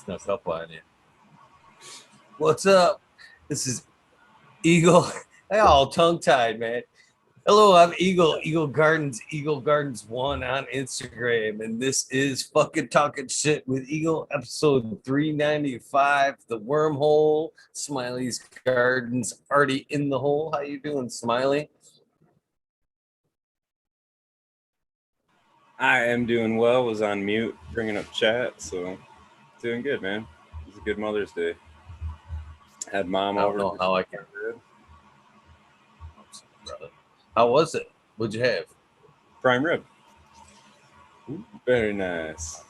Snuck up on you. What's up? This is Eagle. I all tongue tied, man. Hello, I'm Eagle. Eagle Gardens 1 on Instagram, and this is fucking talking shit with Eagle, episode 395. The wormhole. Smiley's Gardens already in the hole. How you doing, Smiley? I am doing well. Was on mute, bringing up chat, so doing good, man. It was a good Mother's Day. Had mom I don't over. know how I can. Brother. How was it? What'd you have? Prime rib. Ooh. Very nice.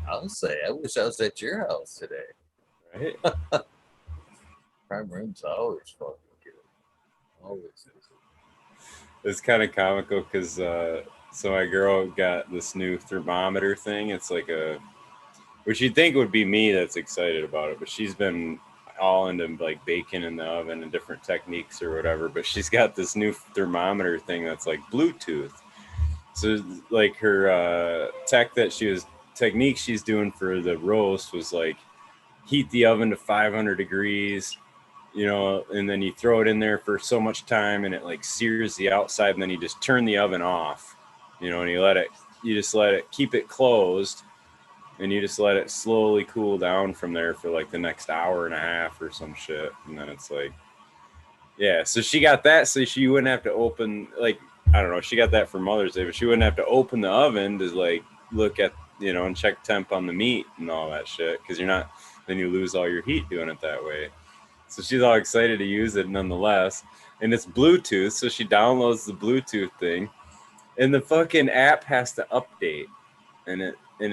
I'll say, I wish I was at your house today. Right? Prime ribs always fucking good. Always is. It's kind of comical because so my girl got this new thermometer thing. It's like which you'd think would be me that's excited about it, but she's been all into like baking in the oven and different techniques or whatever. But she's got this new thermometer thing that's like Bluetooth. So like her technique she's doing for the roast was like heat the oven to 500 degrees, you know, and then you throw it in there for so much time and it like sears the outside, and then you just turn the oven off, you know, and you just let it keep it closed, and you just let it slowly cool down from there for like the next hour and a half or some shit. And then it's like, yeah, so she got that so she wouldn't have to open, like, I don't know, she got that for Mother's Day, but she wouldn't have to open the oven to like look at, you know, and check temp on the meat and all that shit, because then you lose all your heat doing it that way. So she's all excited to use it nonetheless. And it's Bluetooth, so she downloads the Bluetooth thing, and the fucking app has to update. And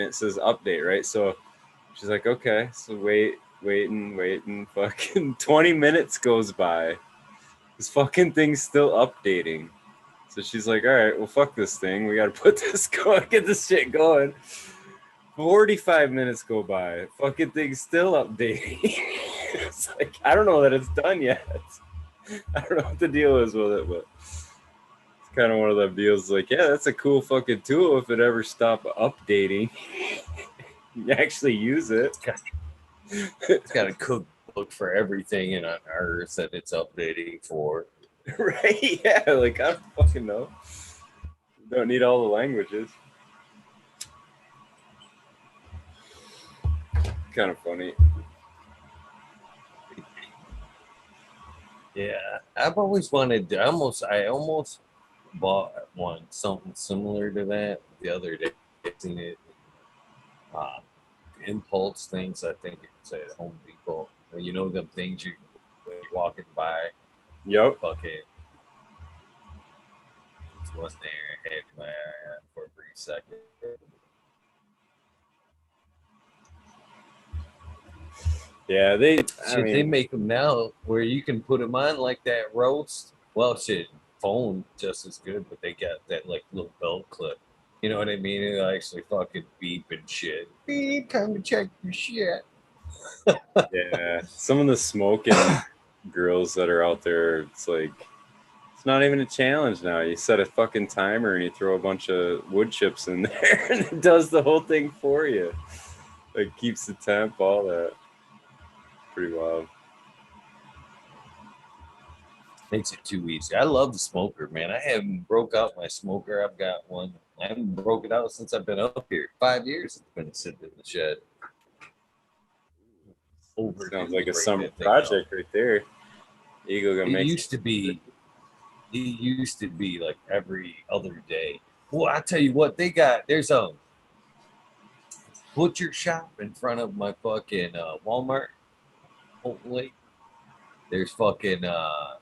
it says update, right? So she's like, okay, so waiting, fucking 20 minutes goes by. This fucking thing's still updating. So she's like, all right, well, fuck this thing. We gotta get this shit going. 45 minutes go by. Fucking thing's still updating. It's like, I don't know that it's done yet. I don't know what the deal is with it, but it's kind of one of them deals like, yeah, that's a cool fucking tool if it ever stopped updating. You actually use it. It's got a cookbook for everything in on Earth that it's updating for. Right? Yeah, like, I don't fucking know. Don't need all the languages. Kind of funny. Yeah, I've always wanted. I almost bought one something similar to that the other day. Seen it, impulse things. I think it's at Home Depot. You know them things when you're walking by. Yep. Fucking, it wasn't there. I had my eye on for a brief second. Yeah, they make them now where you can put them on like that roast. Well, shit, phone just as good, but they got that like little belt clip. You know what I mean? It actually fucking beep and shit. Beep, time to check your shit. Yeah, some of the smoking grills that are out there, it's like, it's not even a challenge now. You set a fucking timer and you throw a bunch of wood chips in there and it does the whole thing for you. Like, keeps the temp, all that. Pretty wild. Makes it too easy. I love the smoker, man. I haven't broke out my smoker. I've got one. I haven't broke it out since I've been up here. 5 years it's been sitting in the shed. Sounds like a summer project right there. Eagle gonna make. It used to be like every other day. Well, I tell you what, there's a butcher shop in front of my fucking Walmart. Hopefully, there's fucking man.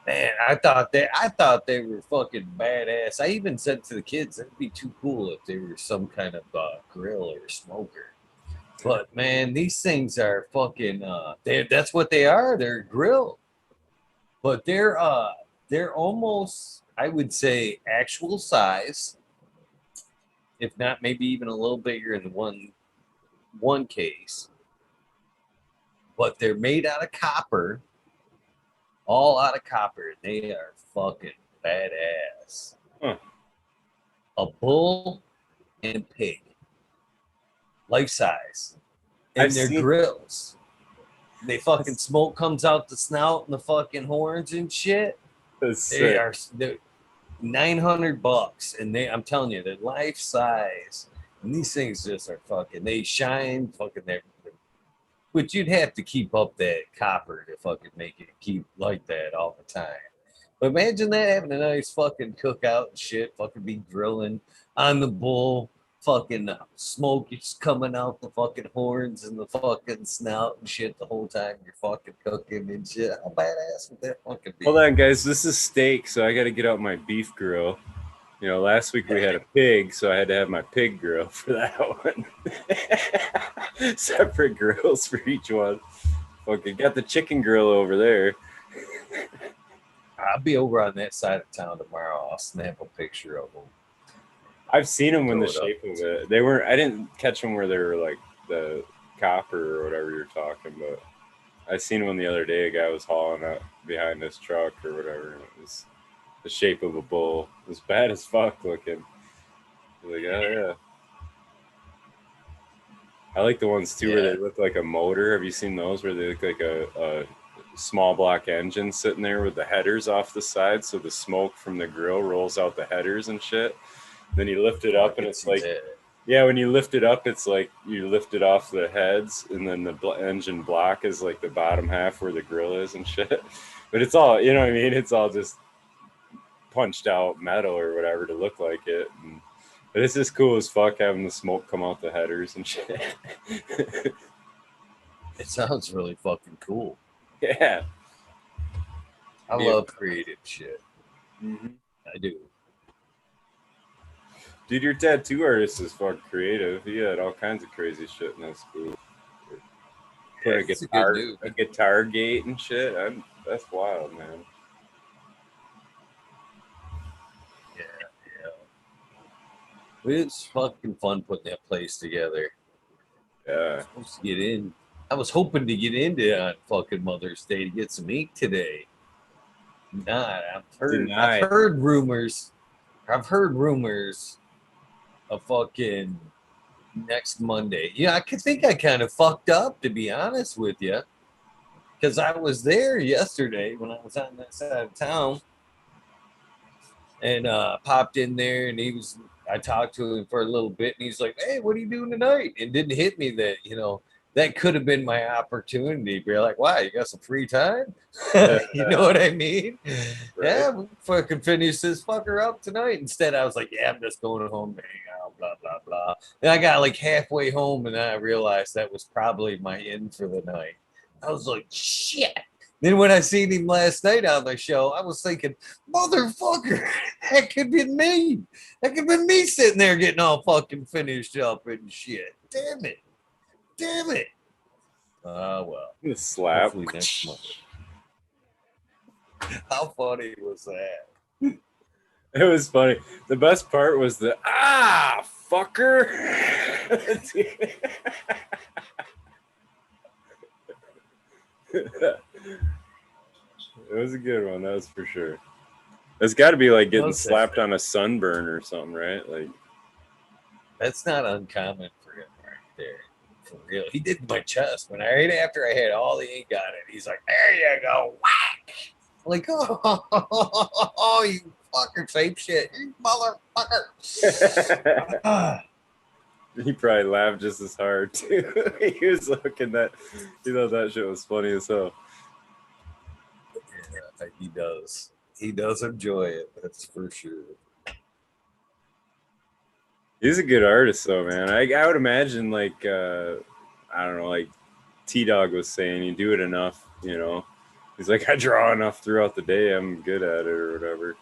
I thought they were fucking badass. I even said to the kids, it'd be too cool if they were some kind of grill or smoker. But man, these things are fucking. That's what they are. They're a grill, but they're almost, I would say, actual size, if not maybe even a little bigger in one case. But they're made out of copper, all out of copper. They are fucking badass. Huh. A bull and pig. life size, I've and they're seen grills. They fucking smoke comes out the snout and the fucking horns and shit. that's They sick. are they're $900, and I'm telling you, they're life size. And these things just are fucking. They shine, fucking. But you'd have to keep up that copper to fucking make it keep like that all the time. But imagine that having a nice fucking cookout and shit, fucking be grilling on the bull, fucking smoke is coming out the fucking horns and the fucking snout and shit the whole time you're fucking cooking and shit. How badass would that fucking be? Hold on, guys. This is steak, so I got to get out my beef grill. You know, last week we had a pig, so I had to have my pig grill for that one. Separate grills for each one. Okay, got the chicken grill over there. I'll be over on that side of town tomorrow. I'll snap a picture of them. I've seen them in the Throw it shape of it. They were. I didn't catch them where they were like the copper or whatever you're talking, but I seen one the other day. A guy was hauling up behind his truck or whatever, and it was the shape of a bull. It was bad as fuck looking. Like, oh yeah. I like the ones too where they look like a motor. Have you seen those where they look like a small block engine sitting there with the headers off the side, so the smoke from the grill rolls out the headers and shit? Then you lift it up and it's like, yeah, when you lift it up, it's like you lift it off the heads, and then the engine block is like the bottom half where the grill is and shit. But it's all, you know what I mean? It's all just punched out metal or whatever to look like it. And, but it's just cool as fuck having the smoke come out the headers and shit. It sounds really fucking cool. Yeah. I love creative shit. Mm-hmm. I do. Dude, your tattoo artist is fucking creative. He had all kinds of crazy shit in that school. Put a guitar gate and shit. That's wild, man. It's fucking fun putting that place together. Yeah. I was supposed to get in. I was hoping to get into on fucking Mother's Day to get some ink today. I've heard rumors. I've heard rumors of fucking next Monday. Yeah, I think I kind of fucked up, to be honest with you, because I was there yesterday when I was on that side of town, and popped in there, and I talked to him for a little bit, and he's like, "Hey, what are you doing tonight?" And didn't hit me that, that could have been my opportunity. Be like, "Wow, you got some free time?" You know what I mean? Right. Yeah, we fucking finish this fucker up tonight. Instead, I was like, "Yeah, I'm just going home to hang out, blah blah blah." And I got like halfway home, and then I realized that was probably my end for the night. I was like, "Shit." Then when I seen him last night on the show, I was thinking, motherfucker, that could be me. That could be me sitting there getting all fucking finished up and shit. Damn it. Damn it. Well. Slap. Next month. How funny was that? It was funny. The best part was the, fucker. It was a good one, that was for sure. It's got to be like getting slapped on a sunburn or something, right? Like, that's not uncommon for him right there. For real. He did my chest right after I had all the ink on it. He's like, "There you go, whack." I'm like, oh, you fucker, same shit, you motherfucker. He probably laughed just as hard too. He was looking that, that shit was funny as hell. Yeah, he does. He does enjoy it. That's for sure. He's a good artist, though, man. I would imagine, like, I don't know, like T-Dog was saying, you do it enough, He's like, I draw enough throughout the day, I'm good at it or whatever.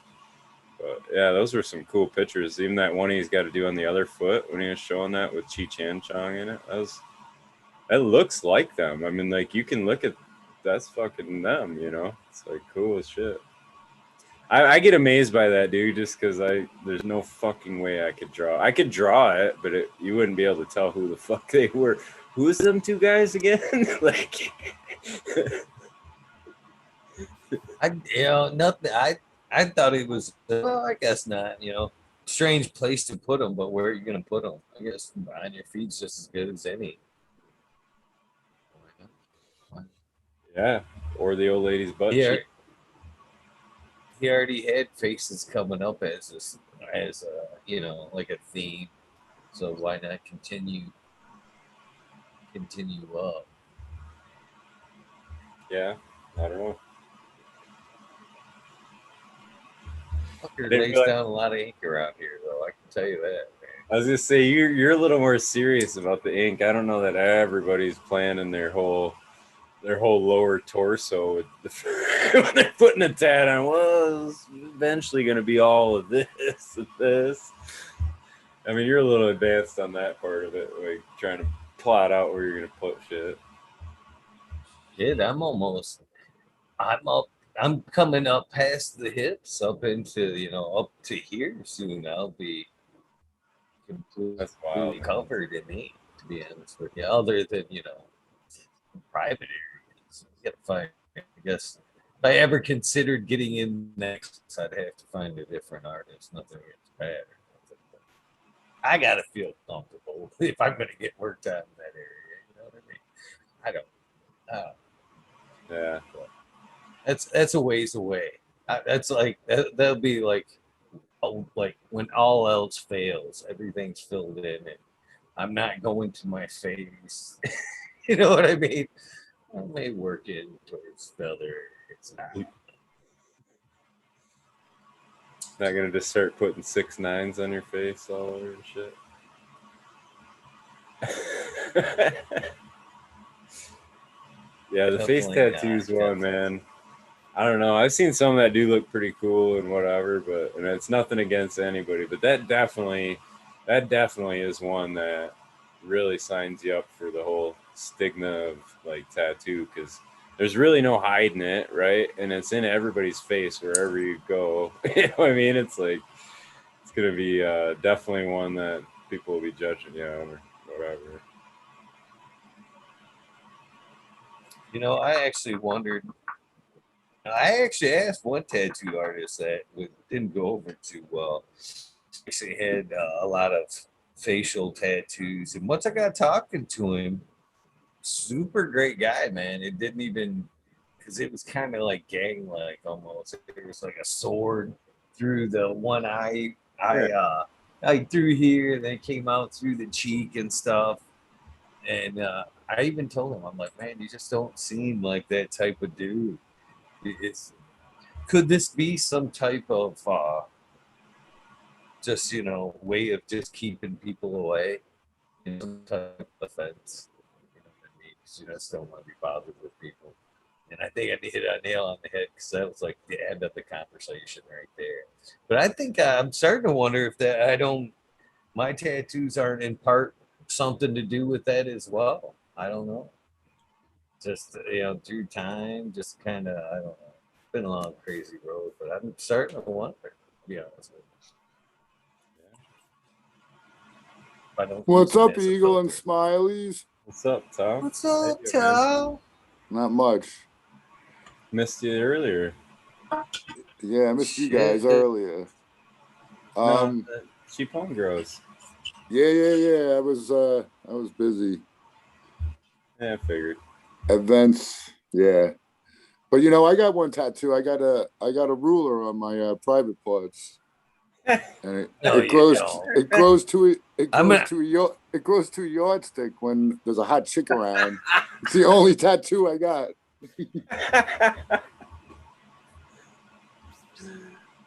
But yeah, those were some cool pictures. Even that one he's got to do on the other foot when he was showing that with Chi Chan Chong in it. That looks like them. I mean, like, you can look at, that's fucking them, It's like cool as shit. I get amazed by that, dude, just because there's no fucking way I could draw. I could draw it, but you wouldn't be able to tell who the fuck they were. Who's them two guys again? Like, nothing. I thought it was. Well, I guess not. strange place to put them, but where are you going to put them? I guess on your feet's just as good as any. Yeah, or the old lady's butt Yeah, cheek. he already had faces coming up as this, as a, you know, like a theme. So why not continue up? Yeah, I don't know. I Fucker didn't lays realize. down a lot of ink around here, though. I can tell you that, man. I was gonna say you're a little more serious about the ink. I don't know that everybody's planning their whole lower torso with when they're putting a tat on. Well, it's eventually going to be all of this and this. I mean, you're a little advanced on that part of it, like trying to plot out where you're going to put shit. Shit, I'm up. I'm coming up past the hips, up into, you know, up to here soon. I'll be That's wild, completely man. covered in ink, to be honest with you. Other than, you know, private areas, you gotta find. I guess if I ever considered getting in next, I'd have to find a different artist. Nothing against bad or nothing. But I gotta feel comfortable if I'm gonna get worked on in that area. You know what I mean? I don't. Yeah. That's a ways away. That's like that'll be like, oh, like when all else fails, everything's filled in, and I'm not going to my face. You know what I mean? I may work in towards feather. It's not. Not going to just start putting 6 9s on your face all over and shit. Yeah, the face Definitely tattoos not. one, man. I don't know. I've seen some that do look pretty cool and whatever, but and it's nothing against anybody. But that definitely is one that really signs you up for the whole stigma of like tattoo because there's really no hiding it, right? And it's in everybody's face wherever you go. You know what I mean? It's like it's gonna be definitely one that people will be judging you on or whatever. You know, I actually wondered. I actually asked one tattoo artist that didn't go over too well. Actually had a lot of facial tattoos, and once I got talking to him, super great guy, man. It didn't even, because it was kind of like gang like almost. It was like a sword through the one eye. Yeah. I through here, and then it came out through the cheek and stuff. And I even told him, I'm like, man, you just don't seem like that type of dude. It's Could this be some type of just, you know, way of just keeping people away? You know, some type of offense. You know what I mean? 'Cause you just don't want to be bothered with people. And I think I hit a nail on the head because that was like the end of the conversation right there. But I think I'm starting to wonder if that my tattoos aren't in part something to do with that as well. I don't know. Just, you know, through time, just kind of, I don't know. It's been a long, crazy road, but I'm starting to wonder, to be honest with you. If I don't What's use it up, as a Eagle and filter. Smileys? What's up, Tom? What's How up, you doing, man? Tom? Not much. Missed you earlier. Yeah, I missed you Shit. guys earlier. No, cheap home grows. Yeah. I was busy. Yeah, I figured. Events, yeah. But you know, I got one tattoo. I got a ruler on my private parts, and No, it you grows don't. it grows to I'm gonna, it grows to a yardstick when there's a hot chick around. It's the only tattoo I got.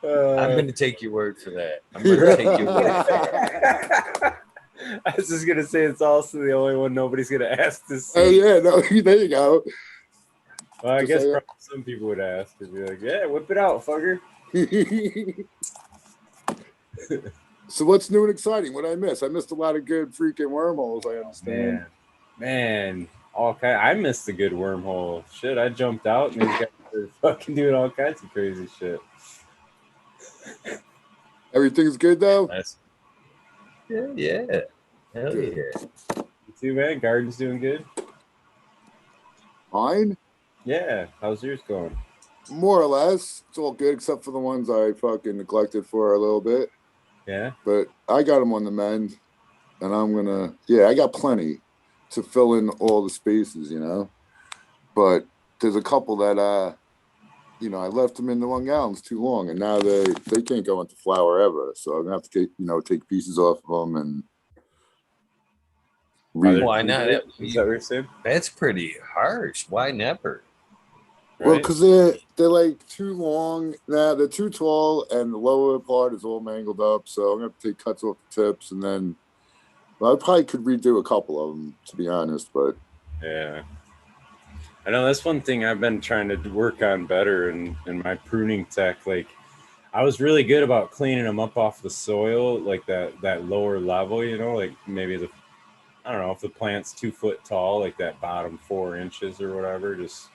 I'm gonna take your word for that. I'm gonna take your word for that. I was just gonna say it's also the only one nobody's gonna ask to see. Oh yeah, no, there you go. Well, I Just guess like probably some people would ask and be like, "Yeah, whip it out, fucker." So what's new and exciting? What I miss? I missed a lot of good freaking wormholes. I understand. Man, all kind. I missed a good wormhole. Shit, I jumped out and these guys were fucking doing all kinds of crazy shit. Everything's good though. Yeah. Hell Good. yeah. You too, man. Garden's doing good. Mine, Yeah, how's yours going? more or less, it's all good except for the ones I fucking neglected for a little bit. Yeah. But I got them on the mend, and I'm gonna. Yeah, I got plenty to fill in all the spaces, you know. But there's a couple that I left them in the 1 gallons too long, and now they can't go into flower ever. So I'm gonna have to take pieces off of them and Why not? Is that what you're saying? That's pretty harsh. Why never? Well, Right? because they're like too long now. They're too tall, and the lower part is all mangled up. So I'm gonna have to take cuts off the tips, and then I probably could redo a couple of them, to be honest. But Yeah. I know that's one thing I've been trying to work on better in my pruning tech. Like, I was really good about cleaning them up off the soil, like that lower level, like maybe I don't know if the plant's 2 foot tall, like that bottom 4 inches or whatever. Just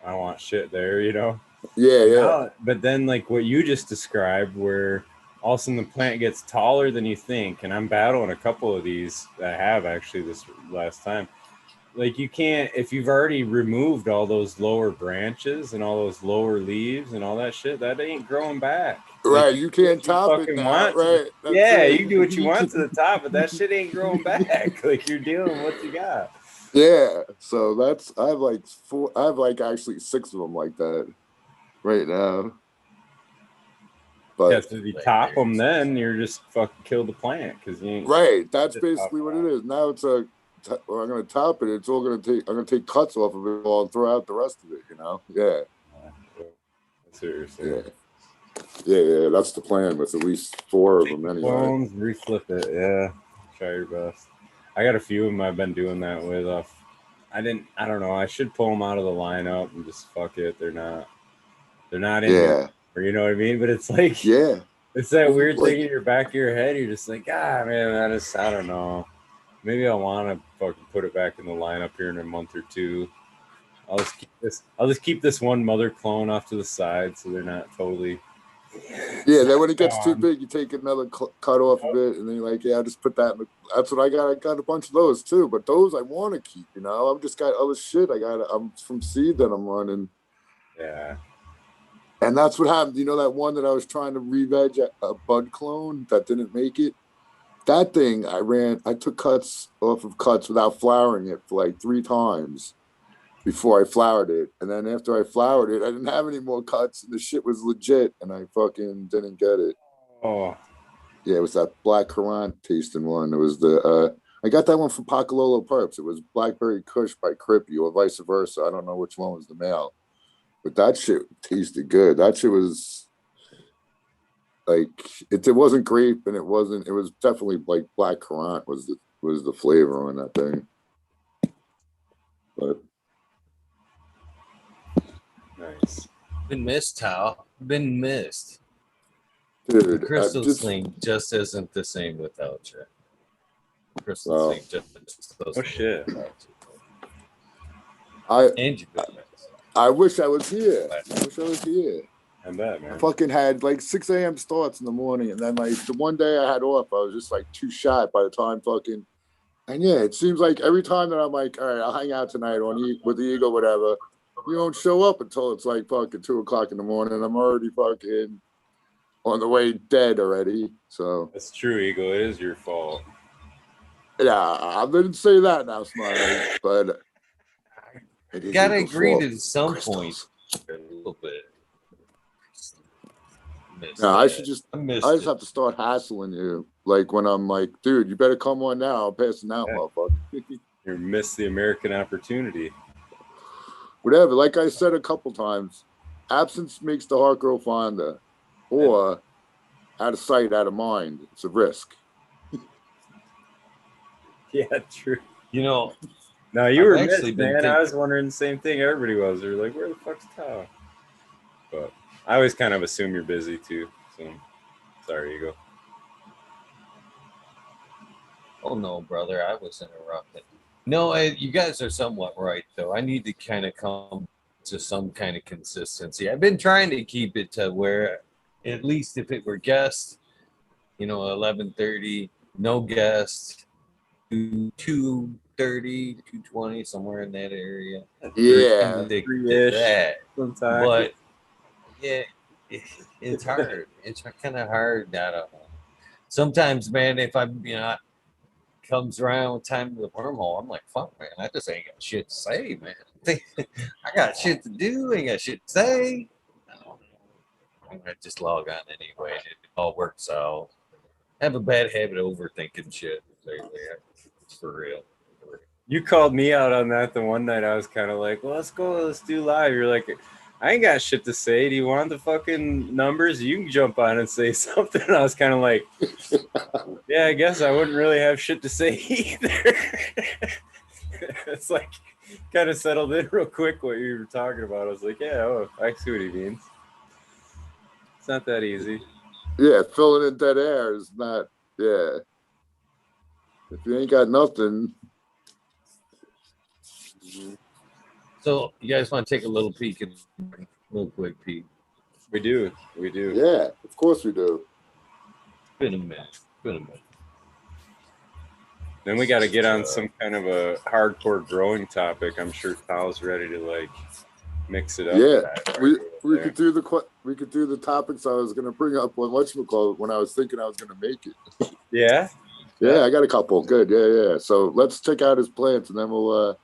I don't want shit there, yeah. But then like what you just described, where all of a sudden the plant gets taller than you think, and I'm battling a couple of these that I have actually this last time. Like you can't, if you've already removed all those lower branches and all those lower leaves and all that shit, that ain't growing back. Like Right, you you do what can't you top it fucking now. want Right, that's yeah, it. you can do what you want to the top, but that shit ain't growing back. Like you're dealing with what you got. Yeah, so I have like four. I have like actually 6 of them like that right now. Yeah, But so if you top them, then you're just fucking kill the plant because you ain't. right, that's Just top basically what it is. Now it's I'm gonna top it. It's all gonna take. I'm gonna take cuts off of it all and throw out the rest of it. Yeah, That's what you're saying. yeah. That's the plan with at least 4 of them anyway. Clones, reflip it. Yeah, try your best. I got a few of them I've been doing that with. I don't know. I should pull them out of the lineup and just fuck it. They're not in here. Or you know what I mean? But it's like, it's that weird thing in your back of your head. You're just like, man, I don't know. Maybe I want to fucking put it back in the lineup here in a month or two. I'll just keep this one mother clone off to the side so they're not totally. Yeah, then when it gets too big, you take another cut off of it, and then you're like, yeah, I'll just put that. That's what I got. I got a bunch of those too, but those I want to keep. I've just got other shit. I'm from seed that I'm running. Yeah. And that's what happened. That one that I was trying to re-veg a bud clone that didn't make it. That thing I took cuts off of cuts without flowering it for like 3 times before I flowered it. And then after I flowered it, I didn't have any more cuts, and the shit was legit, and I fucking didn't get it. Oh. Yeah, it was that black Quran tasting one. It was I got that one from Pacololo Perps. It was Blackberry Kush by Crippy, or vice versa. I don't know which one was the male. But that shit tasted good. That shit was like it wasn't grape, and it was definitely like black currant was the flavor on that thing. But nice. Been missed, Tal. Been missed. Dude, the crystal thing just isn't the same without you. Crystal thing just doesn't. Oh shit. I wish I was here. I bet, man. I fucking had like 6 a.m. starts in the morning, and then like the one day I had off, I was just like too shot by the time fucking. And yeah, it seems like every time that I'm like, all right, I'll hang out tonight with the Eagle, whatever. You don't show up until it's like fucking 2 o'clock in the morning. And I'm already fucking on the way dead already. So that's true, Eagle. It is your fault. Yeah, I didn't say that now, Smiley, but you gotta agree to some point a little bit. No, I just have to start hassling you. Like when I'm like, dude, you better come on now. I'm passing out, motherfucker. You missed the American opportunity. Whatever. Like I said a couple times, absence makes the heart grow fonder, or out of sight, out of mind. It's a risk. Yeah, true. No, you were missed, man. I was wondering the same thing. Everybody was. They're like, where the fuck's Tal? But I always kind of assume you're busy too. So sorry, Eagle. Oh no, brother, I was interrupted. No, you guys are somewhat right though. I need to kind of come to some kind of consistency. I've been trying to keep it to where, at least if it were guests, 11:30, no guests, 2:30, 2:20, somewhere in that area. Yeah, that. Sometimes. But yeah, it's hard. It's kind of hard. I don't know. sometimes, man, if I'm, comes around time to the wormhole, I'm like, fuck, man, I just ain't got shit to say, man. I got shit to do, ain't got shit to say. I just log on anyway, and it all works out. I have a bad habit of overthinking shit lately. It's for real. You called me out on that the one night. I was kind of like, well, let's do live. You're like, I ain't got shit to say. Do you want the fucking numbers? You can jump on and say something. And I was kind of like, yeah, I guess I wouldn't really have shit to say either. It's like kind of settled in real quick what you were talking about. I was like, yeah, oh, I see what he means. It's not that easy. Yeah, filling in dead air is not. Yeah, if you ain't got nothing. So you guys want to take a little peek and real quick peek? We do. Yeah, of course we do. Been a minute. Then we got to get on some kind of a hardcore growing topic. I'm sure Kyle's ready to like mix it up. Yeah, we could do the topics I was gonna bring up on whatchamacallit when I was thinking I was gonna make it. Yeah. Yeah, I got a couple. Good. Yeah. So let's check out his plants, and then we'll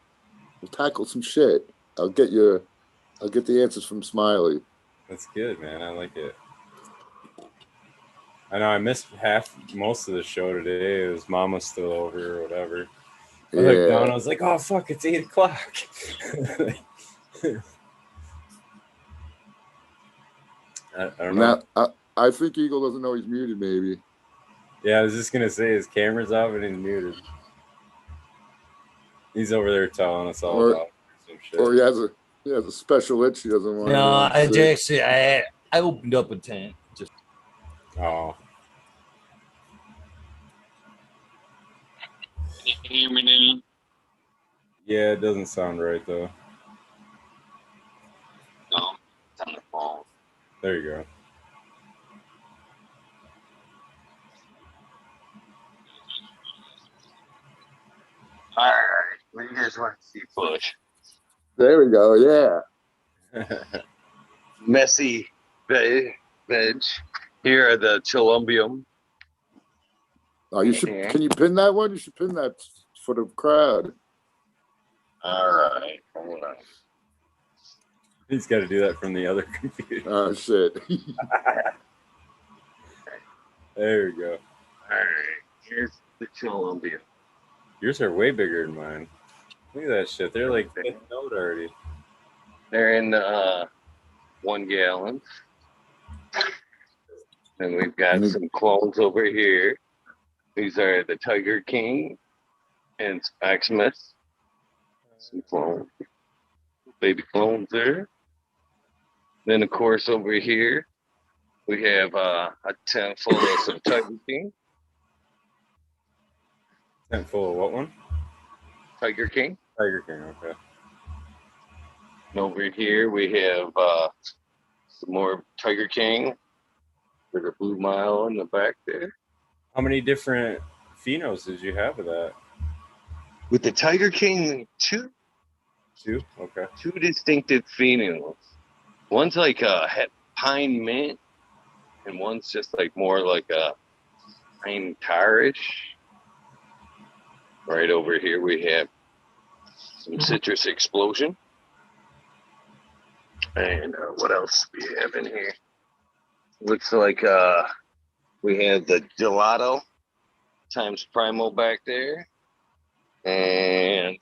tackle some shit. I'll get the answers from Smiley. That's good, man. I like it. I know I missed most of the show today. It was Mama still over or whatever. I looked down. I was like, oh fuck, it's 8 o'clock. I don't know. Now, I think Eagle doesn't know he's muted. Maybe. Yeah, I was just gonna say his camera's off and he's muted. He's over there telling us all about some shit. Or he has a special itch he doesn't want. No, I opened up a tent. Just oh. Can you hear me now? Yeah, it doesn't sound right though. No, it's on the phone. There you go. All right, what do you guys want to see, Bush? There we go. Yeah. Messy veg. Here are the Cholumbium. Oh, you should. Yeah. Can you pin that one? You should pin that for the crowd. All right, hold on. He's got to do that from the other computer. Oh shit. There we go. All right, here's the Cholumbium. Yours are way bigger than mine. Look at that shit. They're like 5th note already. They're in 1 gallon. And we've got some clones over here. These are the Tiger King and Maximus. Some clones. Baby clones there. Then, of course, over here, we have a tent full of some Tiger King. Tent full of what one? Tiger King. Tiger King, okay. And over here, we have some more Tiger King. There's a Blue Mile in the back there. How many different phenos did you have of that? With the Tiger King, two Okay. distinctive phenos. One's like a pine mint, and one's just like more like a pine tarish. Right over here, we have some Citrus Explosion. And what else do we have in here? Looks like we have the Gelato times Primo back there. And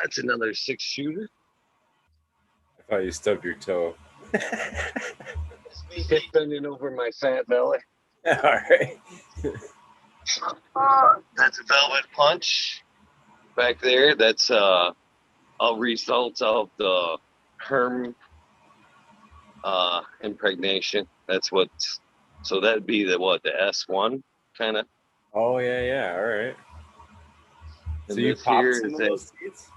that's another 6-shooter. I thought you stubbed your toe. Just bending over my fat belly. All right. That's a Velvet Punch back there. That's a result of the Herm impregnation. That's what. So that'd be the S1 kind of. Oh yeah. All right. So And you this popped here some is of those seeds?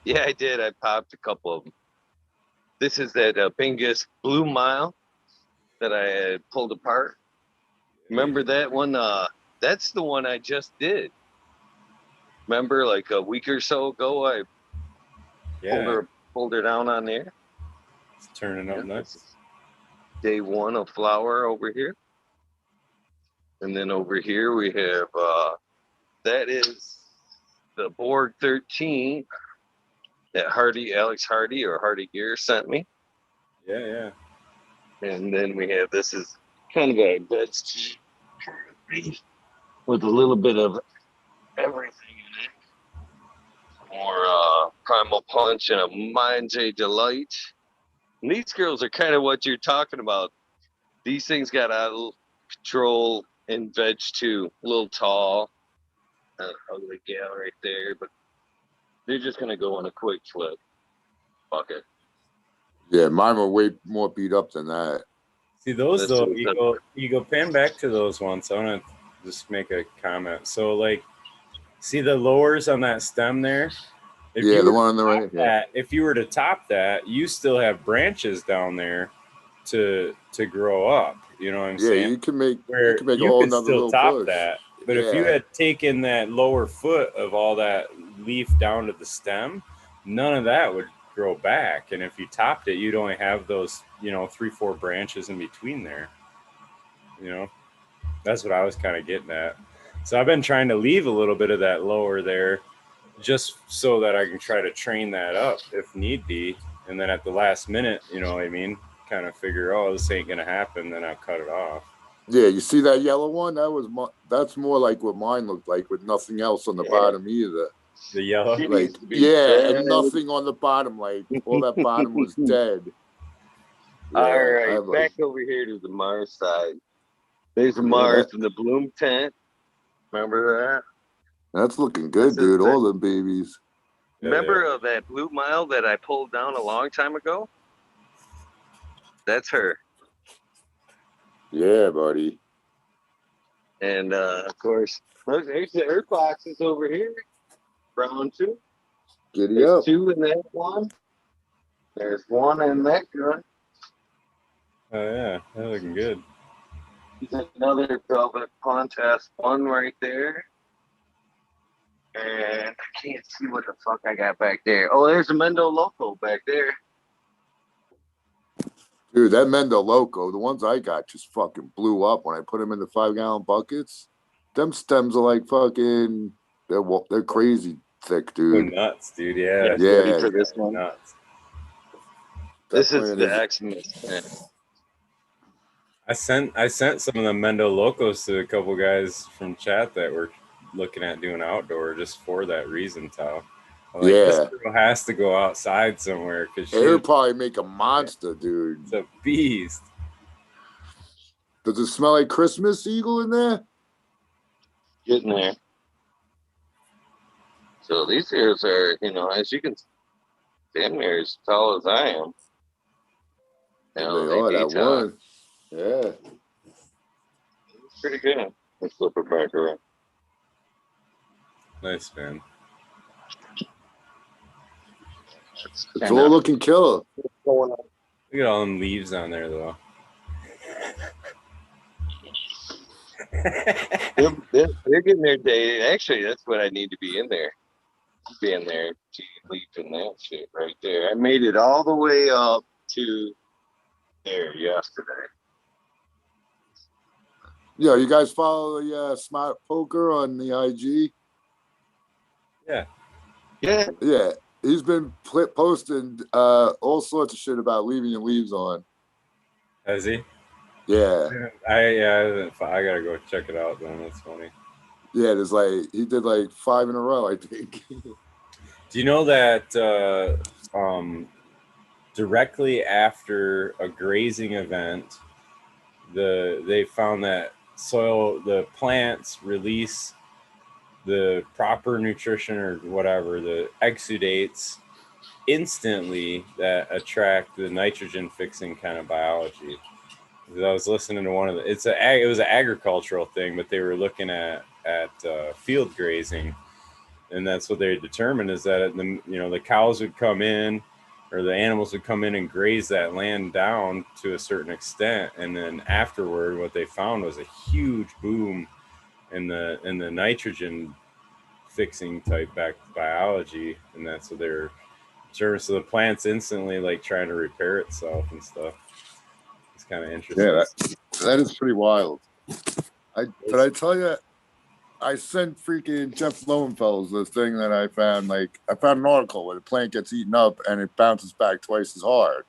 Yeah, I did. I popped a couple of them. This is that BINGUS Blue Mile that I had pulled apart. Remember that one? That's the one I just did. Remember, like a week or so ago, I pulled her down on there. It's turning up nice. Day 1 of flower over here. And then over here we have that is the Borg 13 that Alex Hardy or Hardy Gear sent me. Yeah. And then we have this is kind of a dead steam with a little bit of everything in it. More Primal Punch and a Mind's a Delight. And these girls are kind of what you're talking about. These things got out of control in veg too. A little tall. Ugly gal right there, but they're just gonna go on a quick flip. Fuck it. Yeah, mine were way more beat up than that. See those though, you go pan back to those ones. I want to just make a comment. So like, see the lowers on that stem there. If Yeah, you the were one on the to top right. Yeah. that, if you were to top that, you still have branches down there to grow up. You know what I'm Yeah, saying? you can make Where a you whole could nother still little top push. that. But if you Yeah. had taken that lower foot of all that leaf down to the stem, none of that would grow back. And if you topped it, you'd only have those, 3-4 branches in between there. That's what I was kind of getting at. So I've been trying to leave a little bit of that lower there just so that I can try to train that up if need be. And then at the last minute, you know what I mean, kind of figure, oh, this ain't going to happen. Then I'll cut it off. Yeah, you see that yellow one? That's more like what mine looked like, with nothing else on the bottom either. The yellow, like and nothing on the bottom. Like all that bottom was dead. Yeah, all right, back over here to the Mars side. There's Mars in the bloom tent. Remember that? That's looking good, dude. All them babies. Remember that blue mile that I pulled down a long time ago? That's her. Yeah, buddy. And of course, look, there's the earth boxes over here. Brown too. There's 2 in that one. There's 1 in that one. Oh yeah, they're looking good. There's another velvet contest 1 right there. And I can't see what the fuck I got back there. Oh, there's a Mendo Loco back there. Dude, that Mendo Loco, the ones I got just fucking blew up when I put them in the 5-gallon buckets. Them stems are like fucking, they're crazy thick, dude. They're nuts, dude. Yeah. Ready for this one? Nuts. This is the Xmas. I sent some of the Mendo Locos to a couple guys from chat that were looking at doing outdoor just for that reason, Tal. This girl has to go outside somewhere because it would probably make a monster, dude. It's a beast. Does it smell like Christmas eagle in there? Getting there. So these ears are, as you can see, damn near as tall as I am. They are that one. Yeah. It's pretty good. Let's flip it back around. Nice, man. It's all looking killer. Look at all them leaves on there, though. They're getting their day. Actually, that's what I need to be in there. Be in there, leaping that shit right there. I made it all the way up to there yesterday. Yo, you guys follow the Smart Poker on the IG? Yeah. He's been posting all sorts of shit about leaving your leaves on. Has he? Yeah. I gotta go check it out then. That's funny. Yeah, he did 5 in a row, I think. Do you know that directly after a grazing event, they found that the plants release the proper nutrition or whatever, the exudates instantly that attract the nitrogen fixing kind of biology. I was listening to one of it was an agricultural thing, but they were looking at field grazing, and that's what they determined is that the cows would come in, or the animals would come in and graze that land down to a certain extent, and then afterward, what they found was a huge boom in the nitrogen fixing type back biology, and that's what they're determined. So the plant's instantly trying to repair itself and stuff. It's kind of interesting. Yeah, that is pretty wild. Did I tell you? I sent freaking Jeff Lowenfels the thing that I found. Like, I found an article where the plant gets eaten up and it bounces back twice as hard,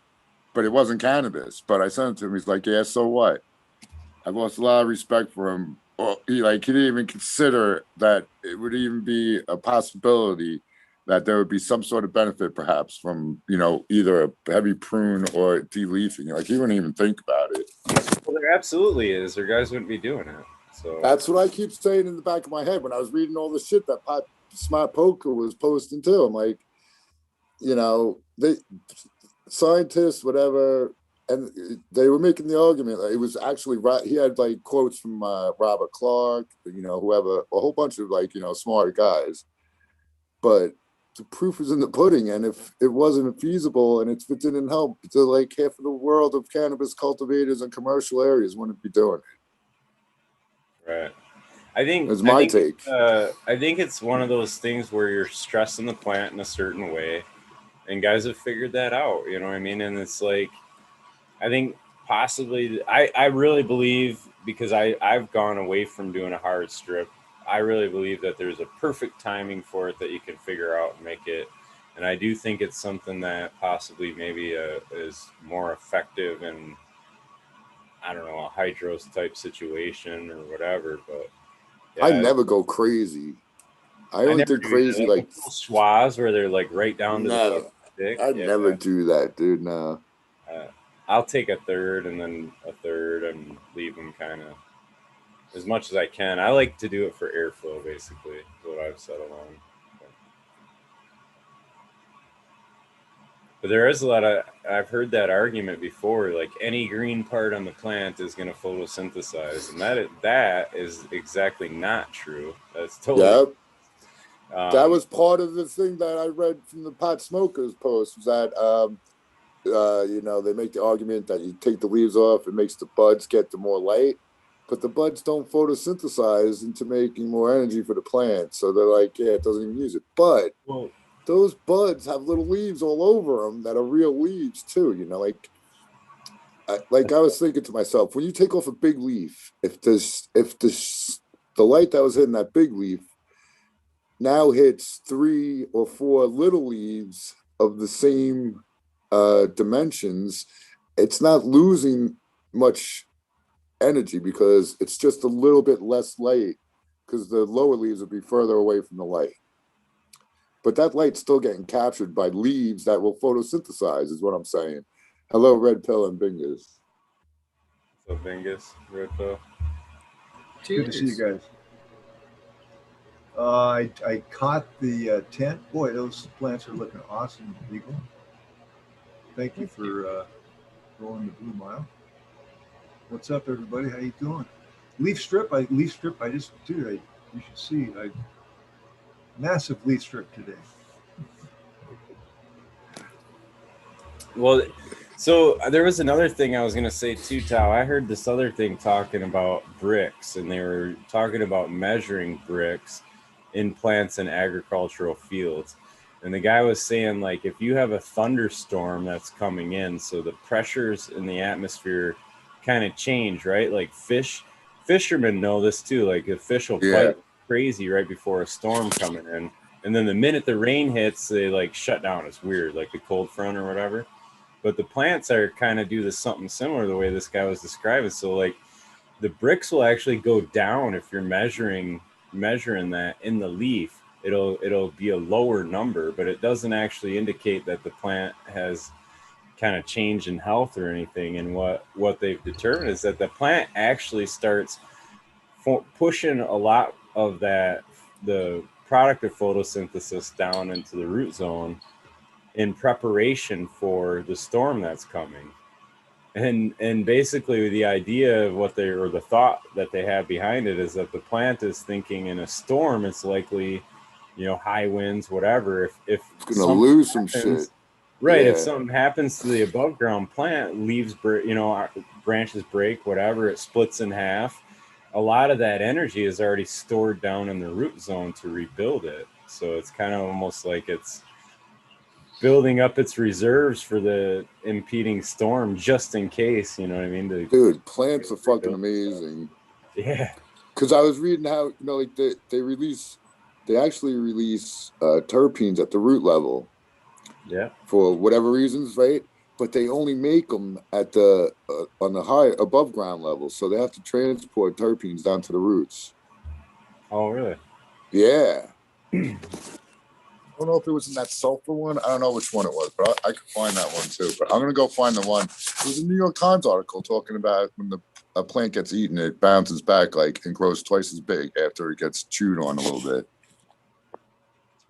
but it wasn't cannabis. But I sent it to him. He's like, "Yeah, so what?" I lost a lot of respect for him. Well, he didn't even consider that it would even be a possibility that there would be some sort of benefit, perhaps from either a heavy prune or deleafing. Like, he wouldn't even think about it. Well, there absolutely is, or guys wouldn't be doing it. So That's what I keep saying in the back of my head when I was reading all the shit that Smart Poker was posting too. I'm like, they scientists, whatever, and they were making the argument. It was actually right. He had like quotes from Robert Clark, whoever, a whole bunch of smart guys. But the proof is in the pudding, and if it wasn't feasible and if it didn't help, to like half of the world of cannabis cultivators and commercial areas wouldn't be doing it. Right. I think that's my take. I think it's one of those things where you're stressing the plant in a certain way, and guys have figured that out. You know what I mean? And it's like, I think possibly, I really believe, because I've gone away from doing a hard strip. I really believe that there's a perfect timing for it that you can figure out and make it. And I do think it's something that possibly maybe is more effective in, I don't know, a hydros type situation or whatever. But yeah, I never go crazy. I only do crazy like schwas where they're like right down to the stick. I'd never do that, dude. No. I'll take a third and then a third and leave them kind of as much as I can. I like to do it for airflow, basically, is what I've settled on. But there is a lot of, I've heard that argument before, like any green part on the plant is going to photosynthesize. And that is exactly not true. That's totally. Yep. That was part of the thing that I read from the pot smokers post, was that, they make the argument that you take the leaves off, it makes the buds get the more light, but the buds don't photosynthesize into making more energy for the plant. So they're like, yeah, it doesn't even use it. But those buds have little leaves all over them that are real leaves too. I was thinking to myself, when you take off a big leaf, if the light that was hitting that big leaf now hits 3 or 4 little leaves of the same dimensions, it's not losing much energy because it's just a little bit less light, because the lower leaves would be further away from the light. But that light's still getting captured by leaves that will photosynthesize, is what I'm saying. Hello, Red Pill and Bingus. So Bingus, Red Pill. Good to see you guys. I caught the tent. Boy, those plants are looking awesome, Eagle. Thank you for rolling the Blue Mile. What's up, everybody? How you doing? Leaf strip. I just do. You should see. Massive leaf strip today. Well, so there was another thing I was going to say too, Tao. I heard this other thing talking about bricks, and they were talking about measuring bricks in plants in agricultural fields. And the guy was saying, like, if you have a thunderstorm that's coming in, so the pressures in the atmosphere kind of change, right? Like fishermen know this too. Like a fish will fight crazy right before a storm coming in, and then the minute the rain hits, they like shut down. It's weird, like the cold front or whatever. But the plants are kind of do this something similar the way this guy was describing. So like the bricks will actually go down if you're measuring that in the leaf. It'll be a lower number, but it doesn't actually indicate that the plant has kind of change in health or anything. And what they've determined is that the plant actually starts pushing a lot of the product of photosynthesis down into the root zone in preparation for the storm that's coming. And basically the idea of the thought that they have behind it is that the plant is thinking in a storm, it's likely, high winds, whatever. If it's going to lose some shit. Right. Yeah. If something happens to the above ground plant, leaves, branches break, whatever, it splits in half. A lot of that energy is already stored down in the root zone to rebuild it. So it's kind of almost like it's building up its reserves for the impeding storm just in case, you know what I mean? Dude, plants are fucking amazing. Yeah. because I was reading how, like they actually release terpenes at the root level Yeah. for whatever reasons, right? But they only make them at the on the high above ground level, so they have to transport terpenes down to the roots. Oh, really? Yeah. I don't know if it was in that sulfur one. I don't know which one it was, but I could find that one too. But I'm gonna go find the one. It was a New York Times article talking about when a plant gets eaten, it bounces back like and grows twice as big after it gets chewed on a little bit.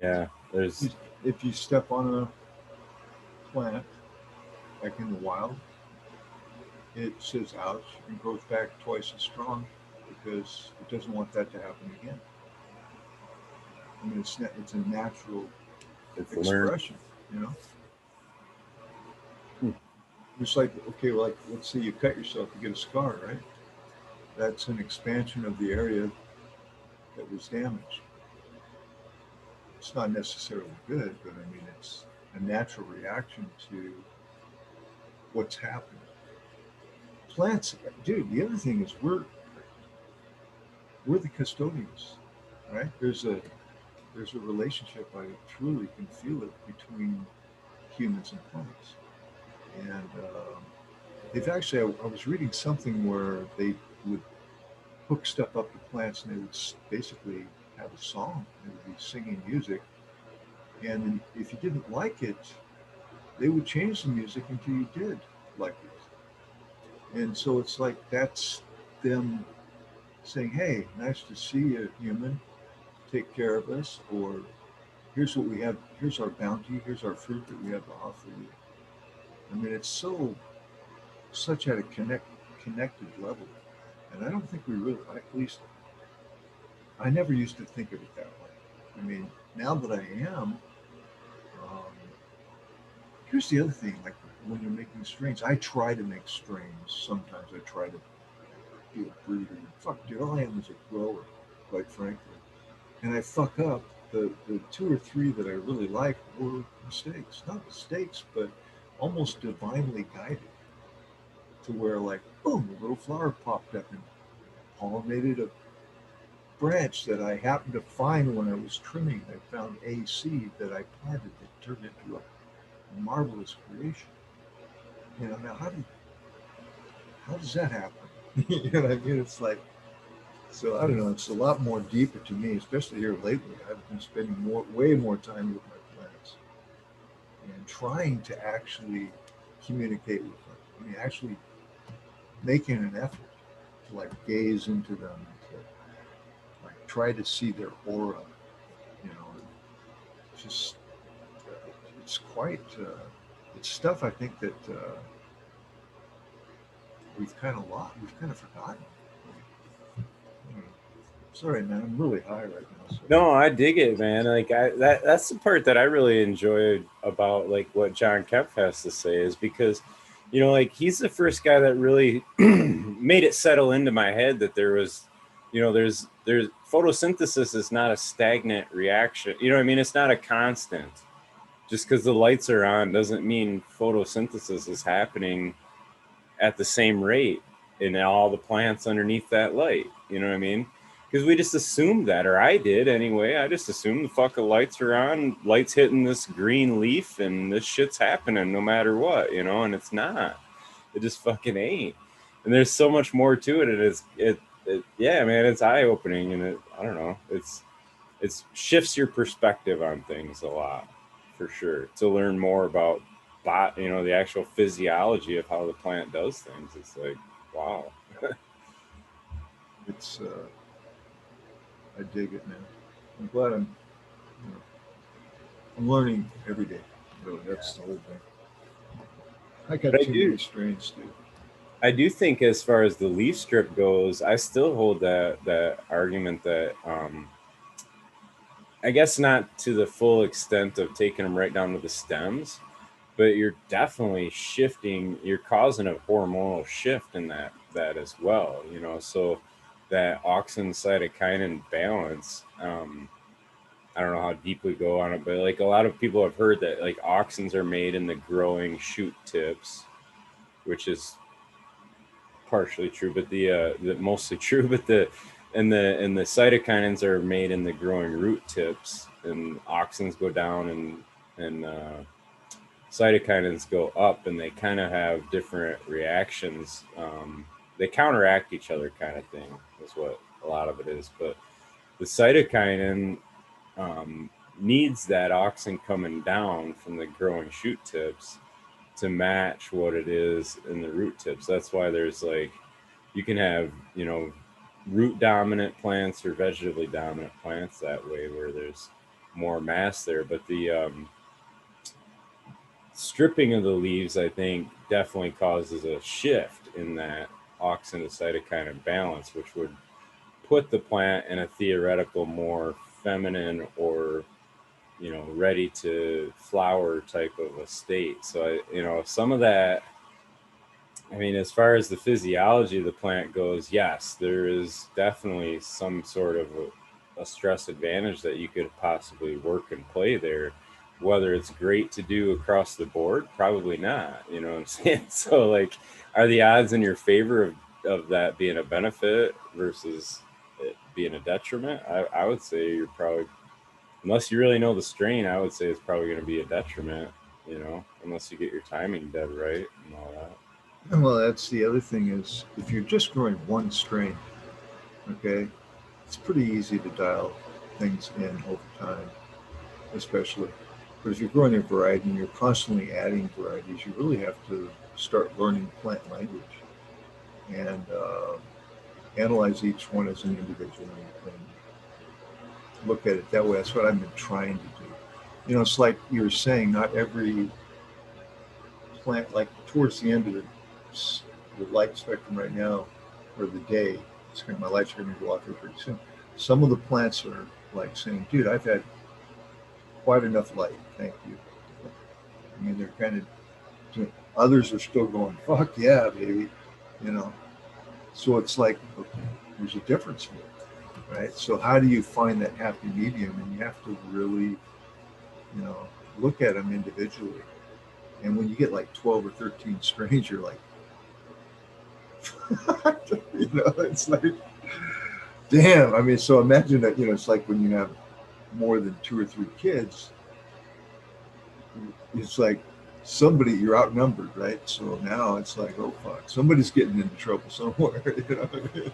Yeah. There's. If you step on a plant, like in the wild, it says ouch and grows back twice as strong because it doesn't want that to happen again. I mean, it's a natural It's learned. expression, you know. Hmm. Just like, okay, like let's say you cut yourself, you get a scar, right? That's an expansion of the area that was damaged. It's not necessarily good, but I mean, it's a natural reaction to what's happened. Plants, dude. The other thing is we're the custodians, right? There's a relationship. I truly can feel it between humans and plants. And they've actually, I was reading something where they would hook stuff up to plants and they would basically have a song. They would be singing music. And if you didn't like it, they would change the music until you did like it. And so it's like that's them saying, hey, nice to see you, human. Take care of us. Or here's what we have. Here's our bounty. Here's our fruit that we have to offer you. I mean, it's such at a connected level. And I don't think we really, at least I never used to think of it that way. I mean, now that I am, um, here's the other thing, like when you're making strains, I try to make strains. Sometimes I try to be a breeder. Fuck, dude, all I am is a grower, quite frankly. And I fuck up. The two or three that I really like were mistakes. Not mistakes, but almost divinely guided to where like, boom, a little flower popped up and pollinated a branch that I happened to find when I was trimming. I found a seed that I planted that turned into a marvelous creation. You know, now how does that happen? You know what I mean? It's like, so I don't know. It's a lot more deeper to me, especially here lately. I've been spending way more time with my plants and trying to actually communicate with them. I mean, actually making an effort to like gaze into them, to like try to see their aura. You know, just it's quite it's stuff I think that we've kind of lost, we've kind of forgotten. Sorry, man, I'm really high right now. So. No, I dig it, man. Like that's the part that I really enjoyed about like what John Kemp has to say is because, you know, like he's the first guy that really made it settle into my head that there was, you know, there's photosynthesis is not a stagnant reaction. You know what I mean? It's not a constant. Just because the lights are on doesn't mean photosynthesis is happening at the same rate in all the plants underneath that light. You know what I mean? Because we just assumed that, or I did anyway. I just assumed the fucking lights are on, lights hitting this green leaf, and this shit's happening no matter what, you know. And it's not. It just fucking ain't. And there's so much more to it. And yeah, man, it's eye opening, and I don't know, it shifts your perspective on things a lot, for sure. To learn more about, you know, the actual physiology of how the plant does things. It's like, wow. It's I dig it, man. I'm glad I'm learning every day. Really, that's the whole thing. I got too many strains, dude. I do think as far as the leaf strip goes, I still hold that argument that I guess not to the full extent of taking them right down to the stems, but you're definitely shifting, you're causing a hormonal shift in that as well, you know. So that auxin cytokinin balance, I don't know how deep we go on it, but like a lot of people have heard that like auxins are made in the growing shoot tips, which is partially true, but the mostly true, but and the cytokinins are made in the growing root tips, and auxins go down and cytokinins go up, and they kind of have different reactions. They counteract each other, kind of thing, is what a lot of it is. But the cytokinin needs that auxin coming down from the growing shoot tips to match what it is in the root tips. That's why there's like, you can have, you know, root dominant plants or vegetatively dominant plants that way, where there's more mass there. But the stripping of the leaves, I think, definitely causes a shift in that auxin to cytokinin balance, which would put the plant in a theoretical more feminine or, you know, ready to flower type of a state. So you know, some of that, I mean, as far as the physiology of the plant goes, yes, there is definitely some sort of a stress advantage that you could possibly work and play there. Whether it's great to do across the board, probably not. You know what I'm saying? So like, are the odds in your favor of that being a benefit versus it being a detriment? I would say you're probably, unless you really know the strain, I would say it's probably going to be a detriment, you know, unless you get your timing dead right and all that. Well, that's the other thing is if you're just growing one strain, okay, it's pretty easy to dial things in over time, especially. But if you're growing a variety and you're constantly adding varieties, you really have to start learning plant language and analyze each one as an individual and look at it that way. That's what I've been trying to do. You know, it's like you were saying, not every plant, like towards the end of the light spectrum right now, or the day, it's going to, my lights are going to go off here pretty soon. Some of the plants are like saying, dude, I've had quite enough light, thank you. I mean, they're kind of, others are still going, fuck yeah, baby, you know. So it's like, okay, there's a difference here, right? So how do you find that happy medium? And you have to really, you know, look at them individually. And when you get like 12 or 13 strains, you're like, you know, it's like, damn. I mean, so imagine that, you know, it's like when you have more than 2 or 3 kids, it's like somebody, you're outnumbered, right? So now it's like, oh fuck, somebody's getting into trouble somewhere. You know what I mean?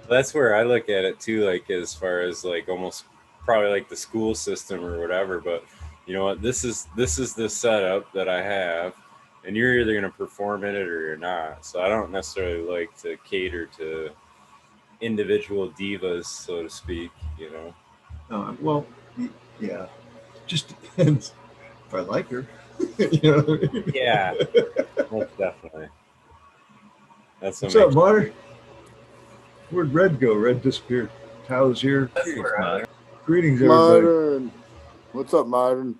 That's where I look at it too, like as far as like almost probably like the school system or whatever. But you know what, this is the setup that I have, and you're either going to perform in it or you're not. So I don't necessarily like to cater to individual divas, so to speak, you know. Well, yeah, just depends if I like her. You know what I mean? Yeah, most definitely. That's What's up, Marty? Where'd Red go? Red disappeared. Tao's here. Greetings, everybody. Modern. What's up, Modern?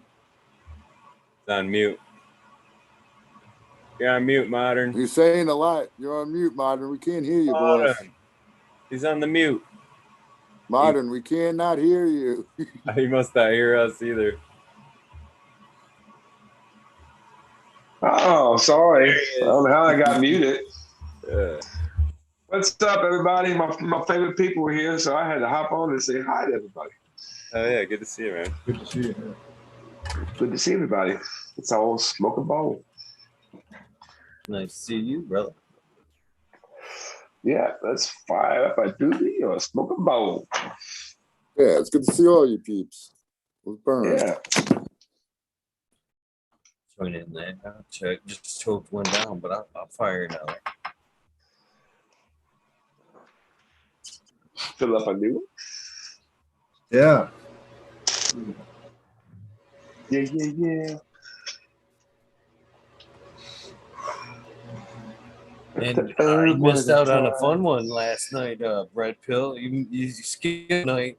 It's on mute. You're on mute, Modern. You're saying a lot. You're on mute, Modern. We can't hear you, boss. He's on the mute. Modern, we cannot hear you. He must not hear us either. Oh, sorry. I don't know how I got muted. Yeah. What's up, everybody? My favorite people are here, so I had to hop on and say hi to everybody. Oh, yeah. Good to see you, man. Good to see you. Good to see everybody. It's all smoke and bowl. Nice to see you, brother. Yeah, let's fire up a doobie or smoke and bowl. Yeah, it's good to see all you peeps. Let's burn. Yeah. Join in there. I'll check. Just choked one down, but I'll fire it out. Fill up a new one. Yeah. Yeah. And I missed out on a fun one last night, Red Pill. You skipped night,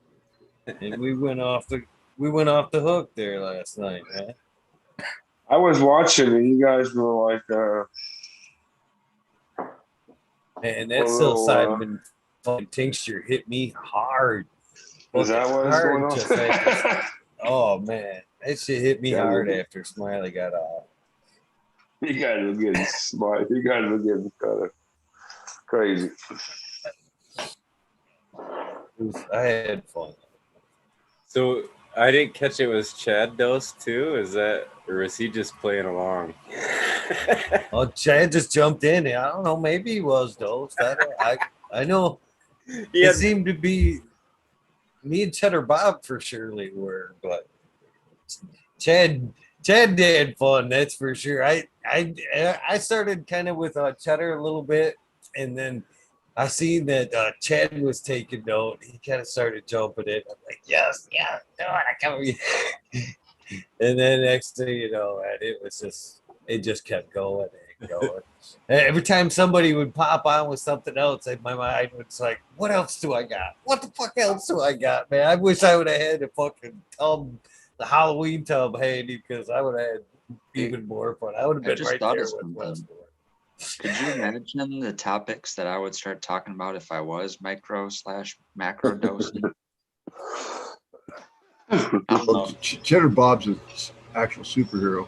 and we went off the hook there last night, man. I was watching and you guys were like And that psilocybin fucking tincture hit me hard. is that what was going on? Just after, oh man, that shit hit me hard after Smiley got off. You guys were getting smart. You guys were getting kind of crazy. I had fun. So I didn't catch it. Was Chad dosed too? Is that, or is he just playing along? Oh, Chad just jumped in. I don't know. Maybe he was dosed. I know He it had, seemed to be me and Cheddar Bob for surely were, but Chad had fun. That's for sure. I started kind of with Cheddar a little bit, and then I seen that Chad was taking note. He kind of started jumping in. I'm like, yes, yeah, do it. I can't. And then next thing you know, and it just kept going and going. And every time somebody would pop on with something else, in my mind was like, what else do I got? What the fuck else do I got, man? I wish I would have had a fucking tub, the Halloween tub handy, because I would have had even more fun. I would have I been just right thought there of with something. Westmore. Could you imagine the topics that I would start talking about if I was micro/macro dosing? I don't know. Cheddar Bob's an actual superhero.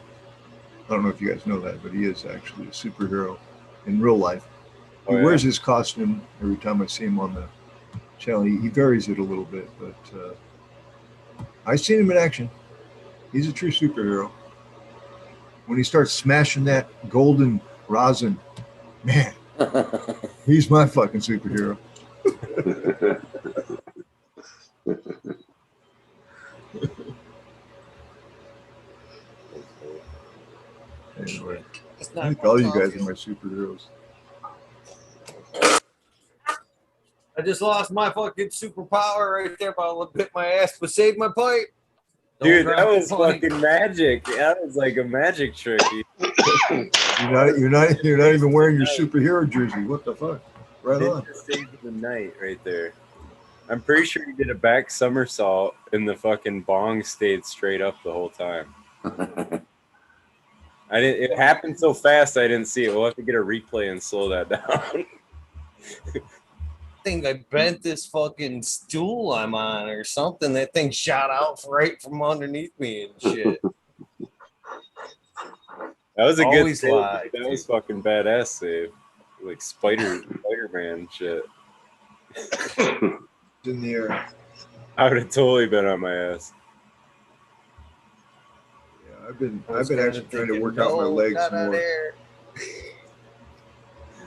I don't know if you guys know that, but he is actually a superhero in real life. He Oh, yeah. wears his costume every time I see him on the channel. He varies it a little bit, but I've seen him in action. He's a true superhero. When he starts smashing that golden rosin, man, he's my fucking superhero. Anyway, I think all you guys are my superheroes. I just lost my fucking superpower right there, but I bit my ass, but saved my pipe. Don't Dude, drop that the was pipe. fucking magic. That was like a magic trick. You're not even wearing your superhero jersey. What the fuck? Right on. Ninja saved the night right there. I'm pretty sure he did a back somersault and the fucking bong stayed straight up the whole time. It happened so fast I didn't see it. We'll have to get a replay and slow that down. I think I bent this fucking stool I'm on or something. That thing shot out right from underneath me and shit. That was a Always good save. live, That was dude. fucking badass save. Like Spider-Man shit. In the air. I would have totally been on my ass. Yeah, I've been I was actually trying to work out my legs not more. there.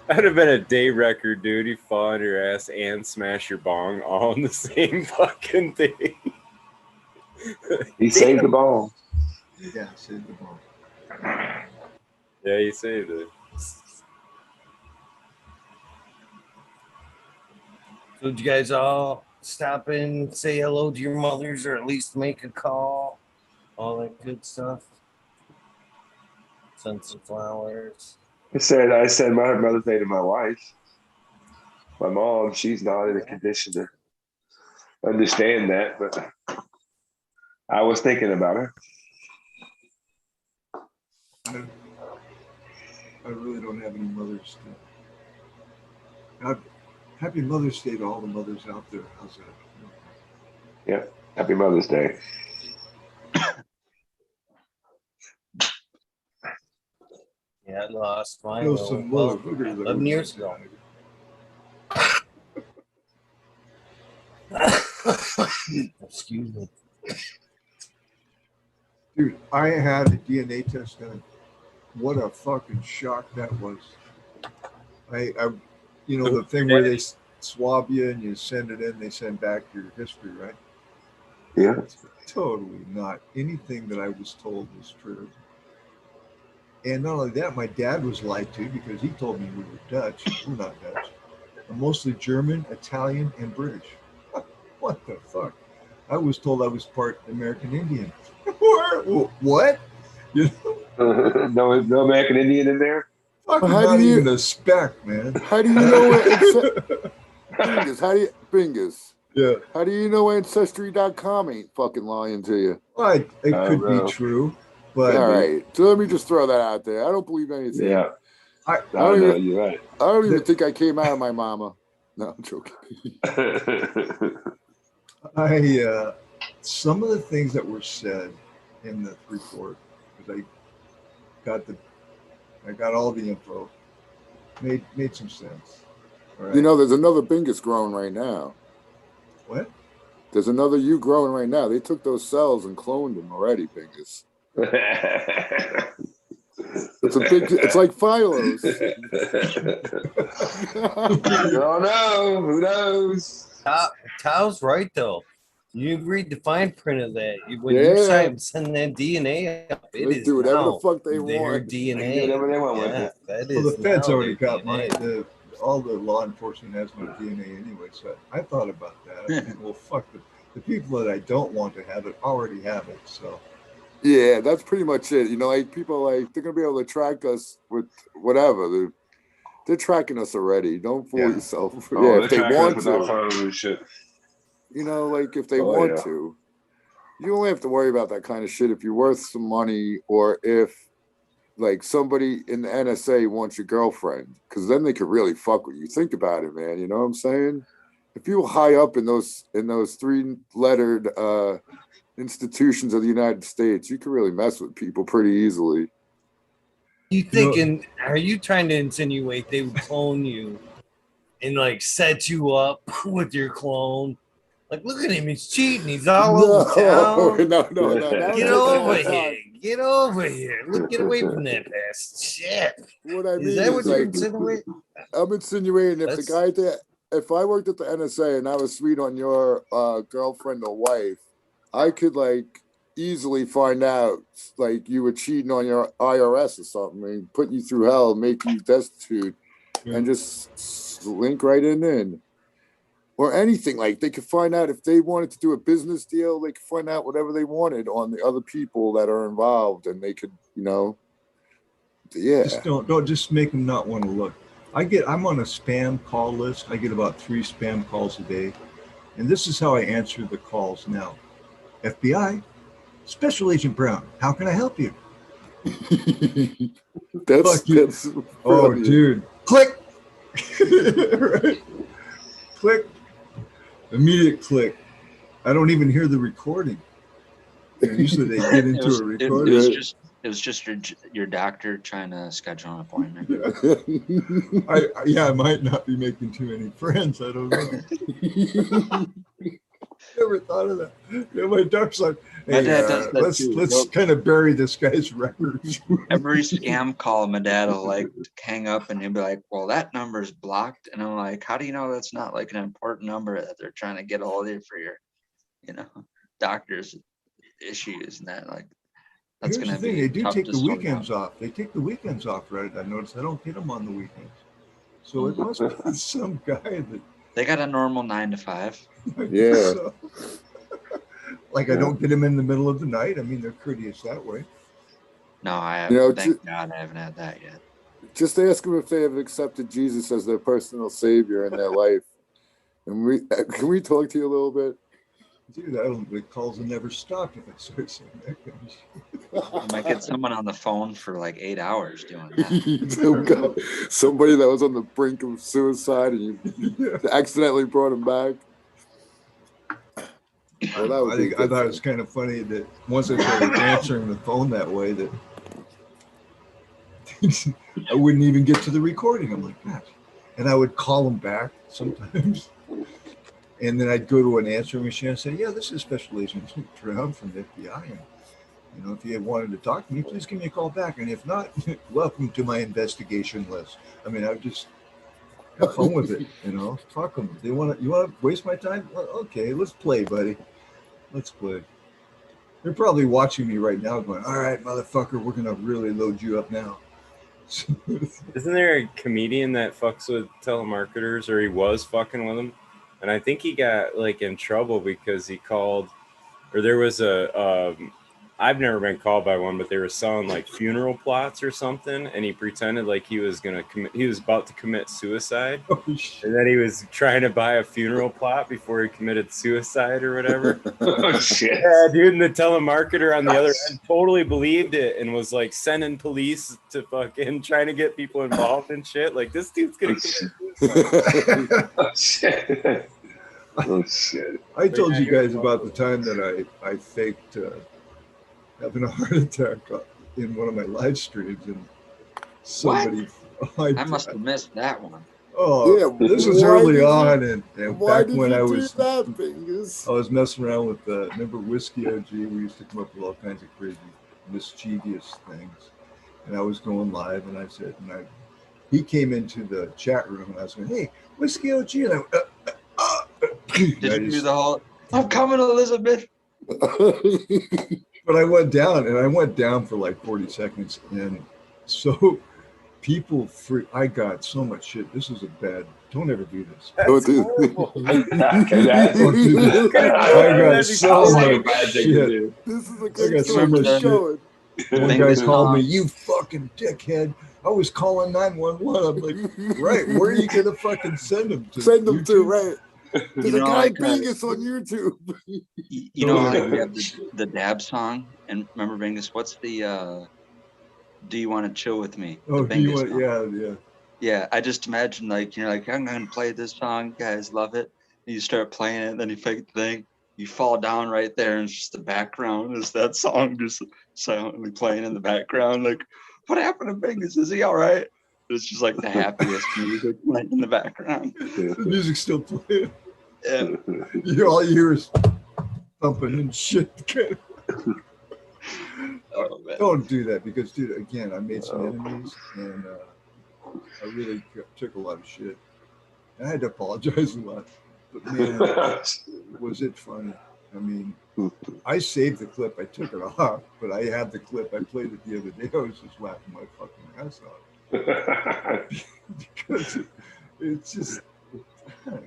That would have been a day record, dude. You fall on your ass and smash your bong all in the same fucking thing. He saved the ball. Yeah, save the ball. Yeah, you saved it. So did you guys all stop in, say hello to your mothers, or at least make a call? All that good stuff. Send some flowers. I said my Mother's Day to my wife. My mom, she's not in a condition to understand that, but I was thinking about her. I really don't have any mothers. Happy Mother's Day to all the mothers out there. How's that? Yeah. Happy Mother's Day. Yeah, I lost mine Know some motherfuckers that 11 would years do ago. Excuse me. Dude, I had a DNA test done. What a fucking shock that was. The thing where they swab you and you send it in, they send back your history, right? Yeah. Totally not. Anything that I was told was true. And not only that, my dad was lied to because he told me we were Dutch. We're not Dutch. I'm mostly German, Italian, and British. What the fuck? I was told I was part American Indian. What? You know? No American Indian in there? Fucking How not do you- even a speck, man. How do you know it? Bingus, Bingus? Yeah. How do you know Ancestry.com ain't fucking lying to you? Well, it could know. be true, but All right. So let me just throw that out there. I don't believe anything. Yeah. I don't know, even- you're right. I don't even think I came out of my mama. No, I'm joking. Some of the things that were said in the report, because I got all the info, made some sense. All right. You know, there's another Bingus growing right now. What? There's another you growing right now. They took those cells and cloned them already, Bingus. It's a big. It's like Philos. Don't know. Who knows? Tao's right though. You read the fine print of that. When Yeah. you send that DNA up, it They is do whatever the now fuck they their want. They can do DNA. whatever they want with Yeah, it. that Well, is the feds now already their got my DNA. all the law enforcement has my DNA anyway. So I thought about that. I think, well, fuck the people that I don't want to have it already have it. So Yeah, that's pretty much it. You know, like people like they're gonna be able to track us with whatever. They're tracking us already. Don't fool Yeah. yourself. Oh, Yeah, they're if they tracking us want with all to. photos and shit. You know, like if they Oh, want yeah. to. You only have to worry about that kind of shit if you're worth some money or if like somebody in the NSA wants your girlfriend, because then they could really fuck with you. Think about it, man. You know what I'm saying? If you were high up in those 3-lettered institutions of the United States, you could really mess with people pretty easily. You thinking? Are you trying to insinuate they would clone you and like set you up with your clone? Like, look at him, he's cheating, he's all over town. No. That would Get take a over long here. time. Get over here. Look, get away from that past shit. What I mean Is that what is you're like, insinuating? I'm insinuating if the That's- guy that if I worked at the NSA and I was sweet on your girlfriend or wife, I could like easily find out like you were cheating on your IRS or something and putting you through hell, make you destitute, and just link right in. Or anything, like they could find out if they wanted to do a business deal, they could find out whatever they wanted on the other people that are involved, and they could, you know, yeah. just don't just make them not want to look. I'm on a spam call list. I get about 3 spam calls a day, and this is how I answer the calls now. FBI, Special Agent Brown, how can I help you? that's Fuck you. that's Oh, brilliant. dude, click. Right. Click. Immediate click. I don't even hear the recording. Usually they get into a recording. It was just your doctor trying to schedule an appointment. I might not be making too many friends. I don't know. Never thought of that. Yeah, my doctor's like, My hey, dad does that too. let's kind of bury this guy's records. Every scam call, my dad will like hang up and he'll be like, well, that number's blocked. And I'm like, how do you know that's not like an important number that they're trying to get a hold of you for your, doctor's issues and that? Like, that's Here's going the to thing, be they do tough take to the sort weekends out. off. They take the weekends off, right? I noticed I don't get them on the weekends. So it must be some guy that They got a normal 9 to 5. Yeah. So, like I don't get them in the middle of the night. I mean, they're courteous that way. No, I have, You know, thank God I haven't had that yet. Just ask them if they have accepted Jesus as their personal savior in their life. And can we talk to you a little bit? Dude, the calls will never stop if I start saying that kind of shit. You might get someone on the phone for like 8 hours doing that. Somebody that was on the brink of suicide and you accidentally brought him back. Well, that would I thought it was kind of funny that once I started answering the phone that way, that I wouldn't even get to the recording. I'm like, gosh. And I would call them back sometimes. And then I'd go to an answering machine and say, yeah, this is Special Agent Brown from the FBI. And, if you wanted to talk to me, please give me a call back. And if not, welcome to my investigation list. I mean, I would just have fun with it, Fuck them. You want to waste my time? Well, okay, let's play, buddy. Let's play. They're probably watching me right now going, all right, motherfucker, we're going to really load you up now. Isn't there a comedian that fucks with telemarketers, or he was fucking with them? And I think he got like in trouble because he called, or there was I've never been called by one, but they were selling like funeral plots or something, and he pretended like he was about to commit suicide, and then he was trying to buy a funeral plot before he committed suicide or whatever. Oh shit! Yeah, dude, and the telemarketer on the other end totally believed it and was like sending police to fucking trying to get people involved and shit. Like, this dude's gonna commit suicide. Oh shit! Oh shit! I told you guys about the time that I faked having a heart attack in one of my live streams, and somebody. I must have missed that one. Oh, Yeah, this was why early did you- on, and Why back did when you I do was that, Bingus? I was messing around with remember Whiskey OG. We used to come up with all kinds of crazy, mischievous things, and I was going live, and I said, he came into the chat room, and I was going, "Hey, Whiskey OG," and I went, Did you do the whole? I'm coming, Elizabeth. But I went down for like 40 seconds, and so people I got so much shit. This is a bad. Don't ever do this. Don't do- That's Don't do this. I got so sounds like a much bad thing to shit. do. This is a I great got so story. much Keep shit. going. One guy Bingus called me, song. "You fucking dickhead." I was calling 911. I'm like, right, where are you gonna fucking send them to? Send them to, YouTube? right? There's You a know, guy like, Bingus on YouTube. You know, like we have the dab song, and remember Bingus, what's the do you want to chill with me? Oh, The do you Bingus want? song. Yeah. Yeah, I just imagine like you're like, I'm gonna play this song, you guys love it. And you start playing it, and then you fake the thing, you fall down right there, and it's just the background is that song just silently playing in the background. Like, what happened to Bingus? Is he all right? It's just like the happiest music playing in the background. The music's still playing. Yeah. All you hear is thumping and shit. Oh, man. Don't do that because, dude, again, I made some enemies, and I really took a lot of shit. I had to apologize a lot, but man, was it funny? I mean, I saved the clip. I took it off, but I had the clip. I played it the other day. I was just laughing my fucking ass off because it's just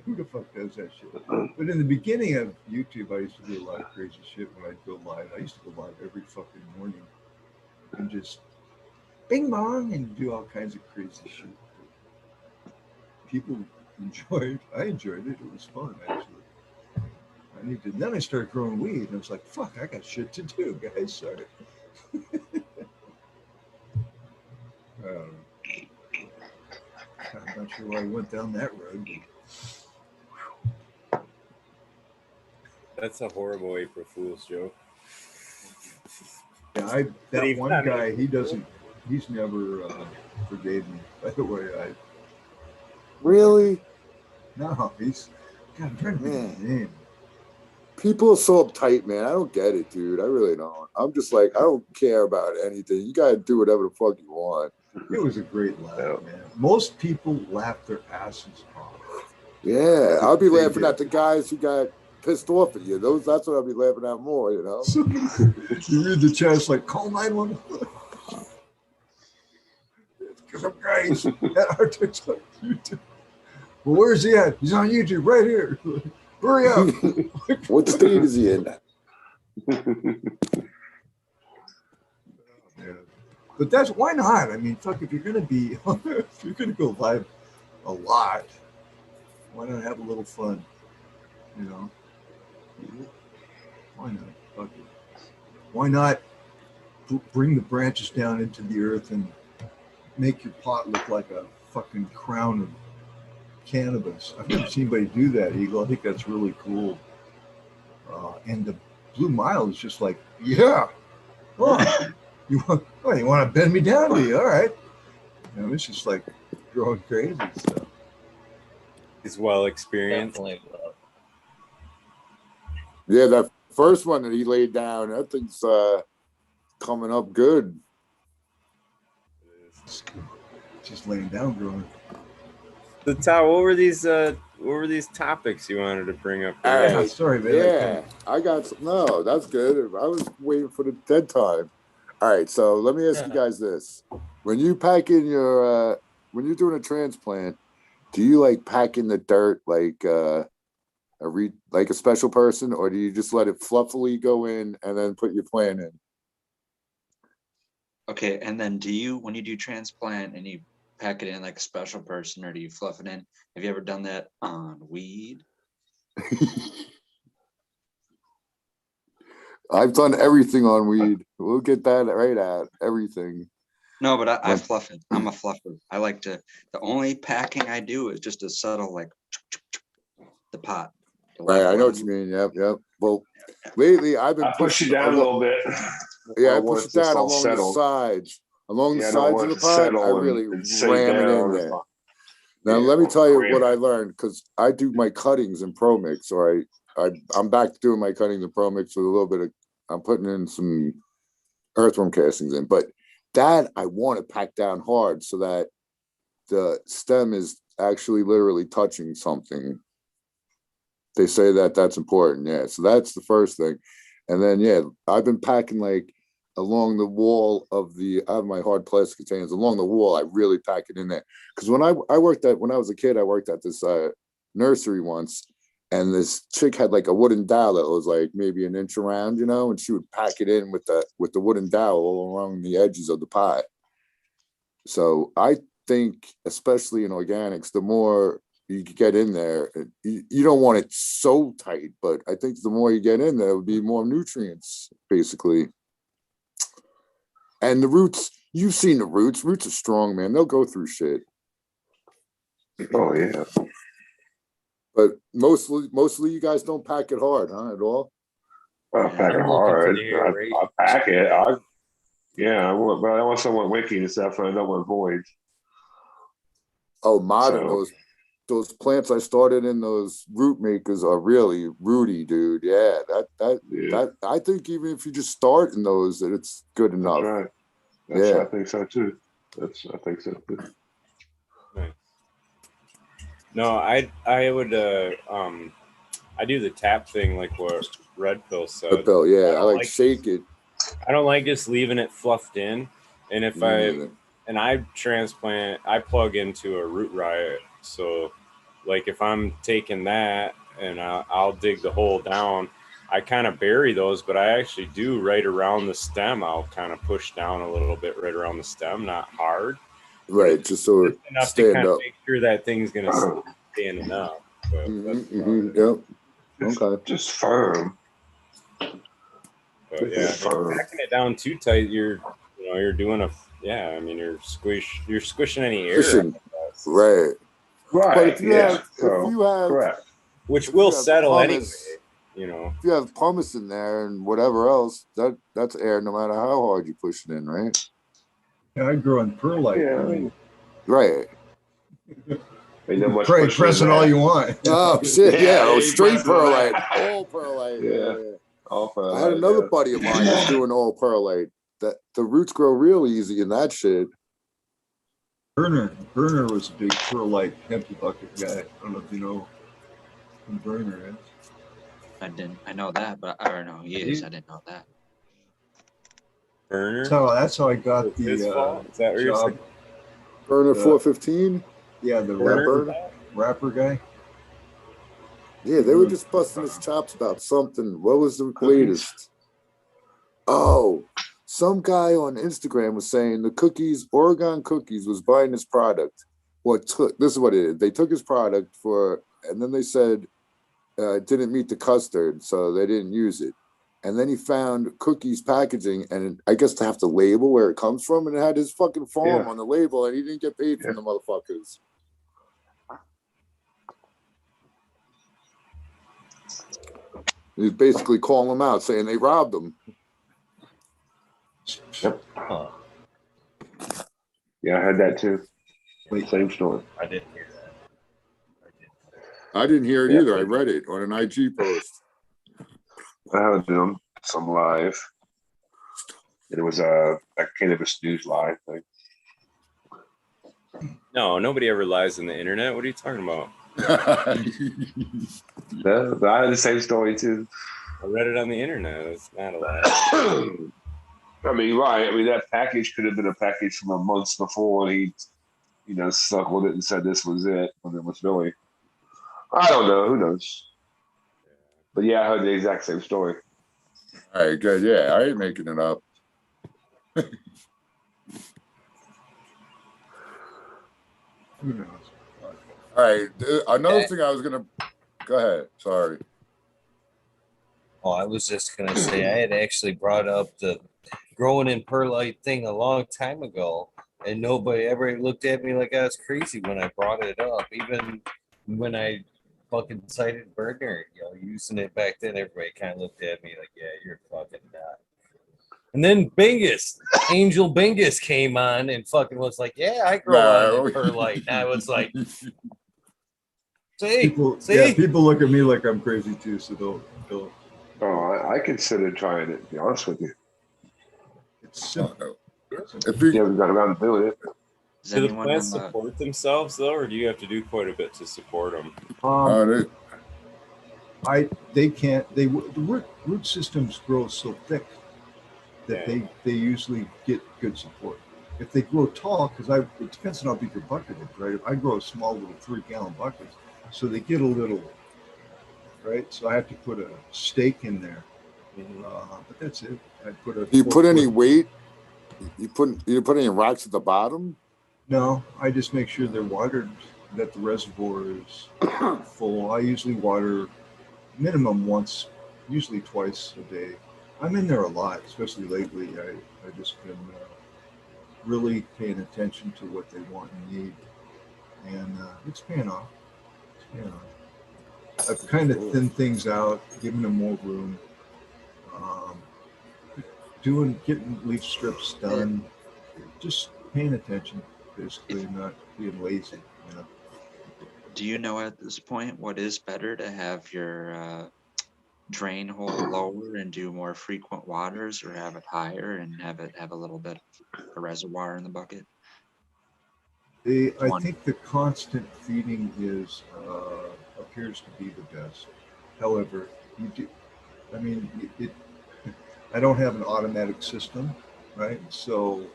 who the fuck does that shit? But in the beginning of YouTube, I used to do a lot of crazy shit when I'd go live. I used to go live every fucking morning and just bing bong and do all kinds of crazy shit. People enjoyed. I enjoyed it. It was fun, actually. Then I started growing weed, and I was like, "Fuck, I got shit to do, guys." Sorry. I'm not sure why I went down that road. That's a horrible April Fool's joke. Yeah, that one guy, he's never forgave me. By the way, Really? no, he's, God, I'm trying to think of his name. People are so uptight, man. I don't get it, dude. I really don't. I'm just like, I don't care about anything. You gotta do whatever the fuck you want. It was a great laugh, man. Most people laugh their asses off. Yeah, I'll be They laughing did. at the guys who got pissed off at you. That's what I'll be laughing at more, you know? You read the chat, it's like, call 911. Because some guys at our TikTok YouTube. Well, where's he at? He's on YouTube right here. Hurry up. What state is he in? Yeah. But that's why not? I mean, fuck, if you're gonna go live a lot, why not have a little fun? You know? Why not? Fuck it. Why not bring the branches down into the earth and make your pot look like a fucking crown of cannabis? I've never seen anybody do that, Eagle. I think that's really cool. And the Blue Mile is just like, yeah. Oh, you want to bend me down, do you? All right. You know, it's just like growing crazy stuff. He's well experienced. Definitely love. Yeah, that first one that he laid down, that thing's coming up good. Just laying down, growing. So, Tal, what were these topics you wanted to bring up? All earlier? right. Sorry, man. Yeah, I got some. No, that's good. I was waiting for the dead time. All right, so let me ask you guys this: when you pack in your, when you're doing a transplant, do you like pack in the dirt like like a special person, or do you just let it fluffily go in and then put your plant in? Okay, and then when you do transplant and you pack it in like a special person, or do you fluff it in? Have you ever done that on weed? I've done everything on weed. We'll get that right out. Everything. No, but I fluff it. I'm a fluffer. I like to. The only packing I do is just to settle like the pot. Right, I know what you mean. Yep. Well, lately I've been push it down a little bit. Yeah, I push it down along the sides. Along the sides of the pot, I really ram it in there. Now let me tell you what I learned, because I do my cuttings in Pro Mix, or I'm back to doing my cuttings in Pro Mix with a little bit of, I'm putting in some earthworm castings in, but that I want to pack down hard so that the stem is actually literally touching something. They say that that's important. Yeah. So that's the first thing. And then, yeah, I've been packing like along the wall of I have my hard plastic containers along the wall. I really pack it in there. Because when I was a kid, I worked at this nursery once, and this chick had like a wooden dowel that was like maybe an inch around, and she would pack it in with the wooden dowel all along the edges of the pot. So I think, especially in organics, the more you get in there, you don't want it so tight, but I think the more you get in there, it would be more nutrients, basically. And the roots, you've seen the roots. Roots are strong, man. They'll go through shit. Oh yeah. But mostly you guys don't pack it hard, huh? At all? I pack it hard. I pack it. But I also want wiki and stuff, and I don't want voids. Oh, modern, those plants I started in, those root makers are really rooty, dude. Yeah, that I think even if you just start in those, that it's good enough. That's right. I think so too. I think so too. Nice. No, I would I do the tap thing like what Red Pill said. Red Pill, yeah. I like shake it. I don't like just leaving it fluffed in. And if I transplant, I plug into a root riot. So like if I'm taking that and I'll dig the hole down, I kind of bury those, but I actually do right around the stem. I'll kind of push down a little bit right around the stem, not hard. Right, just so it enough stand to kind up. of make sure that thing's going to stand up. But Yep. Okay. Just firm. But yeah, if you're packing it down too tight, you're doing you're squishing any air. Right. Right. But if you have correct. Which will settle pumice, anyway, If you have pumice in there and whatever else, that's air no matter how hard you push it in, right? Yeah, I grow in perlite. Yeah. Right. Press it all you want. Oh shit! Yeah, straight perlite, all perlite. Yeah. All perlite. I had another buddy of mine who's doing all perlite. That the roots grow real easy in that shit. Burner was a big perlite empty bucket guy. I don't know if you know who Burner is. I know that, but I don't know he is. I didn't know that. Burner. So that's how I got the is that what you're job. saying? Burner 415. Yeah, the rapper guy. Yeah, they were just busting his chops about something. What was the latest? Oh, some guy on Instagram was saying the Oregon Cookies was buying this product. This is what it is. They took his product and then they said it didn't meet the custard, so they didn't use it. And then he found Cookies packaging, and I guess to have to label where it comes from, and it had his fucking farm on the label, and he didn't get paid from the motherfuckers. He's basically calling them out, saying they robbed them. Yep. Huh. Yeah, I heard that too. Same story. I didn't hear that. I didn't hear it either. I read it on an IG post. I heard them some live. And it was a cannabis news live thing. No, nobody ever lies on the internet. What are you talking about? No, but I heard the same story too. I read it on the internet. It's not a lie. I mean, right. I mean, that package could have been a package from a month before, and he, stuck with it and said this was it, when it was really. I don't know. Who knows? But yeah, I heard the exact same story. All right, good. Yeah, I ain't making it up. Who knows? All right, another thing I was gonna. Go ahead. Sorry. Oh, I was just gonna say I had actually brought up the growing in perlite thing a long time ago, and nobody ever looked at me like I was crazy when I brought it up. Even when I fucking cited Burner, using it back then, everybody kind of looked at me like, "Yeah, you're fucking nut." And then Bingus, Angel Bingus came on and fucking was like, "Yeah, I grow on a perlite." And I was like, "See, People, see." yeah, people look at me like I'm crazy too, so don't. Oh, I considered trying it, to be honest with you. It's simple. If you, You haven't got around to doing it. Does Do the anyone plants support themselves though, or do you have to do quite a bit to support them? They can't. The root systems grow so thick that they usually get good support. If they grow tall, because it depends on how big your bucket is, right? I grow a small little 3-gallon buckets, so they get a little, right? So I have to put a stake in there, but that's it. I put a. You put any weight? You put any rocks at the bottom? No, I just make sure they're watered, that the reservoir is full. I usually water minimum once, usually twice a day. I'm in there a lot, especially lately. I just been really paying attention to what they want and need, and it's paying off. It's paying off. I've kind of thinned things out, given them more room, getting leaf strips done, just paying attention, basically, not being lazy. You know? Do you know at this point what is better, to have your drain hole lower and do more frequent waters, or have it higher and have a little bit of a reservoir in the bucket? I think the constant feeding appears to be the best. However, you do. I mean, I don't have an automatic system, right? So,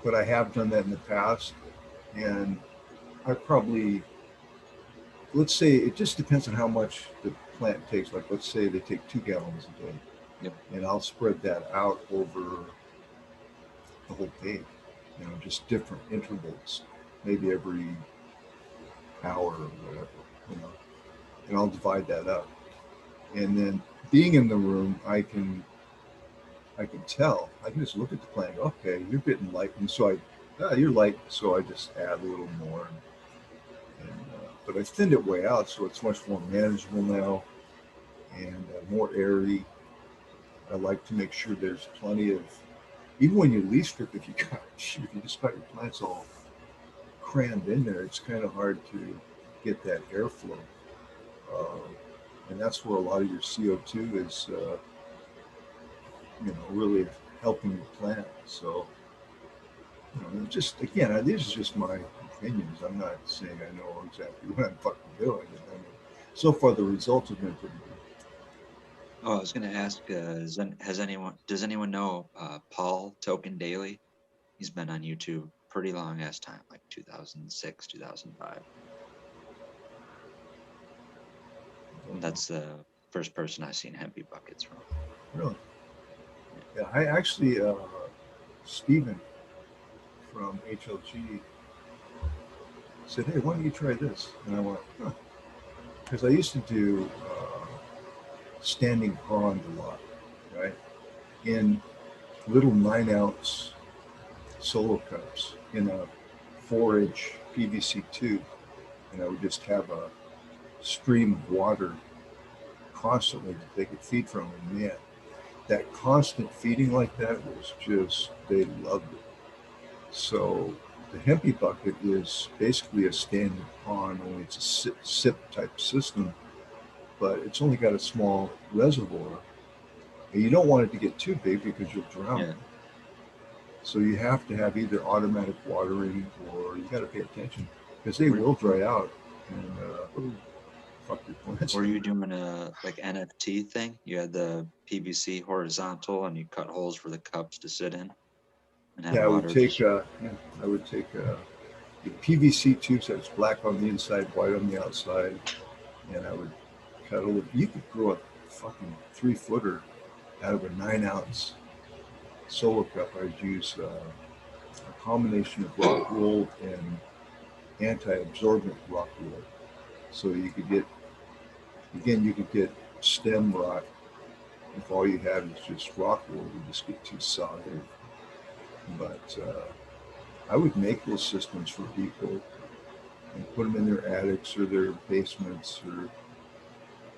but I have done that in the past, and I probably, let's say, it just depends on how much the plant takes. Like, let's say they take 2 gallons a day, Yep. and I'll spread that out over the whole day. You know, just different intervals, maybe every hour or whatever. You know, and I'll divide that up. And then, being in the room, I can tell. I can just look at the plant. Okay, you're getting light, and so you're light. So I just add a little more. But I thinned it way out, so it's much more manageable now, and more airy. I like to make sure there's plenty of, even when you leaf strip, if you just got your plants all crammed in there, it's kind of hard to get that airflow. And that's where a lot of your CO2 is, really helping the plant. So, just again, these are just my opinions. I'm not saying I know exactly what I'm fucking doing. I mean, so far the results have been pretty good. Oh, I was going to ask, does anyone know Paul Token Daily? He's been on YouTube pretty long ass time, like 2006, 2005. And that's the first person I've seen hempy buckets from. Really? Yeah, I actually, Steven from HLG said, "Hey, why don't you try this?" And I went, "Huh," because I used to do standing pond a lot, right? In little 9-ounce solo cups in a 4-inch PVC tube, and I would just have a stream of water constantly that they could feed from. And man, that constant feeding like that was just, they loved it. So the hempy bucket is basically a standing pond, only it's a sip type system, but it's only got a small reservoir. And you don't want it to get too big because you'll drown. Yeah. So you have to have either automatic watering, or you got to pay attention, because they will dry out and fuck your plants. Were you doing a like NFT thing? You had the PVC horizontal and you cut holes for the cups to sit in? And have I would water take the PVC tubes that's black on the inside, white on the outside, and I would cut a little. You could grow a fucking 3-footer out of a 9-ounce solo cup. I'd use a combination of rock wool and anti-absorbent rock wool. So you could get stem rot if all you have is just rock wool. You just get too solid. But I would make those systems for people and put them in their attics or their basements,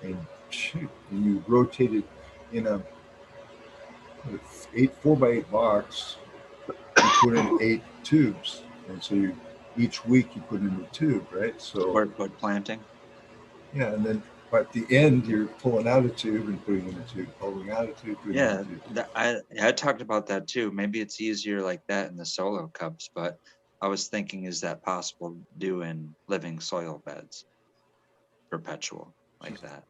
and you rotate it in a with 4x8 box, you put in 8 tubes, and so each week you put in a tube, right? So Square foot planting. yeah, and then at the end you're pulling out a tube and putting in a tube, pulling out a tube, putting in Yeah, a tube. I talked about that too. Maybe it's easier like that in the solo cups, but I was thinking, is that possible to do in living soil beds, perpetual like that?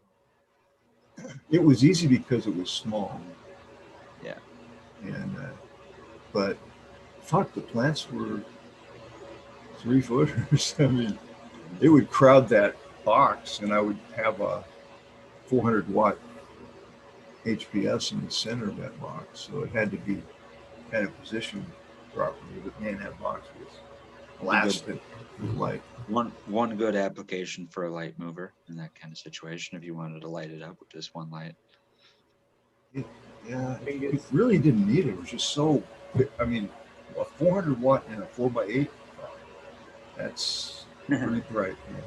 It was easy because it was small. Yeah. And but fuck, the plants were 3 footers. I mean, it would crowd that box, and I would have a 400 watt HPS in the center of that box, so it had to be kind of positioned properly. But man, that box was blasted with light. One good application for a light mover in that kind of situation, if you wanted to light it up with just one light. Yeah, it really didn't need it. It was just so. I mean, a 400 watt and a 4x8. That's pretty bright. Yeah.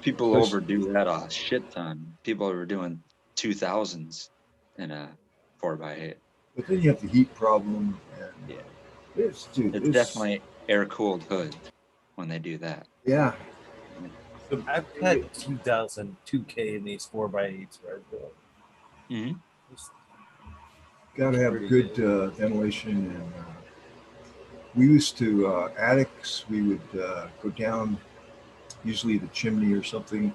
People overdo that a shit ton. People are doing 2000s in a 4x8. But then you have the heat problem, and Yeah, it's definitely air cooled hood when they do that. Yeah. So I've had 2,002K in these 4x8s, right? Mm-hmm. Got to have good ventilation, and we used to attics. We would go down, usually the chimney or something,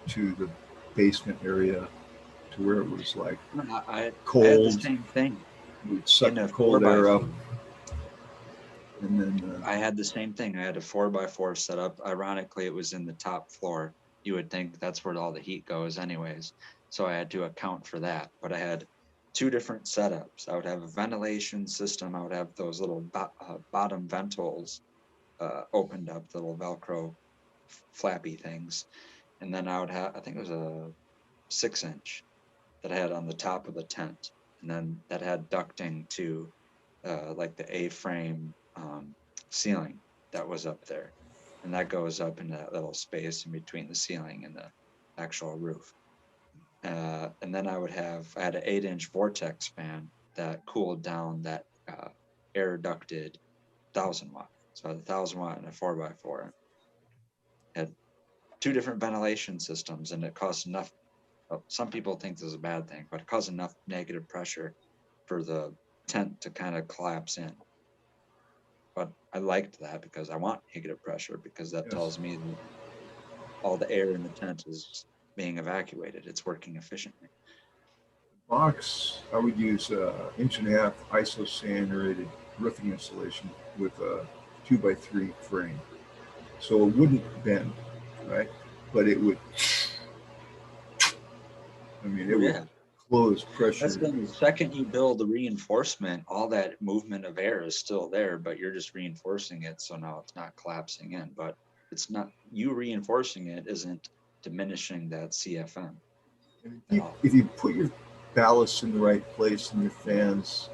to the basement area, to where it was like cold. I had the same thing. We'd suck the cold air up. And then I had the same thing. I had a 4x4 set up. Ironically, it was in the top floor. You would think that's where all the heat goes anyways. So I had to account for that. But I had 2 different setups. I would have a ventilation system. I would have those little bottom ventals opened up, the little Velcro flappy things. And then I would have, I think it was a 6-inch that I had on the top of the tent. And then that had ducting to like the A-frame ceiling that was up there, and that goes up in that little space in between the ceiling and the actual roof. And then I had an 8-inch vortex fan that cooled down that air ducted 1,000 watt. So I had 1,000 watt and a 4x4. Had 2 different ventilation systems, and it caused enough. Some people think this is a bad thing, but it caused enough negative pressure for the tent to kind of collapse in. But I liked that because I want negative pressure, because that tells me that all the air in the tent is being evacuated. It's working efficiently. Box, I would use 1.5-inch iso-sand roofing insulation with a 2x3 frame, so it wouldn't bend, right? But it would. I mean, it would close pressure. That's the second you build the reinforcement, all that movement of air is still there, but you're just reinforcing it, so now it's not collapsing in. But it's not, you reinforcing it isn't diminishing that CFM. If you put your ballast in the right place and your fans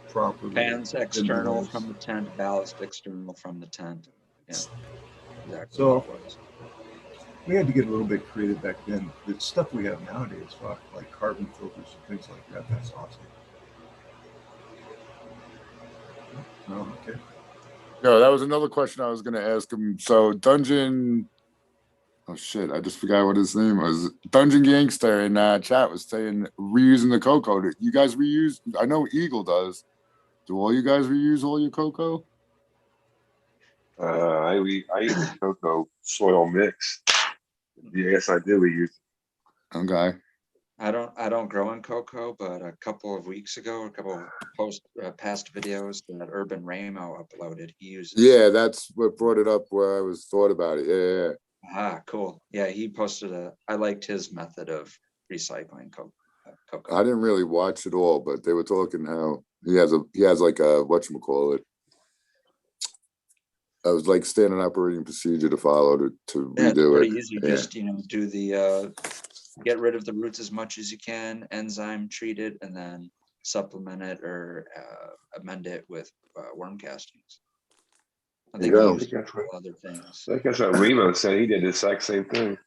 properly. Fans external from the tent, ballast external from the tent. Yeah. Exactly. So we had to get a little bit creative back then. The stuff we have nowadays, like carbon filters and things like that, that's awesome. Oh, okay. No, that was another question I was going to ask him. So Dungeon, oh shit, I just forgot what his name was. Dungeon Gangster in chat was saying reusing the cocoa. Do you guys reuse? I know Eagle does. Do all you guys reuse all your cocoa? I use the cocoa soil mix. Yes, I do. We use. Okay. I don't grow in cocoa, but a couple of weeks ago, a couple of past videos that Urban Ramo uploaded, he uses. Yeah, that's what brought it up where I was thought about it. Yeah. Ah, cool. Yeah, he posted I liked his method of recycling cocoa. I didn't really watch it all, but they were talking how he has like a whatchamacallit. I was like standard operating procedure to follow to redo pretty it. Easy. Yeah. Just do the get rid of the roots as much as you can, enzyme treat it, and then supplement it or amend it with worm castings. I think that's other things. I guess what Remo said. He did the exact same thing.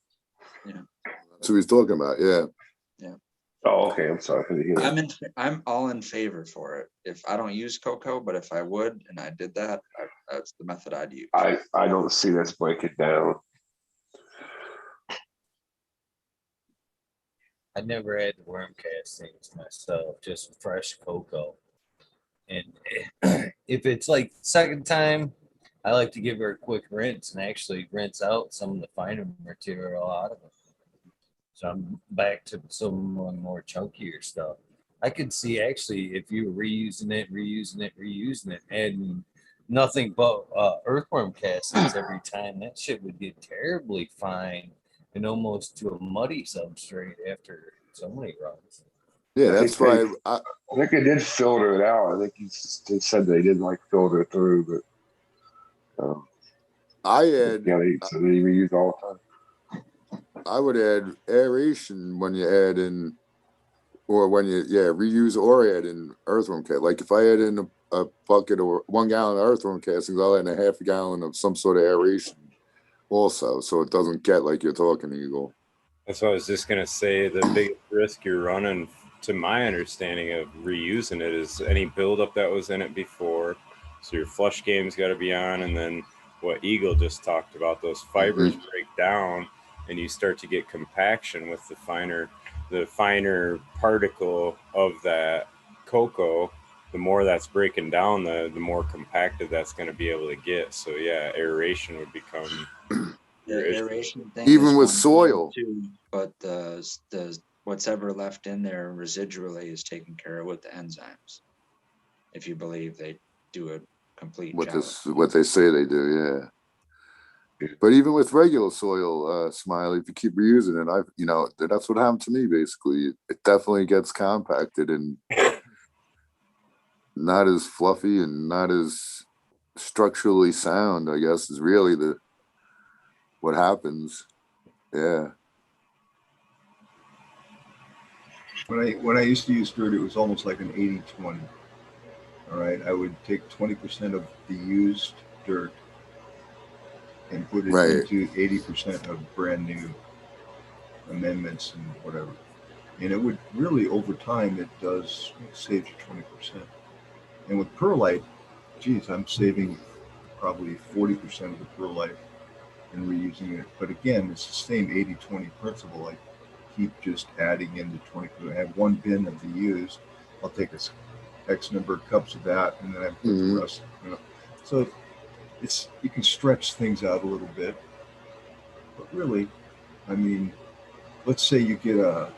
Yeah, that's what he's talking about. Yeah. Yeah. Oh, okay. I'm sorry for the healing. I'm all in favor for it. If I don't use cocoa, but if I would and I did that, that's the method I'd use. I don't see this breaking down. I never had the worm castings myself, just fresh cocoa. And if it's like the second time, I like to give her a quick rinse and actually rinse out some of the finer material out of it. So I'm back to some more chunkier stuff. I could see actually if you were reusing it, and nothing but earthworm castings every time, that shit would get terribly fine and almost to a muddy substrate after so many runs. Yeah, that's why I think they did filter it out. I think they said they didn't like filter through, but I add. So they reuse all the time. I would add aeration when you add in, or when you reuse or add in earthworm cast. Like if I add in a bucket or 1 gallon of earthworm castings, I'll add in a half a gallon of some sort of aeration also, so it doesn't get like you're talking, Eagle. That's what I was just gonna say. The biggest risk you're running, to my understanding of reusing it, is any buildup that was in it before. So your flush game's got to be on, and then what Eagle just talked about, those fibers break down, and you start to get compaction with the finer particle of that cocoa. The more that's breaking down, the more compacted that's going to be able to get. So yeah, aeration would become the aeration thing even with soil too, but the what's ever left in there residually is taken care of with the enzymes, if you believe they do a complete job. What they say they do, yeah. But even with regular soil, Smiley, if you keep reusing it, that's what happened to me basically. It definitely gets compacted and not as fluffy and not as structurally sound, I guess, is really what happens. Yeah. When I used to use dirt, it was almost like an 80-20. All right, I would take 20% of the used dirt and put it into 80% of brand new amendments and whatever. And it would really, over time, it does save you 20%. And with perlite, geez, I'm saving probably 40% of the perlite and reusing it. But again, it's the same 80-20 principle. I keep just adding in the 20. I have one bin of the used. I'll take X number of cups of that, and then I put the rest. So you can stretch things out a little bit. But really, I mean, let's say you get a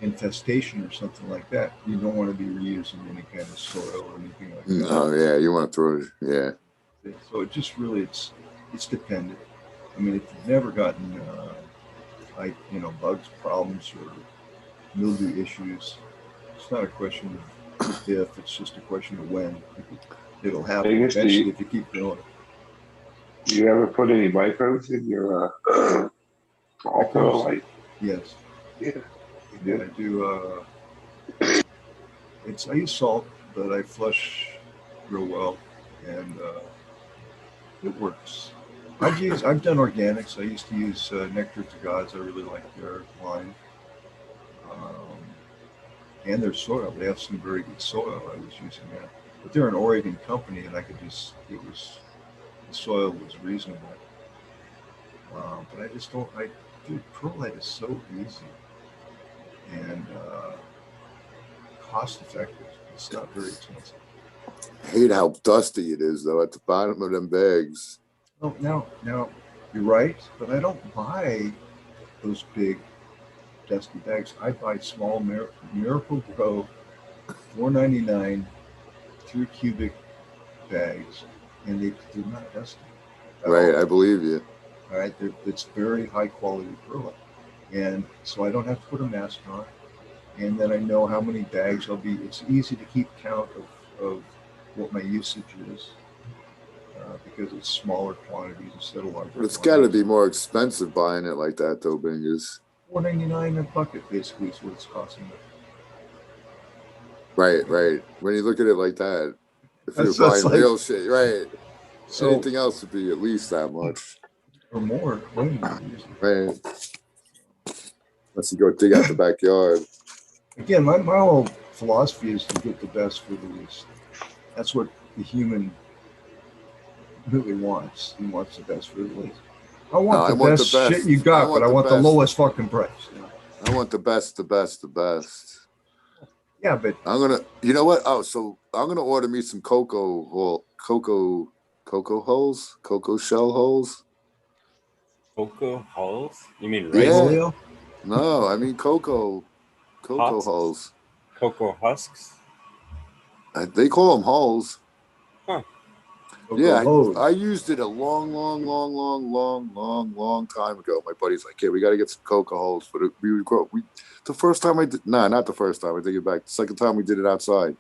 infestation or something like that. You don't want to be reusing any kind of soil or anything like that. Oh yeah, you want to throw it, yeah. So it just really it's dependent. I mean, if you've never gotten bugs problems or mildew issues, it's not a question of if, it's just a question of when. It'll happen eventually if you keep going. Do you ever put any microbes in your perlite? Yes. Yeah. I do. I use salt, but I flush real well, and it works. I've done organics. I used to use Nectar to Gods. I really like their line, and their soil. They have some very good soil. I was using that, but they're an Oregon company, and the soil was reasonable. But I just don't. Dude, perlite is so easy and cost effective. It's not very expensive. I hate how dusty it is though at the bottom of them bags. Oh, now you're right, but I don't buy those big dusty bags. I buy small Miracle Grow $4.99 3 cubic bags, and they're not dusty. Right, I believe you. All right, it's very high quality perlite, and so I don't have to put a mask on, and then I know how many bags I'll be. It's easy to keep count of what my usage is. Because it's smaller quantities instead of larger. But it's got to be more expensive buying it like that, though, Bingus. $4.99 a bucket, basically, is what it's costing me. Right. When you look at it like that, if you're buying real shit, right? So anything else would be at least that much or more, way more. Right. Unless you go dig out the backyard. Again, my whole philosophy is to get the best for the least. That's what the human really wants. He wants the best for the least. I want the best shit you got, but I want the lowest fucking price. You know? I want the best, the best, the best. Yeah, but I'm gonna. You know what? Oh, so I'm gonna order me some cocoa hulls, cocoa shell hulls. Cocoa hulls? You mean rice? Yeah. No, I mean cocoa Husks? hulls. Cocoa husks? They call them hulls. Huh. Yeah, I used it a long time ago. My buddy's like, "Yeah, we got to get some cocoa hulls." But the first time I did, not the first time. I take it back. The second time we did it outside.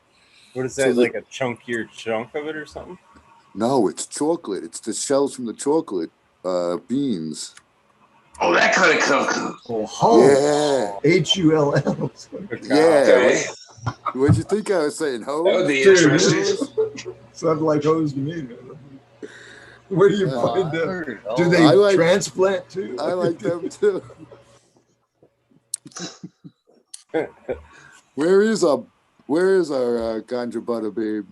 What is that? So like a chunkier chunk of it or something? No, it's chocolate. It's the shells from the chocolate beans. Oh, that kind of cocoa. Oh, hull. Yeah. Hull. Yeah. Okay. What'd you think I was saying? Hose? That would be interesting. Sounded like hose to me. Where do you find them? Do they transplant too? I like them too. Where is our ganja butter babe?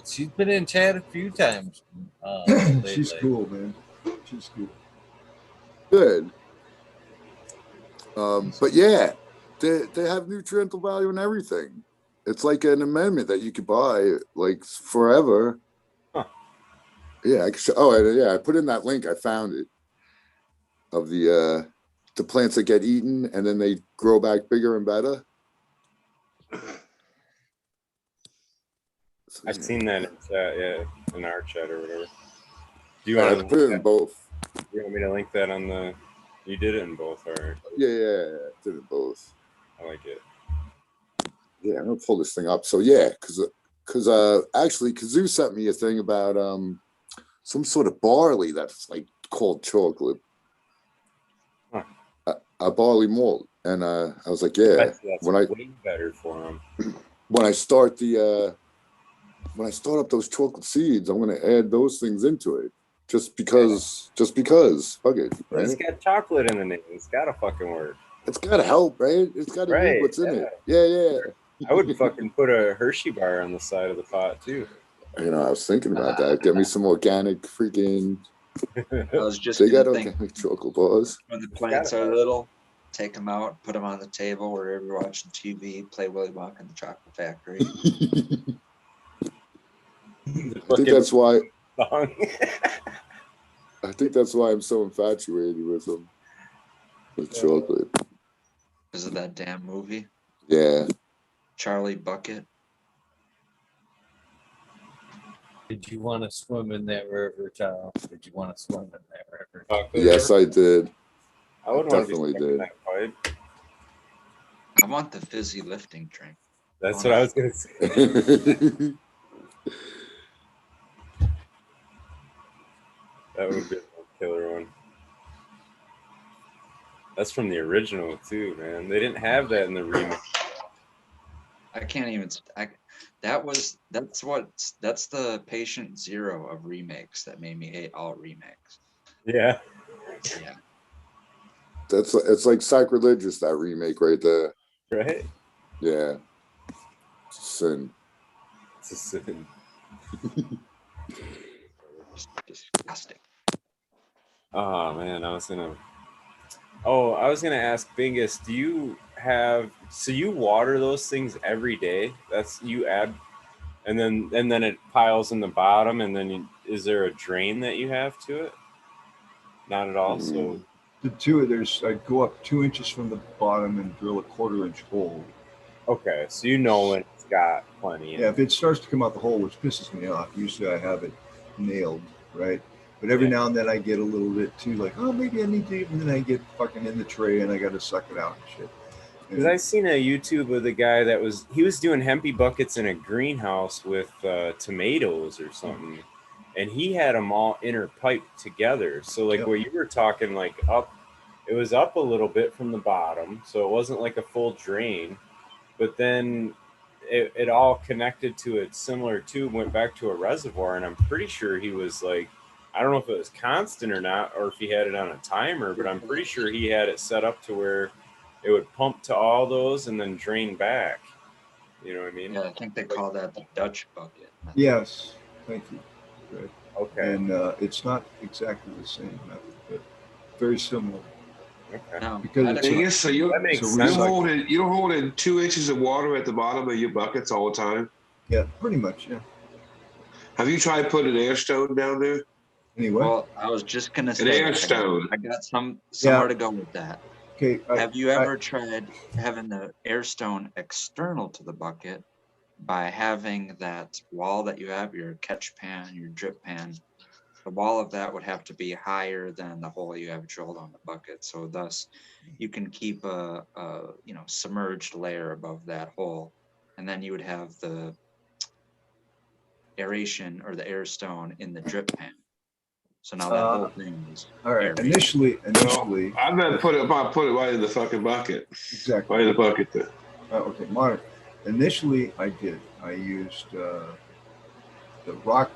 She's been in chat a few times. She's cool, man. She's cool. Good. But yeah, they have nutritional value in everything. It's like an amendment that you could buy like forever. Huh. Yeah, I put in that link. I found it of the plants that get eaten and then they grow back bigger and better. So, I've seen that in chat, in our chat or whatever. Do you want to put it in both? You want me to link that on the? You did it in both, all right? Yeah, I did it both. I like it. Yeah, I'm gonna pull this thing up. So yeah, because actually Kazoo sent me a thing about some sort of barley that's like called chocolate. Huh. A barley malt, and I was like, yeah. That's way better for them. When I start up those chocolate seeds, I'm gonna add those things into it. Just because, fuck it. Right? It's got chocolate in the name. It's gotta fucking work. It's gotta help, right? It's gotta do what's in it. Yeah. I would fucking put a Hershey bar on the side of the pot too. You know, I was thinking about that. Get me some organic freaking. I was just they got think, organic chocolate bars. when the plants are little, take them out, put them on the table wherever you're watching TV, play Willy Wonka and the Chocolate Factory. I think that's why. I think that's why I'm so infatuated with them. With chocolate. Because of that damn movie? Yeah. Charlie Bucket. Did you want to swim in that river, child? Did you want to swim in that river? Yes, I did. I would definitely did. That pipe. I want the fizzy lifting drink. That's what I was gonna say. That would be a killer one. That's from the original too, man. They didn't have that in the remake. I can't even. That's the patient zero of remakes that made me hate all remakes. Yeah. Yeah. It's like sacrilegious, that remake right there. Right. Yeah. It's a sin. It's a sin. Disgusting. Oh man, I was gonna ask Bingus, do you have, so you water those things every day? That's, you add, and then it piles in the bottom, and then is there a drain that you have to it? Not at all. So I'd go up 2 inches from the bottom and drill a 1/4 inch hole. Okay, so you know when it's got plenty. Yeah, if it starts to come out the hole, which pisses me off, usually I have it nailed, right? But every now and then I get a little bit too, like, oh, maybe I need to, and then I get fucking in the tray and I got to suck it out and shit. Because I seen a YouTube with a guy that was doing hempy buckets in a greenhouse with tomatoes or something, and he had them all interpiped together. So like what you were talking, like up, it was up a little bit from the bottom, so it wasn't like a full drain, but then it all connected to it, similar to, went back to a reservoir, and I'm pretty sure he was like, I don't know if it was constant or not, or if he had it on a timer, but I'm pretty sure he had it set up to where it would pump to all those and then drain back. You know what I mean? Yeah, I think they call that the Dutch bucket. Yes, thank you. Good. Okay. And it's not exactly the same method, but very similar. Okay. No, Because I'd it's Thing a- is, so you That makes so sense. you don't hold in 2 inches of water at the bottom of your buckets all the time. Yeah, pretty much. Yeah. Have you tried putting an air stone down there? Anyway, Well, I was just gonna An say air that. stone. I got somewhere to go with that. okay. Have you ever tried having the air stone external to the bucket by having that wall that you have, your catch pan, your drip pan, the wall of that would have to be higher than the hole you have drilled on the bucket. So thus you can keep a submerged layer above that hole. And then you would have the aeration or the air stone in the drip pan. So now that whole thing is all right. aerated. Initially, I'm gonna put it right in the fucking bucket. exactly. Right in the bucket there. Okay, modern. Initially, I did. I used the rock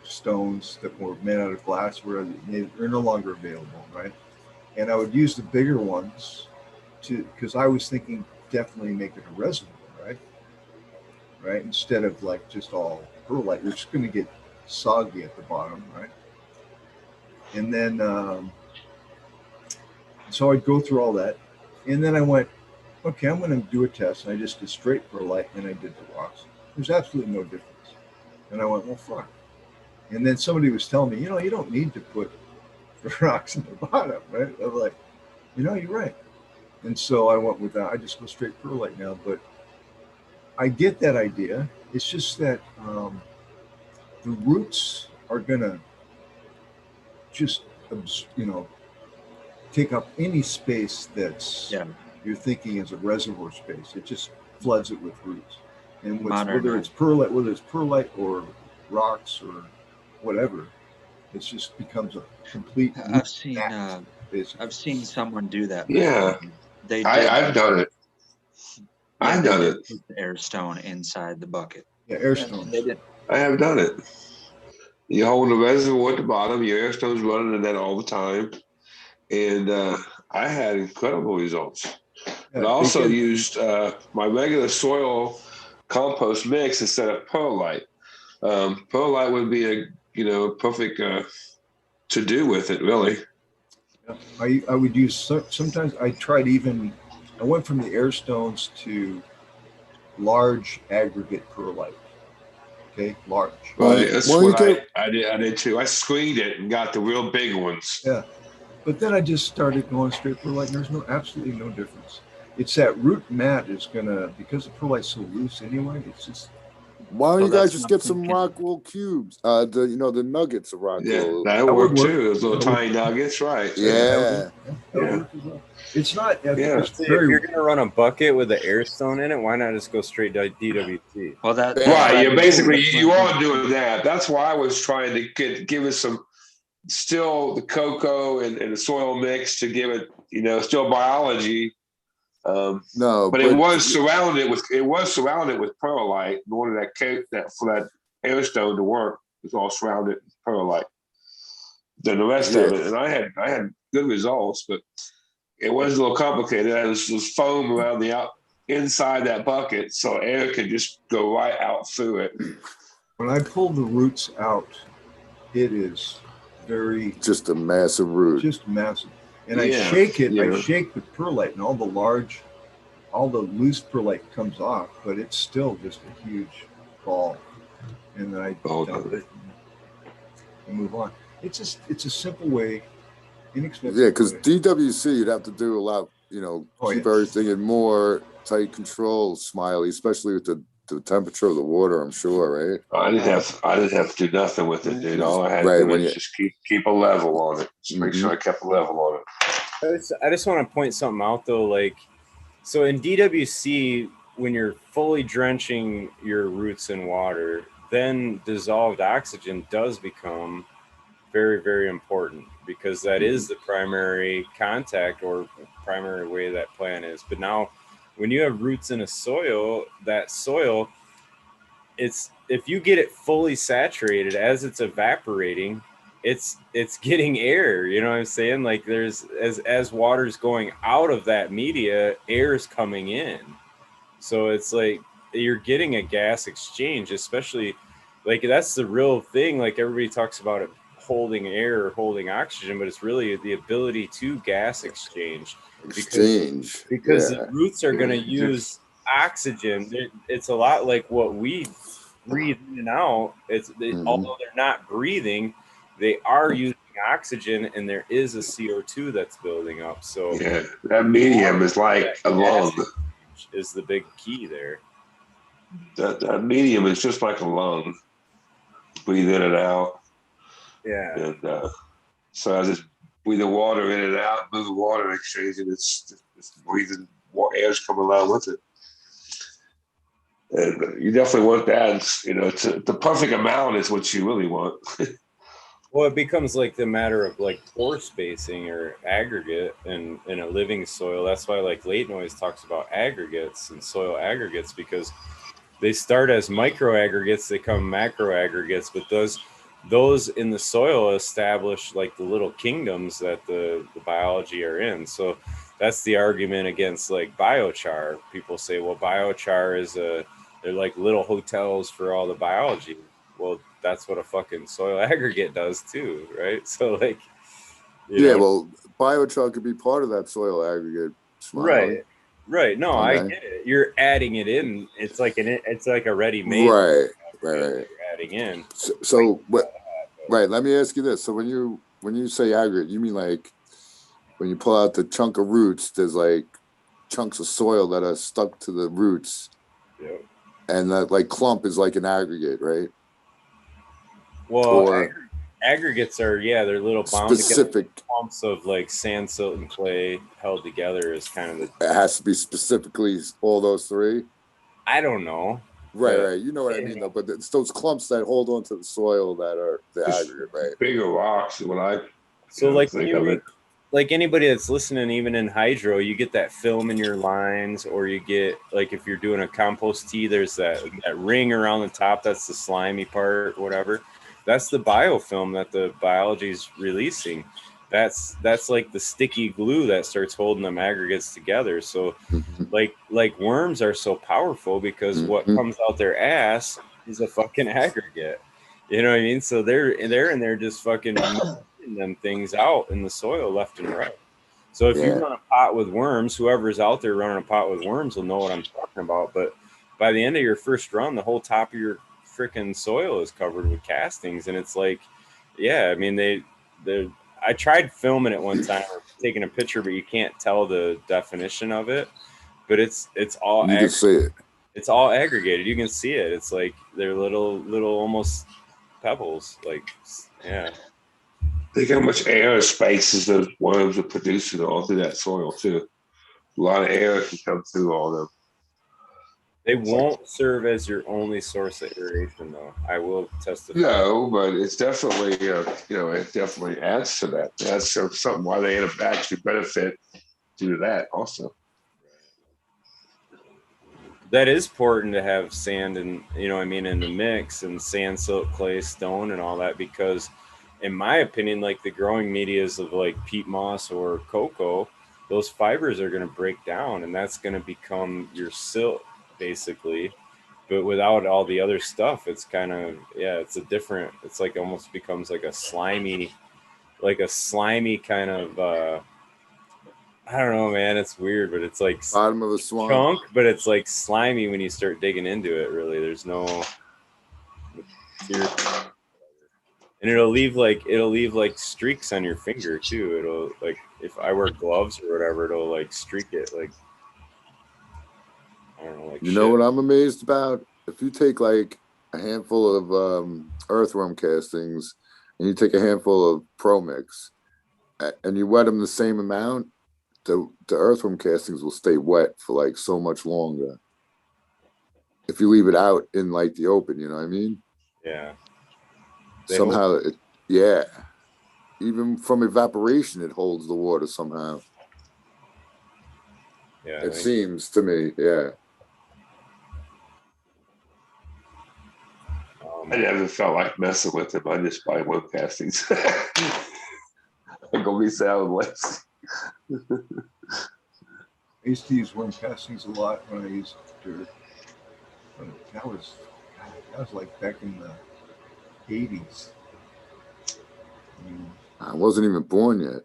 stones that were made out of glass, where they're no longer available, right? And I would use the bigger ones because I was thinking definitely make it a reservoir, right? Instead of like just all perlite, which is going to get soggy at the bottom, right? And then, so I'd go through all that, and then I went, okay, I'm going to do a test. And I just did straight perlite, and I did the rocks. There's absolutely no difference. And I went, well, fuck. And then somebody was telling me, you don't need to put the rocks in the bottom, right? I was like, you're right. And so I went with that. I just go straight perlite now. But I get that idea. It's just that the roots are going to just, take up any space that's you're thinking is a reservoir space. It just floods it with roots. And whether it's perlite or rocks or whatever, it just becomes a complete. I've seen someone do that. Yeah, I've done it. I've done it. Put the air stone inside the bucket. Yeah, air stones. I have done it. You hold the reservoir at the bottom, your air stone's running in that all the time. And I had incredible results. And I also used my regular soil compost mix instead of perlite. Perlite would be a perfect to do with it, really. I would use sometimes I went from the air stones to large aggregate perlite. Okay, large. Right, that's what I did too. I screened it and got the real big ones. Yeah, but then I just started going straight perlite, and there's absolutely no difference. It's that root mat is gonna, because the perlite's so loose anyway. It's just. Why don't you guys just get some rock wool cubes? The nuggets of rock wool. That would work too. Those little tiny nuggets, right? Yeah. It's not. If you're gonna run a bucket with an air stone in it, why not just go straight to DWT? Well, right. You're basically you are doing that. That's why I was trying to give it some, still the cocoa and the soil mix to give it, still biology. No, but it was surrounded with perlite in order for that air stone to work. It's all surrounded with perlite. Then the rest of it, and I had good results, but it was a little complicated. There was foam around the inside that bucket, so air could just go right out through it. When I pull the roots out, it is just a massive root. Just massive. And I shake it. I shake the perlite, and all the loose perlite comes off, but it's still just a huge ball. And then I dump it and move on. It's a simple way, inexpensive. Yeah, because DWC, you'd have to do a lot. Keep everything in more tight control, Smiley, especially with the temperature of the water. I'm sure, right? I didn't have to do nothing with it, dude. All I had to do was just keep a level on it. Just make sure I kept a level on it. I just want to point something out though, so in DWC, when you're fully drenching your roots in water, then dissolved oxygen does become very, very important, because that is the primary contact or primary way that plant is. But now when you have roots in a soil, that soil, if you get it fully saturated as it's evaporating, it's getting air, you know what I'm saying? Like there's as water's going out of that media, air is coming in. So it's like you're getting a gas exchange, especially like that's the real thing. Like everybody talks about it holding air or holding oxygen, but it's really the ability to gas exchange. Exchange. Because Yeah. the roots are going to use oxygen. It's a lot like what we breathe in and out. Although they're not breathing, they are using oxygen, and there is a CO2 that's building up. So yeah, that medium is like a lung. Is the big key there. That medium is just like a lung. Breathe in and out. Yeah. And so I just breathe the water in and out, move the water exchange, and it's breathing, air's coming along with it. And you definitely want that. You know, the perfect amount is what you really want. Well, it becomes like the matter of like pore spacing or aggregate in a living soil. That's why like Leighton always talks about aggregates and soil aggregates, because they start as micro aggregates, they come macro aggregates, but those in the soil establish like the little kingdoms that the biology are in. So that's the argument against like biochar. People say, well, biochar they're like little hotels for all the biology. Well, that's what a fucking soil aggregate does too, right? So like, well, biochar could be part of that soil aggregate. Smiley. Right. No, Okay. I get it. You're adding it in. It's like a ready-made. Right. You're adding in. So what? Right. Let me ask you this. So when you say aggregate, you mean like when you pull out the chunk of roots, there's like chunks of soil that are stuck to the roots. Yep. And that like clump is like an aggregate, right? Well, or aggregates are they're little bound together clumps of like sand, silt, and clay held together is kind of it has to be specifically all those three. I don't know. Right. You know what I mean, though. But it's those clumps that hold onto the soil that are the aggregate, right? Bigger rocks. So like when you read, like anybody that's listening, even in hydro, you get that film in your lines, or you get like if you're doing a compost tea, there's that ring around the top. That's the slimy part, whatever. That's the biofilm that the biology's releasing. That's like the sticky glue that starts holding them aggregates together. So like worms are so powerful because what comes out their ass is a fucking aggregate. You know what I mean? So they're in there just fucking them things out in the soil left and right. So if you run a pot with worms, whoever's out there running a pot with worms will know what I'm talking about. But by the end of your first run, the whole top of your freaking soil is covered with castings, and it's like, I mean, I tried filming it one time or taking a picture, but you can't tell the definition of it. But it's all you can see it. It's all aggregated. You can see it. It's like they're little almost pebbles. Like Think how much air space is those worms are producing all through that soil too. A lot of air can come through all them. They won't serve as your only source of aeration, though. I will testify. No, but it's definitely, it definitely adds to that. That's something why they actually benefit due to that also. That is important to have sand and, in the mix, and sand, silt, clay, stone, and all that, because in my opinion, like the growing medias of like peat moss or cocoa, those fibers are going to break down, and that's going to become your silt basically. But without all the other stuff, it's kind of it's like almost becomes like a slimy kind of I don't know, man, it's weird, but it's like bottom of a swamp chunk, but it's like slimy when you start digging into it. Really, there's no and it'll leave like streaks on your finger too. It'll like, if I wear gloves or whatever, it'll like streak it like, I don't know, like know what I'm amazed about? If you take like a handful of earthworm castings and you take a handful of Pro Mix and you wet them the same amount, the earthworm castings will stay wet for like so much longer if you leave it out in like the open, you know what I mean? Yeah. Somehow even from evaporation it holds the water somehow. It seems to me. I never felt like messing with them. I just buy one castings. I'm gonna be soundless. I used to use worm castings a lot when I used dirt. That was like back in the 80s. I wasn't even born yet.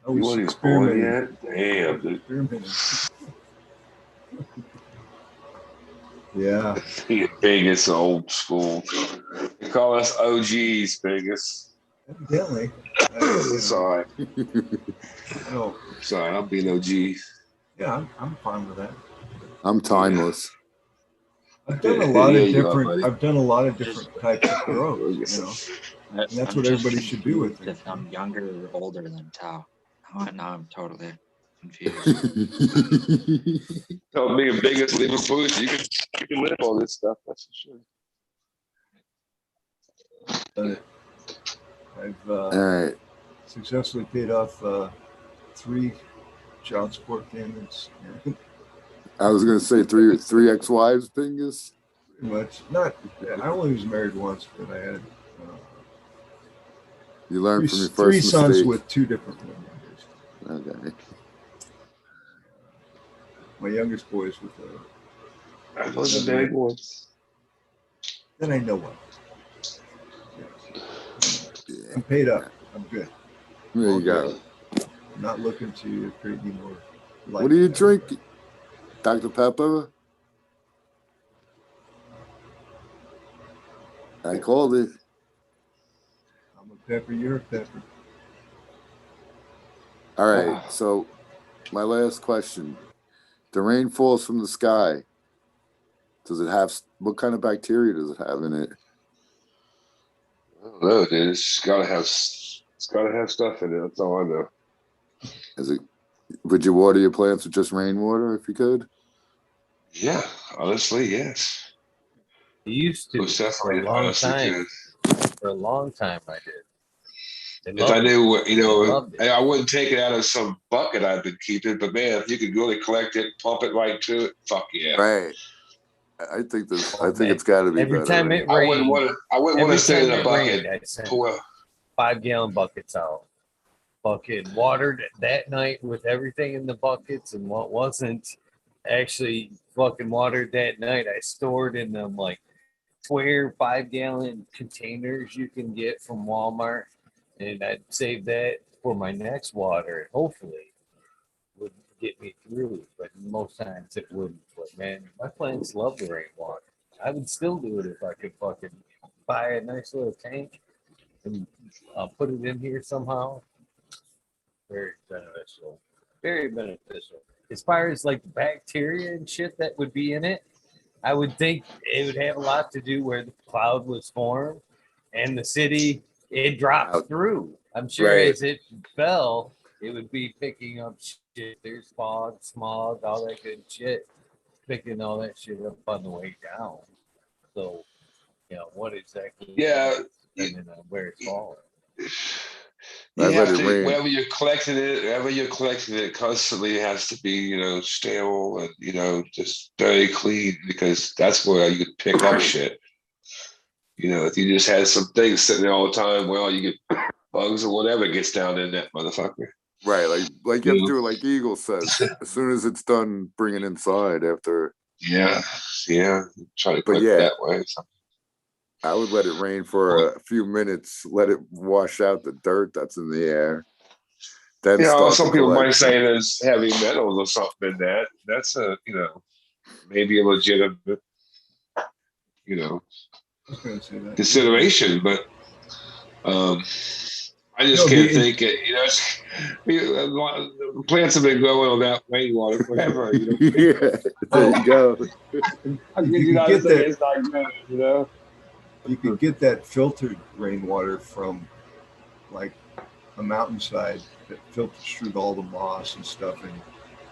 I You was weren't even born experimenting. yet? Damn, dude. Experimenting. Yeah. Vegas old school. They call us OGs, Vegas. Evidently. Sorry. No. Sorry, I'm being OG. Yeah, I'm fine with that. I'm timeless. I've done a lot Yeah, of you are, different. buddy. I've done a lot of different types of grows. You know, and that's what everybody should do with it. If I'm younger or older than Tao. Now I'm totally confused. Tell me the biggest living foods. You can live on this stuff, that's for sure. I've All right. successfully paid off 3 child support payments. I was gonna say three ex-wives, Bingus. Pretty much. Not. I only was married once, but I had. You learned from your first 3 sons mistake. with 2 different women. Okay. My youngest boy is with I know the big ones. Then I know one. I'm paid up. I'm good. There you go. I'm not looking to create any more. What do you drink? Dr. Pepper? I called it. I'm a pepper. You're a pepper. All right. So my last question. The rain falls from the sky. Does it have, what kind of bacteria does it have in it? I don't know, dude. It's gotta have stuff in it. That's all I know. Would you water your plants with just rainwater if you could? Yeah, honestly, yes. You used to for a long time. For a long time, I did. If I knew what, I wouldn't take it out of some bucket I've been keeping, but man, if you could really collect it, pump it right to it, fuck yeah. Right. I think it's got to be every better. time it rained. I wouldn't want to sit in a bucket. I sent 5-gallon buckets out. Fucking watered that night with everything in the buckets, and what wasn't actually fucking watered that night, I stored in them like square 5-gallon containers you can get from Walmart, and I'd save that for my next water. Hopefully, would get me through, but most times it wouldn't. But man, my plants love the rainwater. I would still do it if I could fucking buy a nice little tank and put it in here somehow. Very beneficial. Very beneficial. As far as like bacteria and shit that would be in it, I would think it would have a lot to do where the cloud was formed and the city, it dropped through. I'm sure as it fell, it would be picking up shit. There's fog, smog, all that good shit, picking all that shit up on the way down. So, what exactly? Yeah. Depending on where it's falling. You have to, wherever you're collecting it constantly has to be, sterile and, just very clean, because that's where you could pick up shit. If you just had some things sitting there all the time, well, you get bugs or whatever gets down in that motherfucker. Right, like you have to do it like Eagle says. As soon as it's done, bring it inside after. Yeah. Try to cook it that way. I would let it rain for a few minutes, let it wash out the dirt that's in the air. Then some people might say there's heavy metals or something in that. That's maybe a legitimate, consideration, but I just can't think it. Plants have been growing on that rainwater forever. Yeah, there you go. It's not good, You could get that filtered rainwater from like a mountainside that filters through all the moss and stuff, and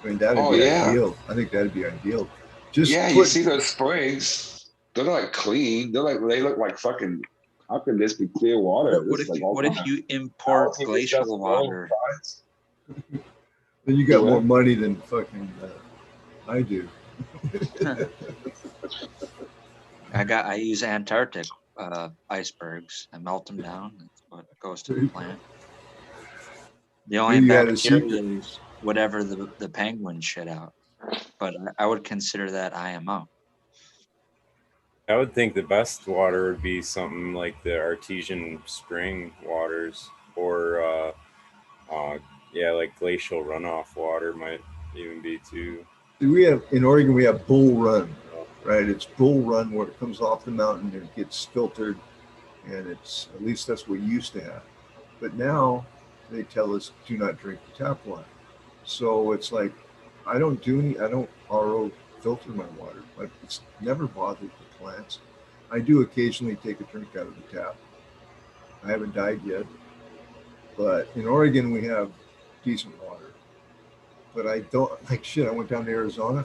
I mean that'd be ideal. I think that'd be ideal. You see those springs? They're not clean. They look like fucking. How can this be clear water? What if you import glacial water? Then you got more money than fucking I do. I use Antarctic icebergs. I melt them down. That's what goes to the plant. The only Maybe you had a bacteria secret. is whatever the penguins shit out. But I would consider that IMO. I would think the best water would be something like the artesian spring waters, or yeah, like glacial runoff water might even be too. We have in Oregon, we have Bull Run, right? It's Bull Run where it comes off the mountain and it gets filtered, and it's at least that's what we used to have. But now they tell us do not drink the tap water. So it's like I don't RO filter my water. Like it's never bothered the plants. I do occasionally take a drink out of the tap. I haven't died yet, but in Oregon we have decent water. But I don't like shit. I went down to Arizona.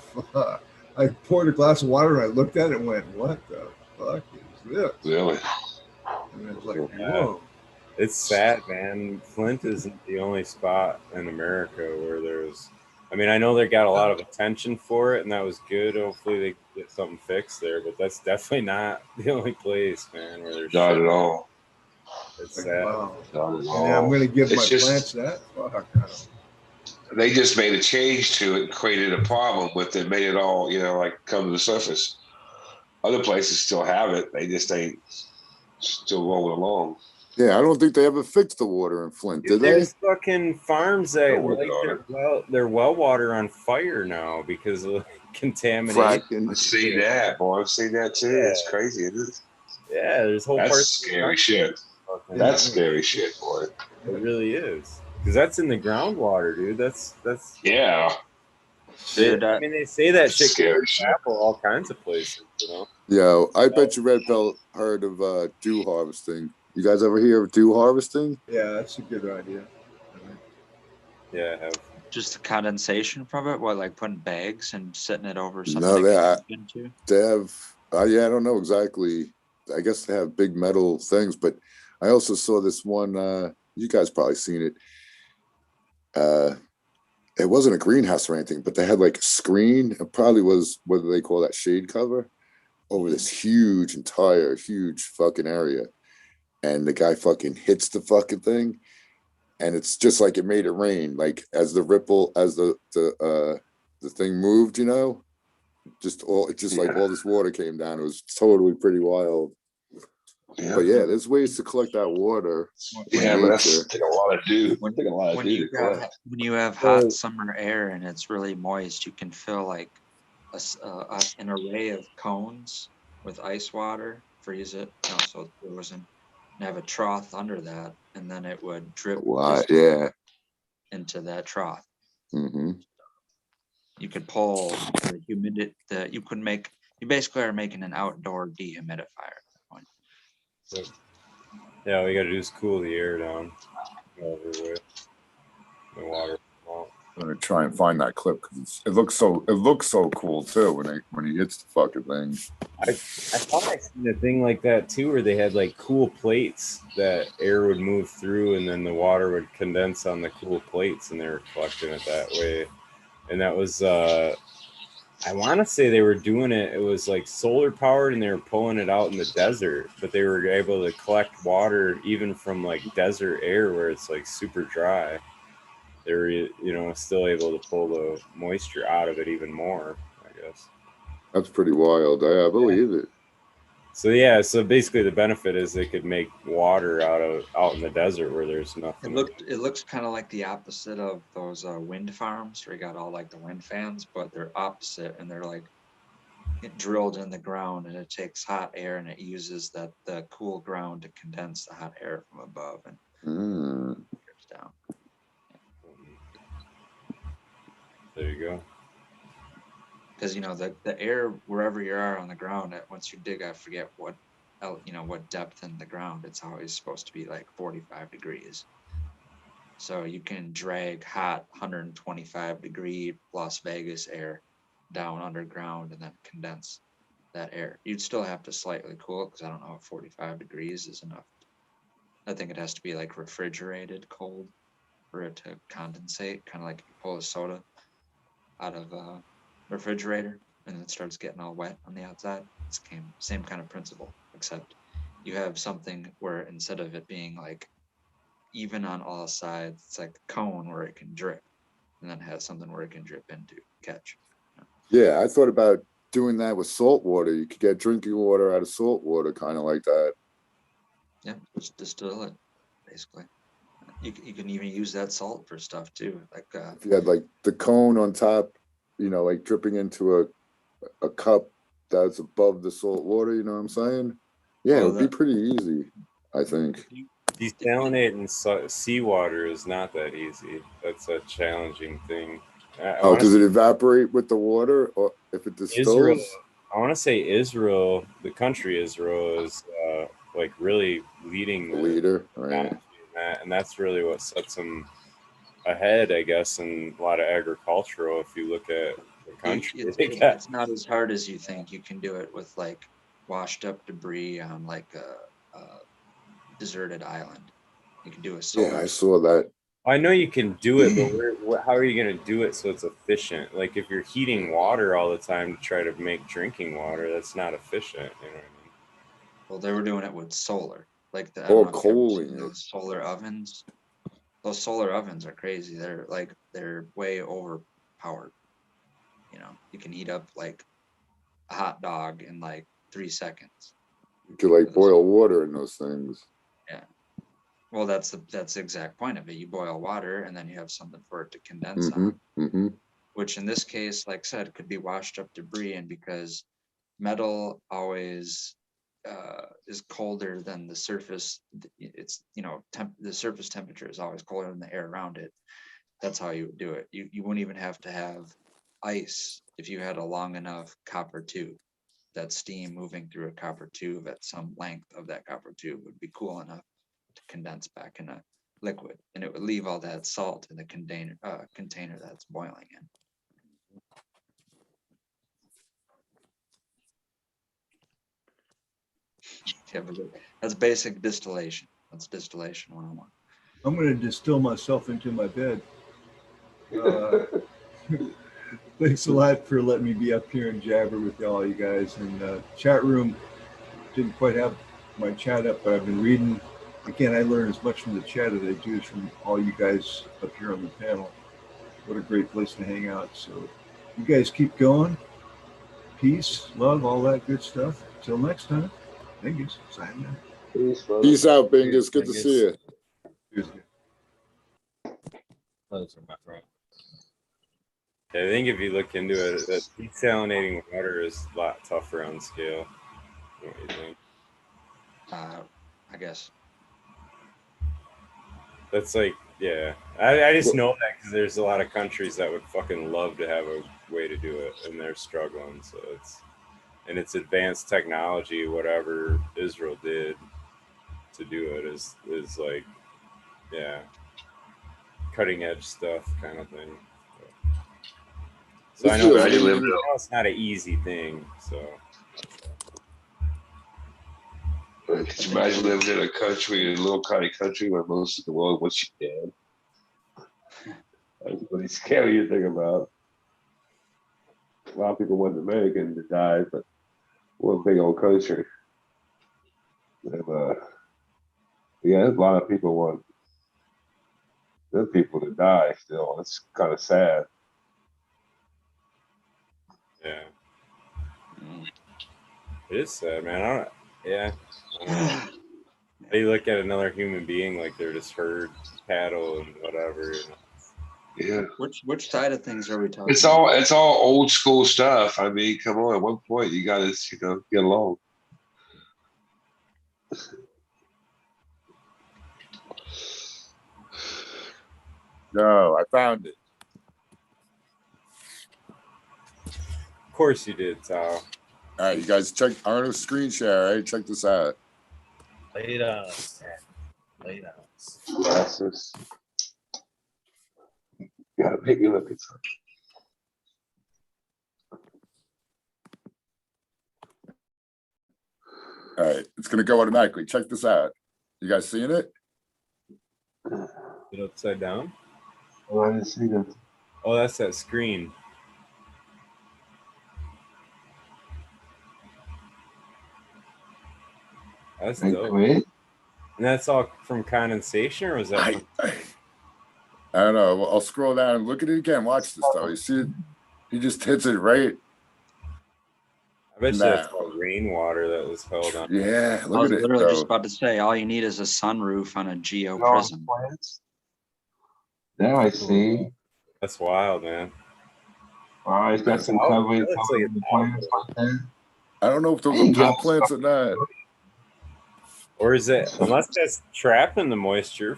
I poured a glass of water and I looked at it and went, "What the fuck is this?" Really? And I was like, Yeah. "Whoa." It's sad, man. Flint isn't the only spot in America where there's. I mean, I know they got a lot of attention for it, and that was good. Hopefully, they get something fixed there. But that's definitely not the only place, man, where there's Not shit. at all. It's Like, sad. wow. Not at And all. then I'm going to give my It's just plants that. Fuck. I don't. they just made a change to it and created a problem with it, made it all, like come to the surface. Other places still have it. They just ain't still rolling along. Yeah, I don't think they ever fixed the water in Flint, did they? There's fucking farms that They're working light on their well water on fire now because of contamination. Fracking. I've seen that, boy. I've seen that too. Yeah. It's crazy. It is. Yeah, there's whole That's parts. scary shit. Fucking- That's scary shit, boy. It really is, because that's in the groundwater, dude. That's Yeah. Dude, I mean, they say that shit Scary can shit. happen all kinds of places, you know. Yo, I bet you Red Belt heard of dew harvesting. You guys ever hear of dew harvesting? Yeah, that's a good idea. Yeah, I have. just the condensation from it. What, like putting bags and setting it over something No, that gets into? They have, yeah, I don't know exactly. I guess they have big metal things, but I also saw this one. You guys probably seen it. It wasn't a greenhouse or anything, but they had like a screen. It probably was, what do they call that, shade cover over this huge fucking area. And the guy fucking hits the fucking thing, and it's just like it made it rain. Like as the thing moved, just like all this water came down. It was totally pretty wild. Yeah. But yeah, there's ways to collect that water. Yeah, in but that's nature. taking a lot of dew. When, Taking a lot of when dew you to collect. when you have hot summer air and it's really moist, you can fill like an array of cones with ice water, freeze it, so it's frozen, and have a trough under that, and then it would drip Yeah. into that trough. Mm-hmm. You could pull the humidity. You basically are making an outdoor dehumidifier at that point. Yeah, all you gotta do is cool the air down over with the water. I'm gonna try and find that clip because it looks so cool too when he hits the fucking thing. I thought I seen a thing like that too, where they had like cool plates that air would move through, and then the water would condense on the cool plates, and they were collecting it that way. And that was, I want to say they were doing it. It was like solar powered, and they were pulling it out in the desert, but they were able to collect water even from like desert air where it's like super dry. They were, still able to pull the moisture out of it even more, I guess. That's pretty wild. I believe it. So basically the benefit is they could make water out in the desert where there's nothing. It looks kind of like the opposite of those wind farms where you got all like the wind fans, but they're opposite, and they're like drilled in the ground, and it takes hot air and it uses the cool ground to condense the hot air from above and drips down. There you go. Because the air wherever you are on the ground, once you dig, I forget what depth in the ground, it's always supposed to be like 45 degrees. So you can drag hot 125 degree Las Vegas air down underground and then condense that air. You'd still have to slightly cool it, because I don't know if 45 degrees is enough. I think it has to be like refrigerated cold for it to condensate, kind of like you pull a soda out of a refrigerator. and it starts getting all wet on the outside. It's same kind of principle, except you have something where instead of it being like even on all sides, it's like a cone where it can drip, and then has something where it can drip into catch. Yeah, I thought about doing that with salt water. You could get drinking water out of salt water, kind of like that. Yeah, just distill it, basically. You can even use that salt for stuff too, like If you had like the cone on top, you know, like dripping into a cup that's above the salt water, you know what I'm saying? Yeah, Well, it would be pretty easy, I think. Desalinating seawater is not that easy. That's a challenging thing. Oh, does it evaporate with the water, or if it Israel, distills? I want to say Israel, the country Israel, is like really leading The leader, right? technology in that, and that's really what sets them ahead, I guess, in a lot of agricultural. If you look at the country, it's not as hard as you think. You can do it with like washed up debris on like a deserted island. You can do a solar. Yeah, I saw that. I know you can do it, but how are you going to do it so it's efficient? Like if you're heating water all the time to try to make drinking water, that's not efficient. You know what I mean? Well, they were doing it with solar, like I Or don't know if you've ever coaling seen it. those solar ovens. Those solar ovens are crazy. They're way overpowered. You know, you can heat up like a hot dog in like 3 seconds. You could like boil water in those things. Yeah. Well, that's the exact point of it. You boil water and then you have something for it to condense on. Which in this case, like I said, could be washed up debris, and because metal always is colder than the surface, it's, you know, the surface temperature is always colder than the air around it. That's how you would do it. You wouldn't even have to have ice if you had a long enough copper tube. That steam moving through a copper tube at some length of that copper tube would be cool enough to condense back in a liquid, and it would leave all that salt in the container that's boiling in. Yeah, but that's basic distillation. That's distillation 101. I'm going to distill myself into my bed. Thanks a lot for letting me be up here and jabber with all you guys. And chat room, didn't quite have my chat up, but I've been reading. Again, I learn as much from the chat as I do from all you guys up here on the panel. What a great place to hang out. So you guys keep going. Peace, love, all that good stuff. Till next time. Bingus, signing out. Peace out, Bingus. Good to see you. Those are my friends. I think if you look into it, that desalinating water is a lot tougher on scale. What do you think? I guess. That's like, yeah. I just know that because there's a lot of countries that would fucking love to have a way to do it, and they're struggling. So it's advanced technology. Whatever Israel did to do it is like, yeah, cutting edge stuff kind of thing. So I know it's not an easy thing. So. Could you imagine living in a country, a little tiny country where most of the world wants you dead? That's pretty scary to think about. A lot of people want American to die, but we're a big old country. And, yeah, a lot of people want their people to die still. It's kind of sad. Yeah. It is sad, man. I don't know. They look at another human being like they're just herd cattle and whatever. You know? Yeah. Which side of things are we talking? It's all old school stuff. I mean, come on. At one point, you got to get along. No, I found it. Of course you did, Tal. All right, you guys check. I'm gonna screen share. All right, check this out. Lay it on. Lay it on. Glasses. Gotta pick you up. All right, it's gonna go automatically. Check this out. You guys seeing it? It upside down? Oh, I didn't see that. Oh, that's that screen. That's Hey, dope. Quinn. And that's all from condensation, or was that from I don't know. I'll scroll down and look at it again. Watch this though. You see it? He just hits it right. I bet you Nah. that's all rainwater that was held on. Yeah, I look was at it literally just though. about to say, all you need is a sunroof on a Geo Oh, prism. plants. Now I see. That's wild, man. Wow, he's got some It covering looks like covering it's the plants like that. I don't know if those Hey, are pot guys. plants or not. Or is it, unless that's trapping the moisture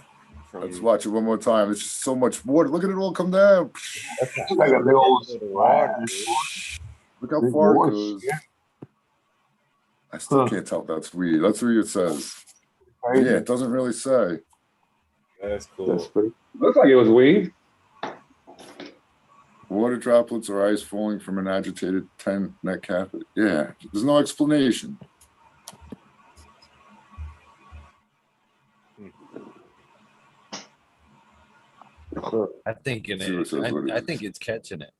Let's from watch it one more time. It's just so much water. Look at it all come down. that's It's like a big old the water. splash. Look how Big far it wash, goes. yeah. I still Huh. can't tell if that's weed. Let's read what it says. Crazy. Yeah, it doesn't really say. That's cool. That's pretty. Looks like it was weed. Water droplets or ice falling from an agitated 10 net cap. Yeah, there's no explanation. I think See what it says, what it I is. think it's catching it.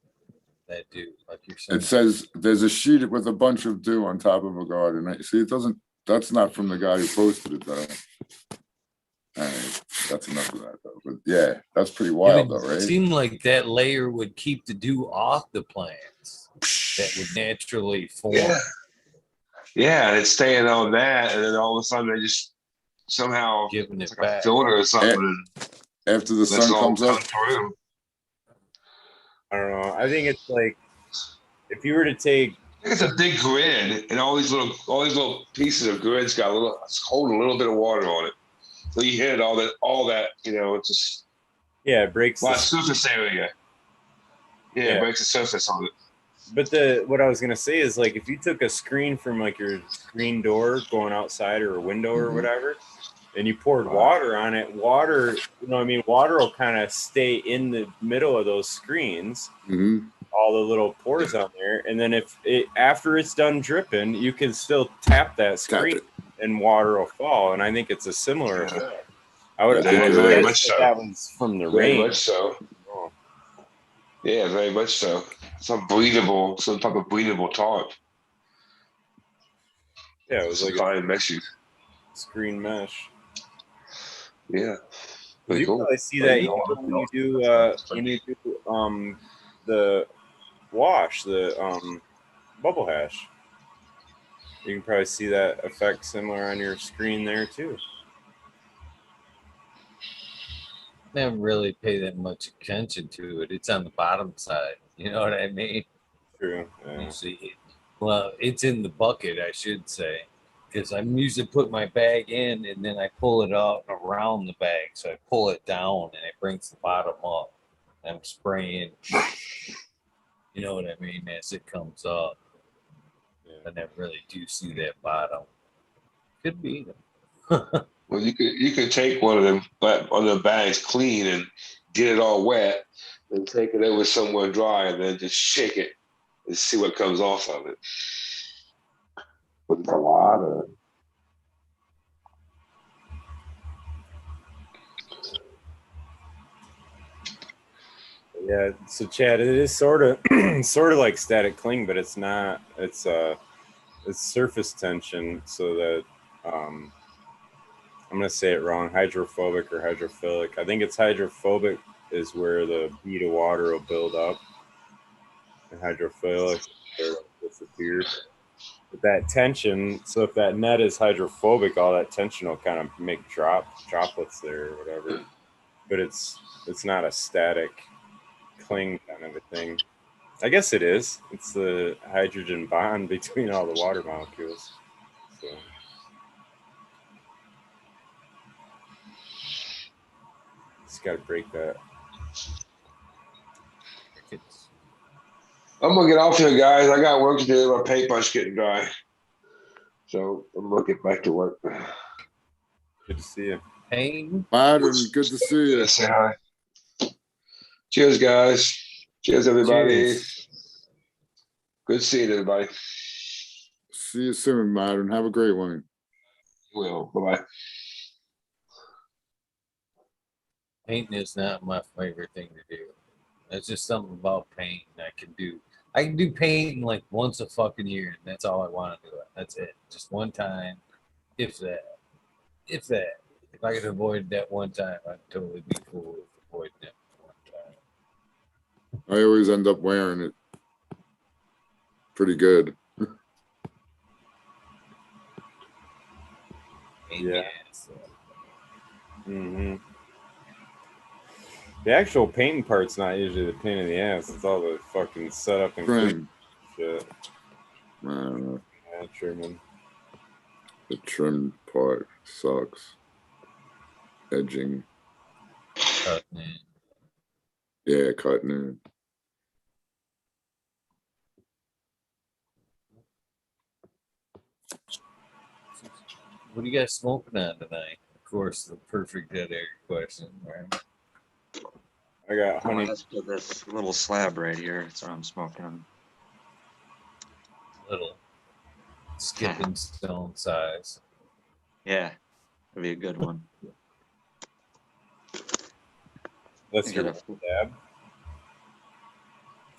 That dude, like you're saying. It says there's a sheet with a bunch of dew on top of a garden. See, it doesn't, that's not from the guy who posted it though. All right, that's enough of that though. But yeah, that's pretty wild though, right? It seemed like that layer would keep the dew off the plants that would naturally form. Yeah. Yeah, and it's staying on that, and then all of a sudden they just somehow Giving it's it like a back. filter or something. And After the lets sun it all comes up, come through. I don't know. I think it's like if you were to take I think it's a big grid, and all these little pieces of grids got it's holding a little bit of water on it. So you hit all that, it's just it breaks a lot of the, surface area. Yeah, Yeah. it breaks the surface on it. but what I was gonna say is like if you took a screen from like your screen door going outside or a window or Mhm. whatever, and you poured water on it, water will kind of stay in the middle of those screens, all the little pores on there, and then after it's done dripping, you can still tap that screen it. and water will fall. And I think it's a similar effect. I I would think you're very right. much so. that was from the Very rain. much so. Oh, Yeah, very much so. Some type of breathable tarp. yeah, it was Some like a fine meshes. screen mesh. Yeah. Pretty You cool. probably see that even when you do the wash, the bubble hash. You can probably see that effect similar on your screen there too. Never really pay that much attention to it. It's on the bottom side. You know what I mean? True. Yeah. You see it. Well, it's in the bucket, I should say, because I'm usually put my bag in and then I pull it out around the bag. So I pull it down and it brings the bottom up. I'm spraying, you know what I mean, as it comes up. Yeah. I never really do see that bottom. Could be. Well, you could take one of the bags clean and get it all wet, and take it over somewhere dry, and then just shake it and see what comes off of it. But it's a lot of. Yeah, so Chad, it is sort of like static cling, but it's not. It's surface tension, so that I'm gonna say it wrong. Hydrophobic or hydrophilic. I think it's hydrophobic is where the bead of water will build up, and hydrophilic will disappear. But that tension. So if that net is hydrophobic, all that tension will kind of make droplets there or whatever. But it's not a static cling kind of a thing. I guess it is. It's the hydrogen bond between all the water molecules. So. Just got to break that. I'm gonna get off here, guys. I got work to do. My paintbrush getting dry, so I'm gonna get back to work. Good to see you. Pain. Modern, good to see you. Say hi. Cheers, guys. Cheers, everybody. Cheers. Good seeing everybody. See you soon, Modern. Have a great one. Will. Bye-bye. Painting is not my favorite thing to do. There's just something about painting I can do. I can do painting like once a fucking year, and that's all I want to do. That's it. Just one time. If that. If that. If I could avoid that one time, I'd totally be cool with avoiding that one time. I always end up wearing it. Pretty good. Yeah. The actual painting part's not usually the pain in the ass. It's all the fucking setup and Trim. shit. I don't know. Yeah, trimming. The trim part sucks. Edging. Cutting in. Yeah, cutting in. What are you guys smoking on tonight? Of course, the perfect dead air question, right? I got honey. Let's do this little slab right here. That's what I'm smoking on. Little skipping stone size. Yeah, that'd be a good one. That's your dab.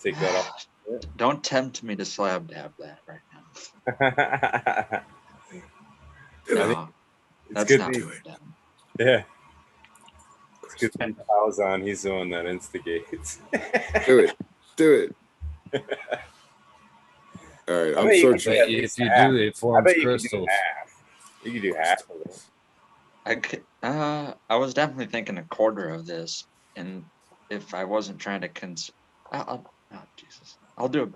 Take that off. Don't tempt me to slab dab that right now. No, It's that's good. not good. Yeah. It's good to keep Powell's on. He's the one that instigates. Do it. Do it. All right, I'm searching. If you do, it forms crystals. You can do half of it. I was definitely thinking a quarter of this, and if I wasn't trying to oh Jesus, I'll do it.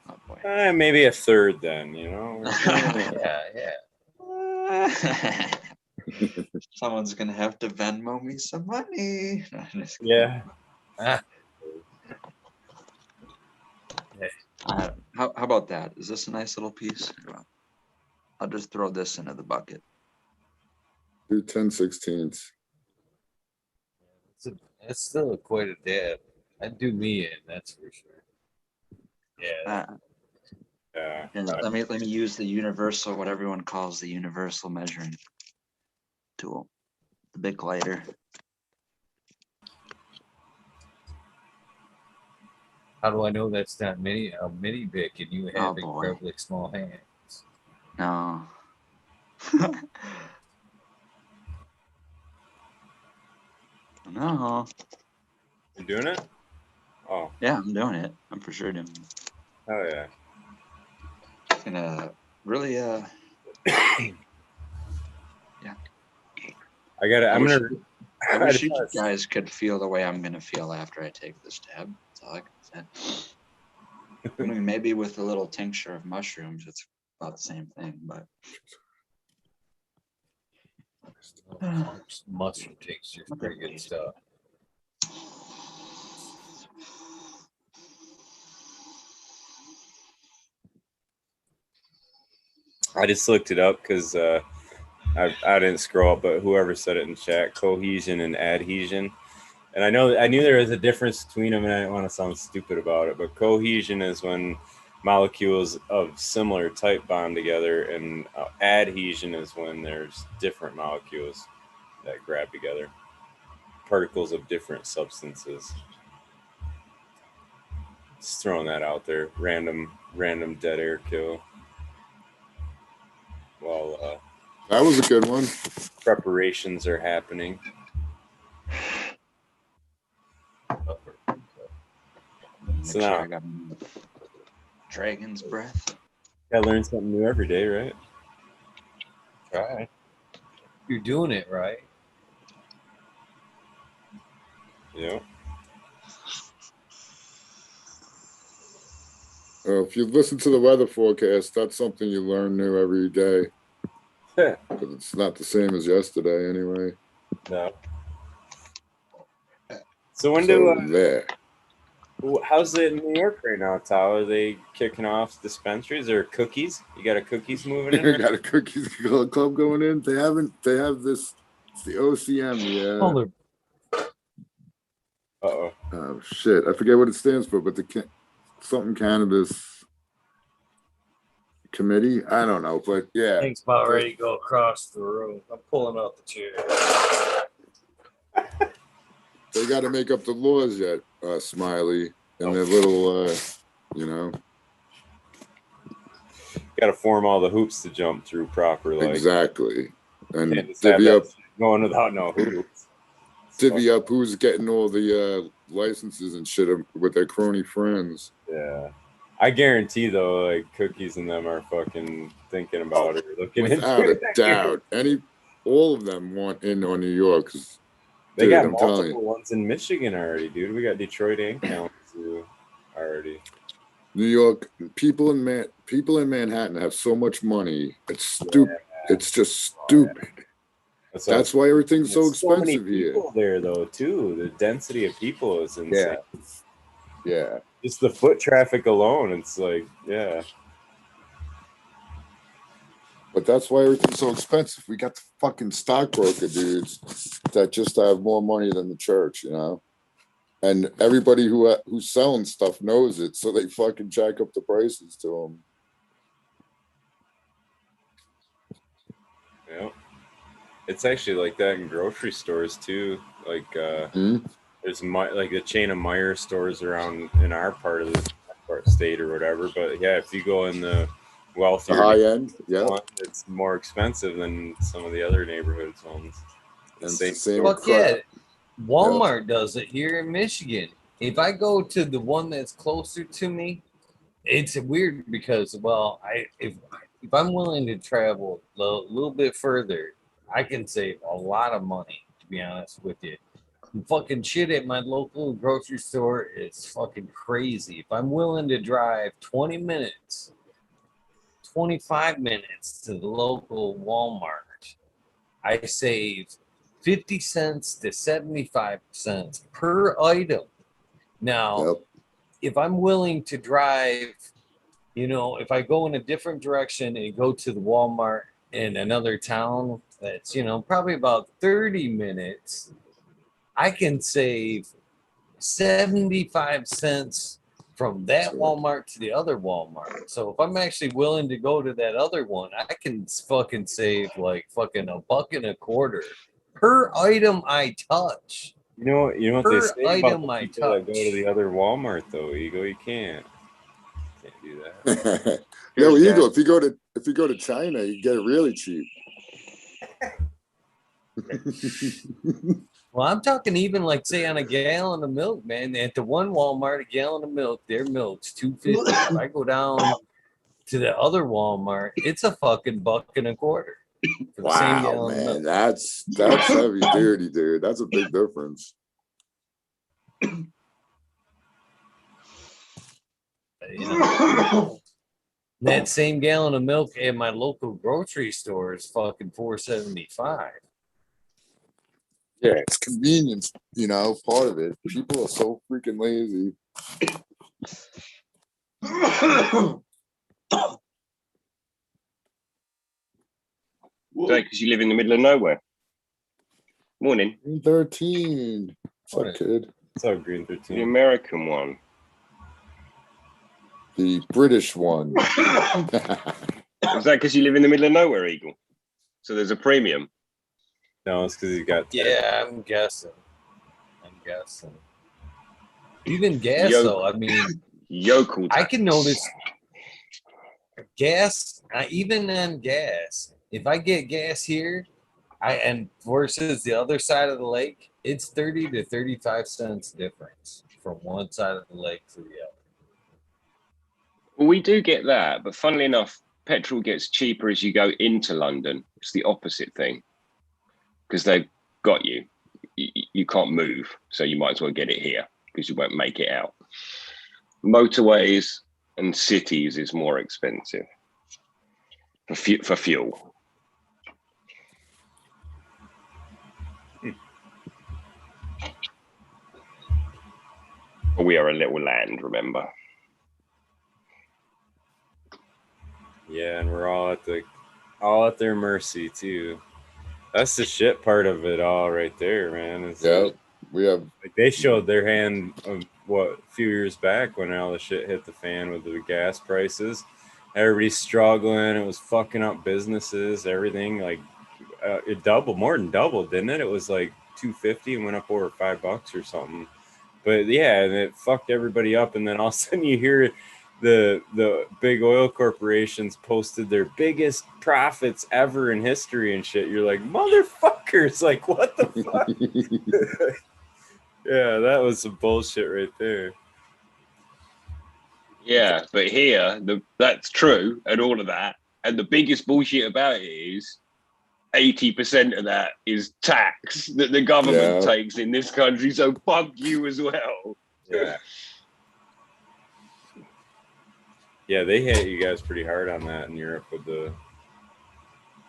Oh boy. Maybe a third then, you know? Yeah. Someone's gonna have to Venmo me some money. Yeah. How about that? Is this a nice little piece? I'll just throw this into the bucket. Do 10/16. It's still quite a dab. I'd do me in, that's for sure. Yeah. And let me use the universal, what everyone calls the universal measuring tool, the big lighter. How do I know that's not a mini Bic and you have incredibly small hands? No. No. You doing it? Oh. Yeah, I'm doing it. I'm for sure doing it. Oh yeah. And really yeah. I'm gonna I wish you guys could feel the way I'm gonna feel after I take this dab. That's all I can say. I mean, maybe with a little tincture of mushrooms, it's about the same thing, but mushroom tincture is pretty good stuff. I just looked it up because I didn't scroll up, but whoever said it in chat, cohesion and adhesion. And I knew there was a difference between them, and I didn't want to sound stupid about it, but cohesion is when molecules of similar type bond together, and adhesion is when there's different molecules that grab together, particles of different substances. Just throwing that out there, random dead air kill. While that was a good one. Preparations are happening. So now, I got dragon's breath. Gotta learn something new every day, right? Right. You're doing it right. Yeah. If you listen to the weather forecast, that's something you learn new every day. Because it's not the same as yesterday anyway. No. So when do how's it in New York right now, Tal? Are they kicking off dispensaries or cookies? You got a cookies moving in? You got a cookies club going in? They have this, it's the OCM, yeah. Uh-oh. Oh shit. I forget what it stands for, but the something cannabis committee. I don't know, but yeah. Thanks about ready to go across the room. I'm pulling out the chair. They got to make up the laws yet, Smiley, and their little, you know. Got to form all the hoops to jump through proper. Like Exactly. And can't just have divvy that up, shit going without no hoops. divvy up who's getting all the licenses and shit with their crony friends. Yeah. I guarantee though, like Cookies and them are fucking thinking about it, looking Without into a it. doubt. All of them want in on New York. 'Cause, They dude, got I'm telling multiple you, ones in Michigan already, dude. We got Detroit and Kalamazoo already. New York people in Manhattan have so much money. It's stupid. Yeah. It's just stupid. That's why everything's so There's so many expensive here. people there though too. The density of people is insane. Yeah. Just the foot traffic alone, it's like, yeah. But that's why everything's so expensive. We got the fucking stockbroker dudes that just have more money than the church, you know? And everybody who's selling stuff knows it, so they fucking jack up the prices to them. Yeah. It's actually like that in grocery stores too. Like there's like the chain of Meyer stores around in our part of the state or whatever. But yeah, if you go in the wealthier high end, it's more expensive than some of the other neighborhoods ones. And same it's the same store. Fuck yeah. Walmart does it here in Michigan. If I go to the one that's closer to me, it's weird because, well, if I'm willing to travel a little bit further, I can save a lot of money, to be honest with you. Fucking shit at my local grocery store is fucking crazy. If I'm willing to drive 20 minutes, 25 minutes to the local Walmart, I save 50 cents to 75 cents per item. Now, if I'm willing to drive, you know, if I go in a different direction and go to the Walmart in another town that's, you know, probably about 30 minutes, I can save 75 cents from that Walmart to the other Walmart. So if I'm actually willing to go to that other one, I can fucking save like fucking $1.25 per item I touch. You know what they say about the people that go to the touch. other Walmart though, Eagle? You can't do that. Yo, Eagle, if you go to China, you get it really cheap. Well, I'm talking even like say on a gallon of milk, man. At the one Walmart, a gallon of milk, their milk's $2.50. If I go down to the other Walmart, it's a fucking $1.25 for the same gallon of milk. That's heavy duty, dude. That's a big difference. You know, that same gallon of milk at my local grocery store is fucking $4.75. Yeah, it's convenience, you know, part of it. People are so freaking lazy. Because you live in the middle of nowhere. Morning. 13. What's up, kid? What's up, Green 13? The American one. The British one. Is that because you live in the middle of nowhere, Eagle? So there's a premium? No, it's because he's got... Yeah, I'm guessing. Even gas, though, I mean... Yokel. I can notice gas, even on gas, if I get gas here, and versus the other side of the lake, it's 30 to 35 cents difference from one side of the lake to the other. Well, we do get that, but funnily enough, petrol gets cheaper as you go into London. It's the opposite thing because they've got you. You can't move, so you might as well get it here because you won't make it out. Motorways and cities is more expensive for fuel. We are a little land, remember? Yeah, and we're all at their mercy too. That's the shit part of it all, right there, man. Yeah, we have. Like they showed their hand a few years back when all the shit hit the fan with the gas prices. Everybody's struggling. It was fucking up businesses. Everything like it doubled, more than doubled, didn't it? It was like $2.50 and went up over $5 or something. But yeah, and it fucked everybody up. And then all of a sudden you hear the big oil corporations posted their biggest profits ever in history and shit. You're like, motherfuckers, like what the fuck? Yeah, that was some bullshit right there. Yeah, but here that's true and all of that. And the biggest bullshit about it is 80% of that is tax that the government takes in this country. So fuck you as well. Yeah. Yeah, they hit you guys pretty hard on that in Europe with the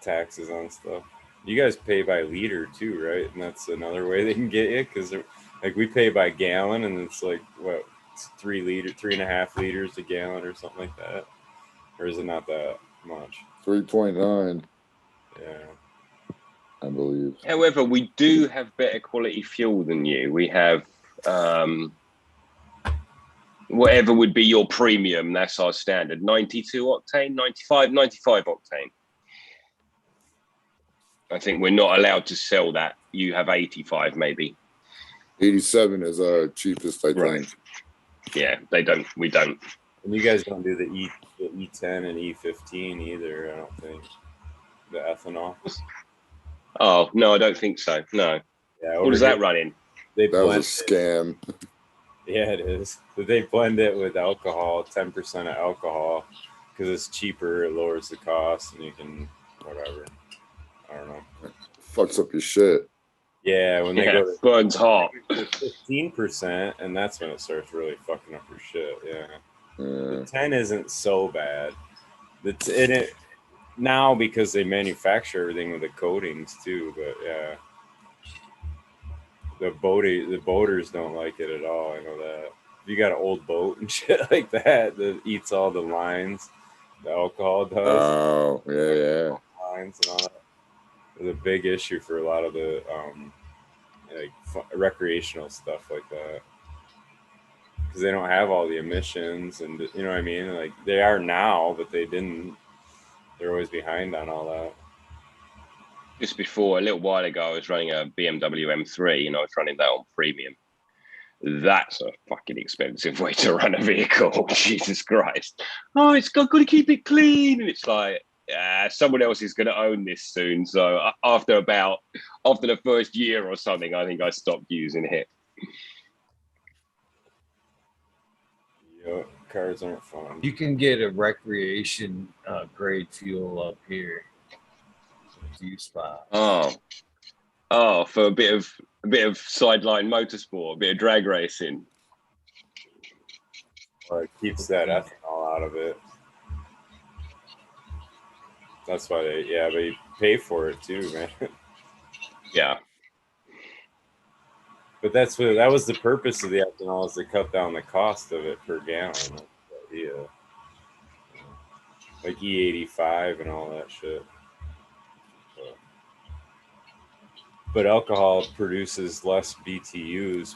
taxes on stuff. You guys pay by liter too, right? And that's another way they can get you, because like we pay by gallon, and it's like what, it's 3.5 liters a gallon or something like that, or is it not that much? 3.9. Yeah, I believe. However, we do have better quality fuel than you. We have whatever would be your premium, that's our standard. 92 octane, 95 octane. I think we're not allowed to sell that. You have 85 maybe. 87 is our cheapest, I think. Yeah, they don't. We don't. And you guys don't do the E10 and E15 either, I don't think. The ethanol. Oh, no, I don't think so. No. Yeah, what does that run in? That was a scam. Yeah, it is. But they blend it with alcohol, 10% of alcohol, because it's cheaper, it lowers the cost, and you can, whatever. I don't know. Fucks up your shit. Yeah, when they go to burns hot. 15%, and that's when it starts really fucking up your shit. Yeah. The 10 isn't so bad. It now, because they manufacture everything with the coatings too, but yeah. The boaters don't like it at all. I know that. If you got an old boat and shit like that eats all the lines, the alcohol does. Oh, yeah. Lines and all that. It's a big issue for a lot of the like recreational stuff like that, because they don't have all the emissions, and you know what I mean. Like they are now, but they didn't. They're always behind on all that. Just before, a little while ago, I was running a BMW M3, and I was running that on premium. That's a fucking expensive way to run a vehicle. Jesus Christ. Oh, I've got to keep it clean. And it's like, someone else is going to own this soon. So after the first year or something, I think I stopped using it. Yeah, cars aren't fun. You can get a recreation grade fuel up here. Spot. Oh, for a bit of sideline motorsport, a bit of drag racing. Well, it keeps that ethanol out of it. That's why but you pay for it too, man. Yeah. But that was the purpose of the ethanol, is to cut down the cost of it per gallon. That's the idea. Like E85 and all that shit. But alcohol produces less BTUs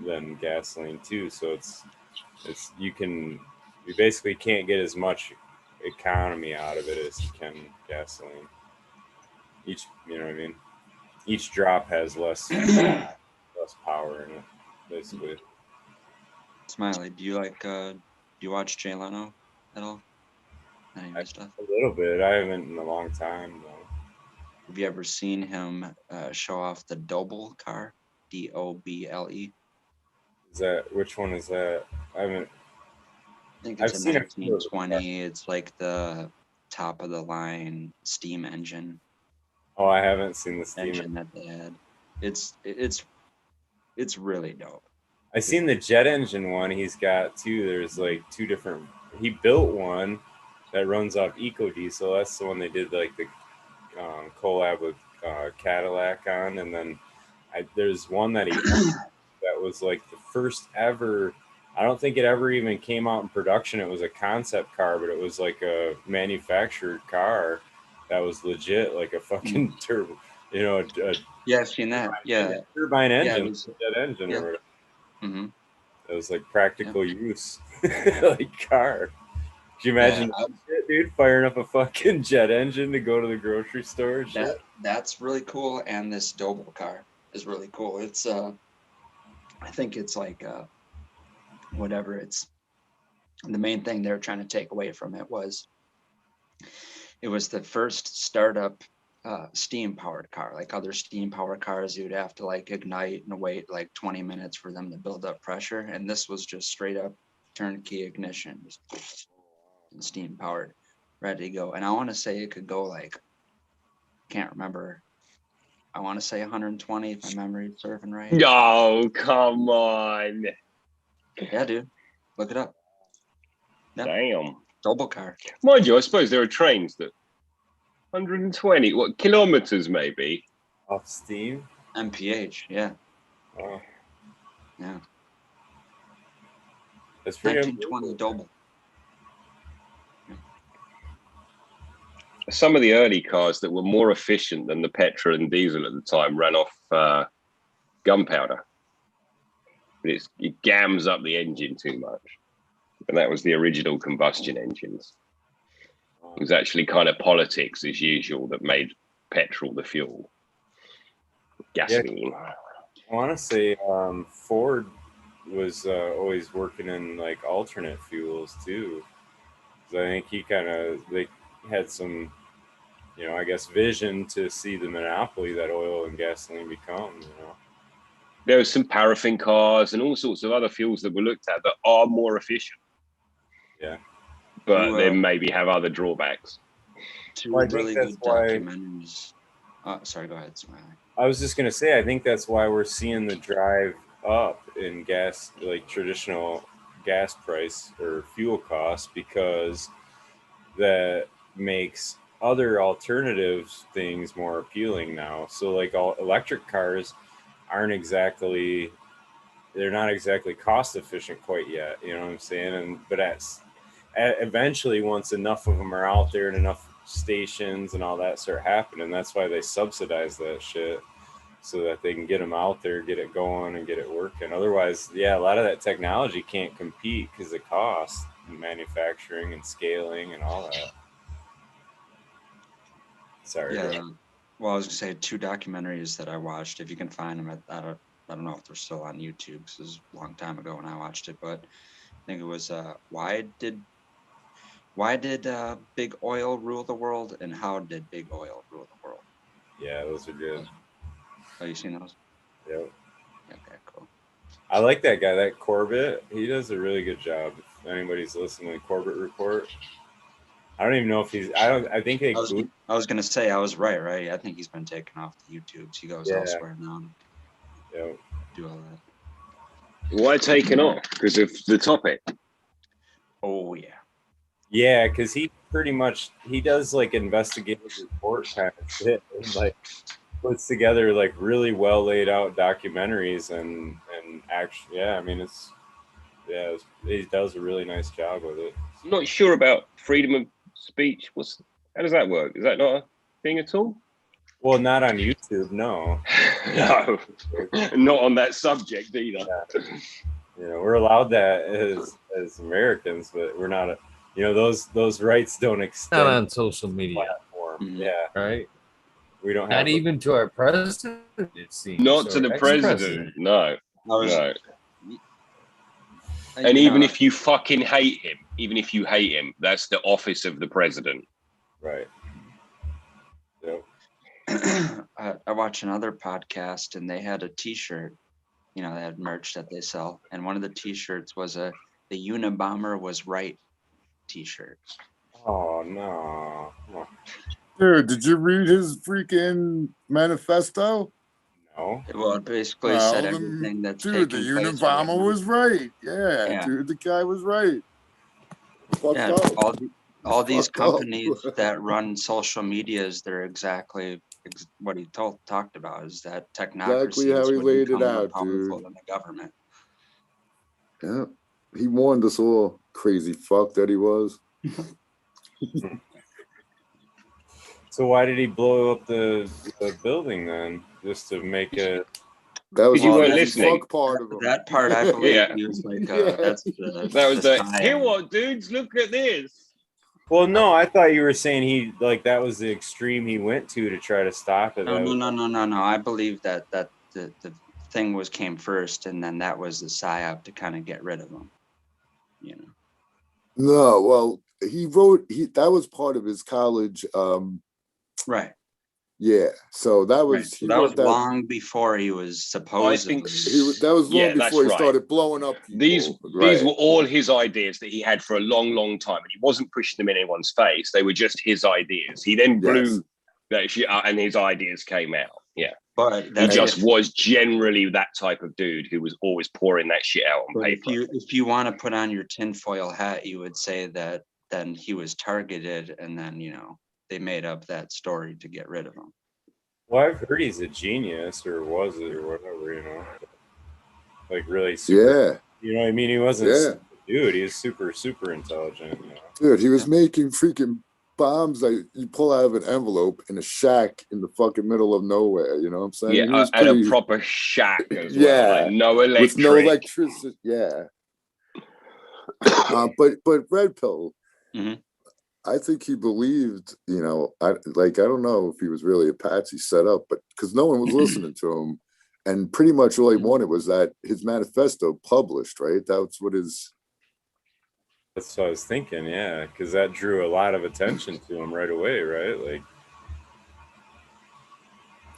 than gasoline too, so it's you basically can't get as much economy out of it as you can gasoline. You know what I mean? Each drop has less power in it, basically. Smiley, do you watch Jay Leno at all? Any of his stuff? A little bit. I haven't in a long time though. Have you ever seen him show off the Doble car? DOBLE. Which one is that? I think it's a 1920. It's like the top of the line steam engine. Oh, I haven't seen the steam engine that they had. It's really dope. I seen the jet engine one he's got too. There's like two different. He built one that runs off eco diesel. That's the one they did like the collab with Cadillac on, and then there's one that he that was like the first ever. I don't think it ever even came out in production. It was a concept car, but it was like a manufactured car that was legit, like a fucking turbo. You know, yeah, I've seen that. Yeah, turbine engine, jet engine, or whatever. Mm-hmm. It was like practical use, like car. Could you imagine that shit, dude? Firing up a fucking jet engine to go to the grocery store. And shit? That's really cool. And this Doble car is really cool. It's I think it's like whatever. It's the main thing they were trying to take away from it was the first startup steam powered car. Like other steam powered cars, you'd have to like ignite and wait like 20 minutes for them to build up pressure, and this was just straight up turnkey ignition, just steam powered, ready to go. And I want to say it could go like, can't remember, I want to say 120 if my memory is serving right. Oh, come on. Yeah, dude, look it up. Yep. Damn. Double car. Mind you, I suppose there are trains that 120, what, kilometers maybe? Off steam? MPH, yeah. Oh, Yeah. that's pretty 1920 double. Some of the early cars that were more efficient than the petrol and diesel at the time ran off gunpowder. It gams up the engine too much. And that was the original combustion engines. It was actually kind of politics, as usual, that made petrol the fuel. Gasoline. Yeah, I want to say Ford was always working in like alternate fuels too. So I think they had some, I guess, vision to see the monopoly that oil and gasoline become. There was some paraffin cars and all sorts of other fuels that were looked at that are more efficient. Yeah. But they maybe have other drawbacks. Two really good documentaries. Sorry, go ahead, Smiley. I was just going to say, I think that's why we're seeing the drive up in gas, like traditional gas price or fuel costs, because that makes other alternative things more appealing now. So like all electric cars they're not exactly cost efficient quite yet. You know what I'm saying? But eventually, once enough of them are out there and enough stations and all that start happening, that's why they subsidize that shit, so that they can get them out there, get it going, and get it working. Otherwise, a lot of that technology can't compete because of cost and manufacturing and scaling and all that. Sorry. Yeah. Well, I was gonna say 2 documentaries that I watched. If you can find them, I don't know if they're still on YouTube, because it was a long time ago when I watched it. But I think it was why did big oil rule the world, and how did big oil rule the world? Yeah, those are good. Oh, you seen those? Yep. Okay, cool. I like that guy, that Corbett. He does a really good job. If anybody's listening to the Corbett Report, I don't even know if he's. I think they. I was gonna say I was right. I think he's been taken off the YouTubes. He goes elsewhere now. Yeah. Do all that. Why taken off? Because of the topic. Oh yeah. Yeah, because he does like investigative report kind of shit, and like puts together like really well laid out documentaries and actually, I mean he does a really nice job with it. I'm not sure about freedom of speech. How does that work? Is that not a thing at all? Well, not on YouTube, no. No, not on that subject either. Yeah. We're allowed that as Americans, but we're not. Those rights don't extend. Not on social media. Platform. Mm-hmm. Yeah, right. We don't not have even to our president. It seems not to the president. No. And even if you fucking hate him, that's the office of the president. Right. Yep. I watched another podcast, and they had a T-shirt. They had merch that they sell, and one of the T-shirts was the Unabomber was right T-shirt. Oh no. Dude, did you read his freaking manifesto? No. Well, it basically said everything that's dude, the Unabomber was right. Yeah, dude, the guy was right. Fucked up. All these companies that run social medias, they're exactly what he talked about, is that technocracy exactly how he laid it out, dude. Than the government. Yeah, he warned us all, crazy fuck that he was. So why did he blow up the building then? Just to make it? That was you weren't listening. Fuck part of him. That part, I believe, he was like, Here, what, dudes? Look at this. Well, no, I thought you were saying that was the extreme he went to try to stop it. No. I believe that the thing came first, and then that was the psyop to kind of get rid of him. No, well, he wrote that was part of his college. Right. Yeah, so that Right. was So he that was wrote that. long before he was I think, supposedly. That was long yeah, that's before he right. started blowing up These people. these Right. were all his ideas that he had for a long, long time, and he wasn't pushing them in anyone's face. They were just his ideas. He then Yes. blew that shit out, and his ideas came out. Yeah, But he that's just was generally that type of dude who was always pouring that shit out on But paper. if you want to put on your tinfoil hat, you would say that then he was targeted, and then they made up that story to get rid of him. Well, I've heard he's a genius, or was it, or whatever, like really super. Yeah. You know what I mean? He wasn't Yeah. dude. He was super, super intelligent. Dude, he was making freaking bombs that you pull out of an envelope in a shack in the fucking middle of nowhere. You know what I'm saying? Yeah, He was and a proper shack as well. Yeah, Like no electric. with no electricity. Yeah. But Red Pill, Mhm. I think he believed, I don't know if he was really a patsy set up, but because no one was listening to him. And pretty much all he wanted was that his manifesto published, right? That's what his. That's what I was thinking, yeah, because that drew a lot of attention to him right away, right? Like,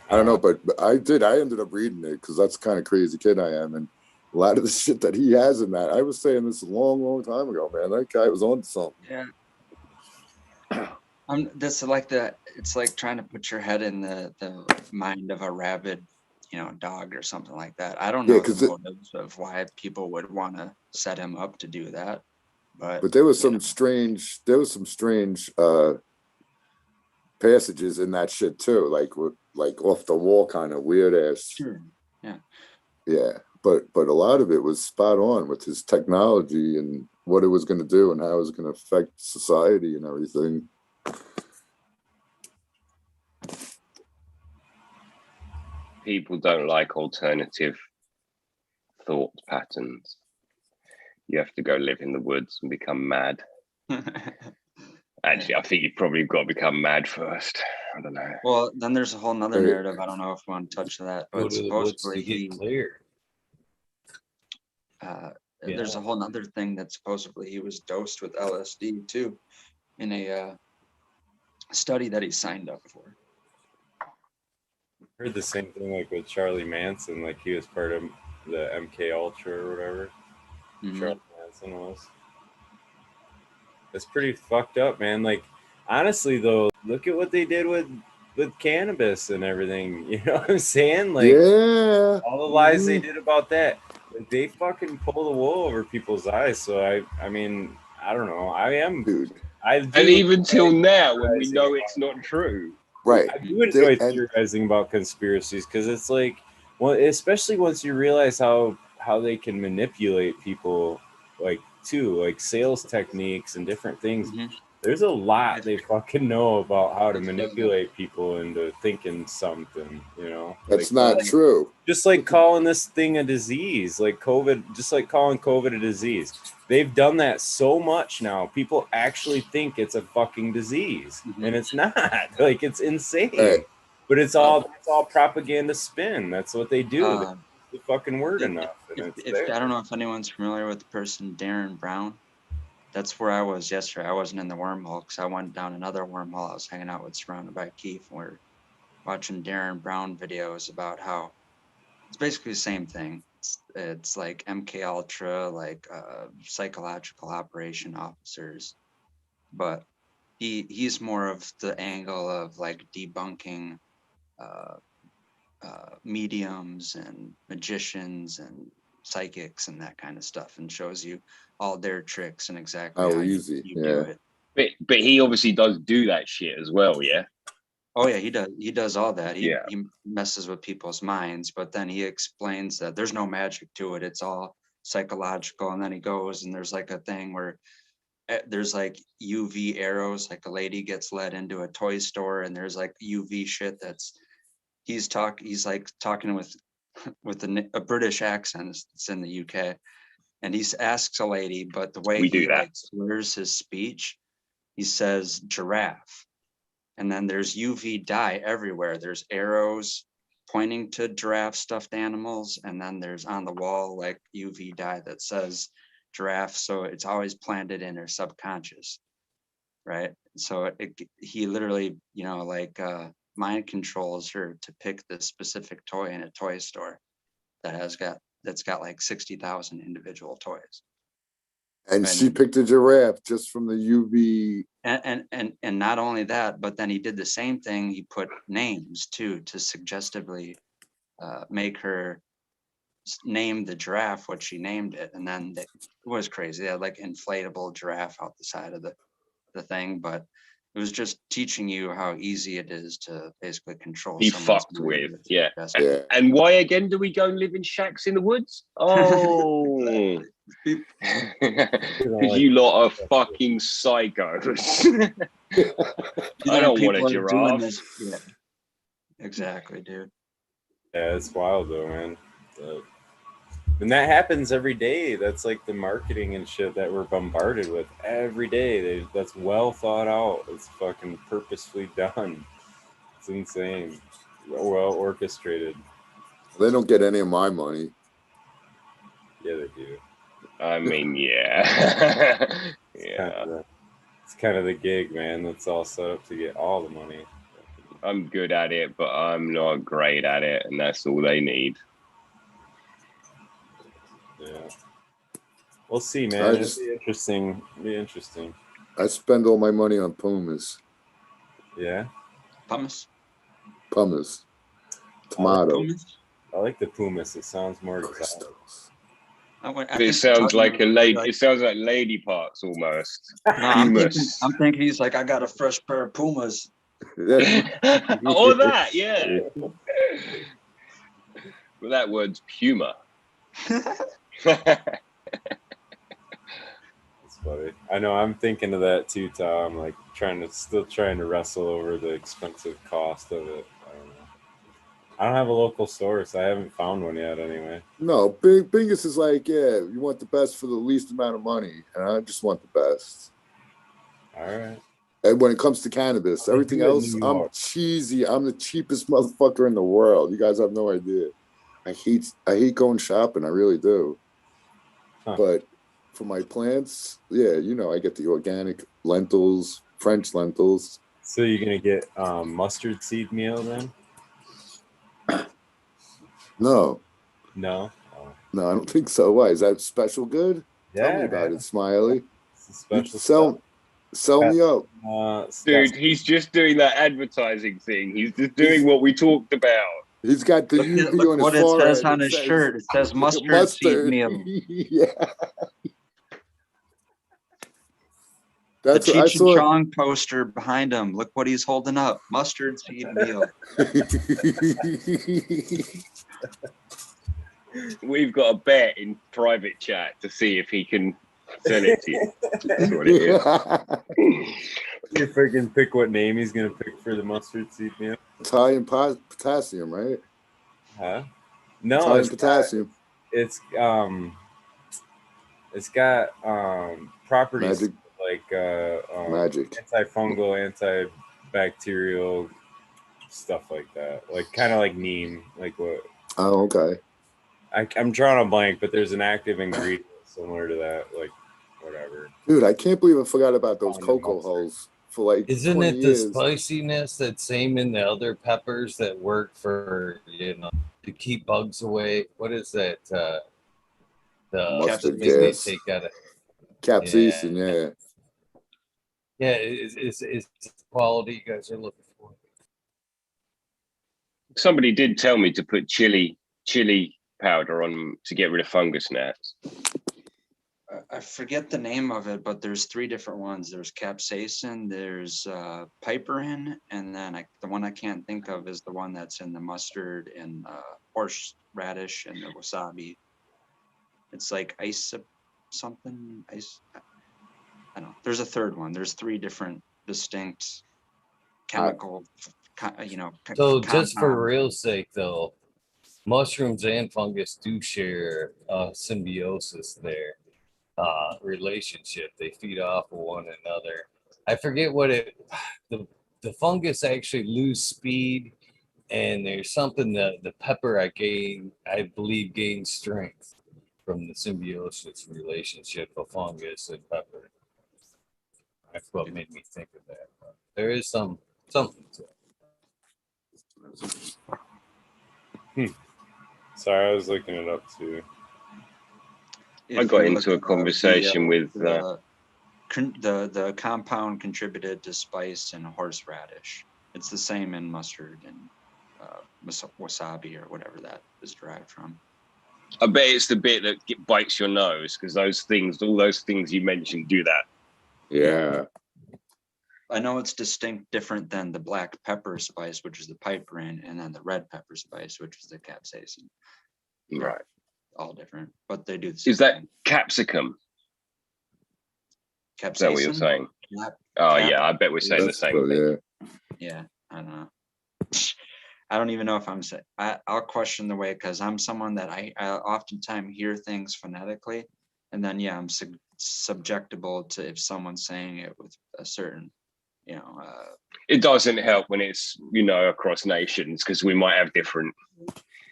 I don't know, but I ended up reading it because that's the kind of crazy kid I am. And a lot of the shit that he has in that, I was saying this a long, long time ago, man. That guy was on something. Yeah. It's like trying to put your head in the mind of a rabid, dog or something like that. I don't know the motives of why people would want to set him up to do that. But there was some strange passages in that shit too, like off the wall kind of weird ass. Sure. Yeah. Yeah. But a lot of it was spot on with his technology and what it was going to do and how it was going to affect society and everything. People don't like alternative thought patterns. You have to go live in the woods and become mad. Actually, I think you've probably got to become mad first. I don't know. Well, then there's a whole nother narrative. I don't know if we want to touch that, but supposedly he clear. There's a whole nother thing that supposedly he was dosed with LSD too, in a study that he signed up for. I heard the same thing like with Charlie Manson, like he was part of the MK Ultra or whatever. Charlie Manson was. It's pretty fucked up, man. Like, honestly though, look at what they did with cannabis and everything. You know what I'm saying? Like, all the lies they did about that. Like, they fucking pull the wool over people's eyes. So I mean, I don't know. And even till now, when we know it's not true. Right. I do enjoy theorizing about conspiracies because it's like, well, especially once you realize how they can manipulate people, like sales techniques and different things. There's a lot they fucking know about how to manipulate people into thinking something, That's not true. Just like calling this thing a disease, like COVID, just like calling COVID a disease. They've done that so much now. People actually think it's a fucking disease, and it's not. Like, it's insane. Right. But it's all propaganda spin. That's what they do. They use the fucking word enough. And I don't know if anyone's familiar with the person Darren Brown. That's where I was yesterday. I wasn't in the wormhole because I went down another wormhole. I was hanging out with Surrounded by Keith, and we're watching Darren Brown videos about how it's basically the same thing. It's like MK Ultra, like psychological operation officers, but he's more of the angle of like debunking mediums and magicians and psychics and that kind of stuff, and shows you all their tricks and exactly how you do it. But he obviously does do that shit as well, yeah. Oh yeah, he does all that. He messes with people's minds, but then he explains that there's no magic to it. It's all psychological. And then he goes and there's like a thing where there's like UV arrows, like a lady gets led into a toy store and there's like UV shit he's like talking with a British accent. It's in the UK. And he asks a lady, but the way he like slurs his speech, he says giraffe. And then there's UV dye everywhere. There's arrows pointing to giraffe stuffed animals. And then there's on the wall like UV dye that says giraffe, so it's always planted in her subconscious, right? So he literally, you know, like mind controls her to pick the specific toy in a toy store that's got like 60,000 individual toys. And she picked a giraffe just from the UV. And not only that, but then he did the same thing. He put names too to suggestively make her name the giraffe what she named it. And then it was crazy. They had like inflatable giraffe out the side of the thing, but it was just teaching you how easy it is to basically control. Be someone's fucked with, behavior. yeah. Yeah. And why again do we go and live in shacks in the woods? Oh, because you lot are fucking psychos. I don't want a People are doing giraffe. this. Yeah. Exactly, dude. Yeah, it's wild though, man. And that happens every day. That's like the marketing and shit that we're bombarded with every day. That's well thought out. It's fucking purposefully done. It's insane. Well orchestrated. They don't get any of my money. Yeah, they do. I mean, yeah. Yeah. It's kind of the gig, man. That's all set up to get all the money. I'm good at it, but I'm not great at it, and that's all they need. Yeah. We'll see, man. It'll be interesting. Be interesting. I spend all my money on Pumas. Yeah. Pumas. Tomato. I like the Pumas. It sounds more exotic. It sounds like a lady. It sounds like lady parts almost. No, I'm thinking he's like, I got a fresh pair of Pumas. Or that, yeah. Well, that word's puma. It's funny. I know. I'm thinking of that too, Tom. Like still trying to wrestle over the expensive cost of it. I don't have a local source. I haven't found one yet, anyway. No, Bingus is like, yeah, you want the best for the least amount of money, and I just want the best. All right. And when it comes to cannabis, everything else, I'm cheesy. I'm the cheapest motherfucker in the world. You guys have no idea. I hate going shopping. I really do. Huh. But for my plants, yeah, you know, I get the organic lentils, French lentils. So you're gonna get mustard seed meal then? No. No? Oh. No, I don't think so. Why? Is that special good? Yeah, tell me about it, Smiley. It's a special sell me up. Dude, he's just doing that advertising thing. He's just doing what we talked about. He's got the UV on his forehead. What it says on his shirt. It says mustard seed meal. Yeah. That's the Cheech and Chong poster behind him. Look what he's holding up. Mustard seed meal. We've got a bet in private chat to see if he can send it to you. That's what it is. You freaking pick what name he's gonna pick for the mustard seed meal. Italian potassium, right? Huh? No, Italian potassium. It's got properties Magic. Like magic, antifungal, antibacterial stuff like that. Like kind of like neem, like what? Oh, okay. I'm drawing a blank, but there's an active ingredient similar to that, like whatever. Dude, I can't believe I forgot about those cocoa hulls for like. Isn't it the spiciness that's same in the other peppers that work for to keep bugs away? What is that? The mustard thing they gas. take out of capsaicin, yeah. Yeah, it's quality you guys are looking for. Somebody did tell me to put chili powder on to get rid of fungus gnats. I forget the name of it, but there's 3 different ones. There's capsaicin, there's piperin, and then the one I can't think of is the one that's in the mustard and horseradish and the wasabi. It's like ice. I don't know. There's a third one. There's 3 different distinct chemical, So just for real sake, though, mushrooms and fungus do share symbiosis there, relationship. They feed off of one another. I forget what the fungus actually lose speed, and there's something that the pepper I believe gains strength. from the symbiosis relationship of fungus and pepper. That's what made me think of that. But there is something to it. Sorry, I was looking it up too. If I got you into look a conversation with the compound contributed to spice and horseradish. It's the same in mustard and wasabi or whatever that is derived from. I bet it's the bit that bites your nose because those things, all those things you mentioned, do that. Yeah. I know it's different than the black pepper spice, which is the piperine, and then the red pepper spice, which is the capsaicin. Right. All different, but they do the same Is that thing. capsicum? Capsaicin? Is that what you're saying? Cap- Yeah, I bet we're saying the same thing. Yeah, I don't know. I don't even know if I'm saying. I'll question the way because I'm someone that I oftentimes hear things phonetically, and then I'm subjectable to if someone's saying it with a certain, It doesn't help when it's across nations because we might have different.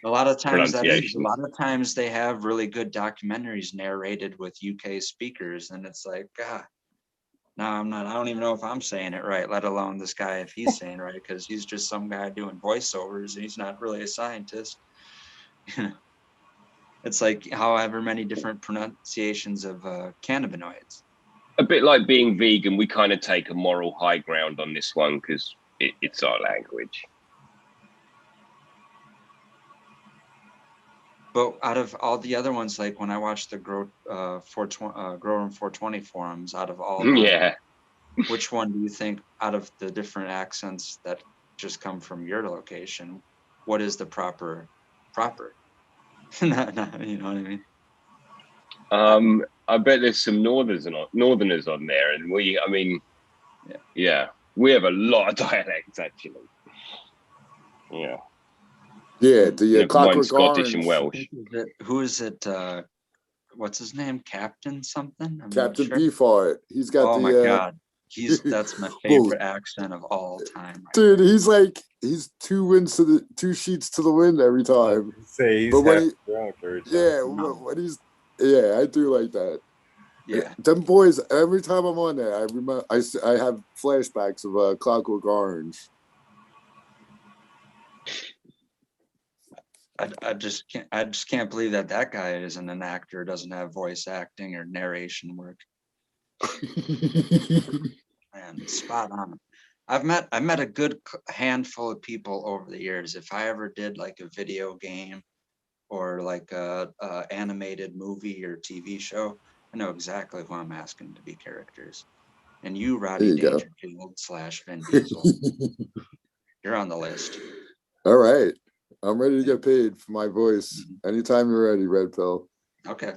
A lot of times that is, a pronunciations. lot of times they have really good documentaries narrated with UK speakers, and it's like, God, no, I'm not. I don't even know if I'm saying it right, let alone this guy if he's saying it right, because he's just some guy doing voiceovers and he's not really a scientist. It's like however many different pronunciations of cannabinoids. A bit like being vegan, we kind of take a moral high ground on this one because it's our language. But out of all the other ones, like when I watched the Grow Room 420 forums, out of all of them, which one do you think out of the different accents that just come from your location, what is the proper? You know what I mean? I bet there's some northerners on there, and we have a lot of dialects actually. Yeah. Yeah, the Clockwork Scottish Orange. and Welsh. Who is it? What's his name? Captain something? Captain Beefheart. He's got oh my God. That's my favorite accent of all time. Dude, he's two sheets to the wind every time. Say he's when drunk I do like that. Yeah, them boys. Every time I'm on there, I remember I have flashbacks of Clockwork Orange. I just can't believe that guy isn't an actor, doesn't have voice acting or narration work. Man, spot on. I've met a good handful of people over the years. If I ever did like a video game or like a animated movie or TV show, I know exactly who I'm asking to be characters. And you, Roddy Dangerfield / Vin Diesel, you're on the list. All right. I'm ready to get paid for my voice. Anytime you're ready, Red Pill. Okay.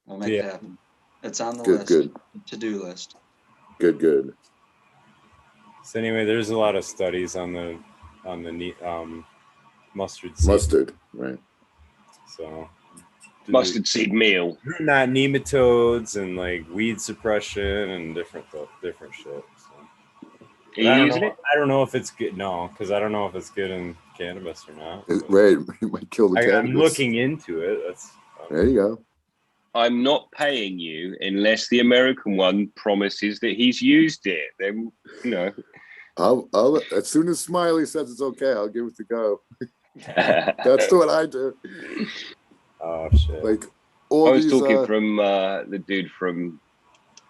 We'll make it happen. It's on the list. Good. To-do list. Good. So anyway, there's a lot of studies on the mustard seed. Mustard, right. So mustard seed meal. Not nematodes and like weed suppression and different shit. Are you using it? I don't know if it's good. No, because I don't know if it's good in cannabis or not. Right, it might kill the cannabis. I'm looking into it. There you go. I'm not paying you unless the American one promises that he's used it. Then I'll as soon as Smiley says it's okay, I'll give it a go. That's what I do. Oh shit! Like I was talking from the dude from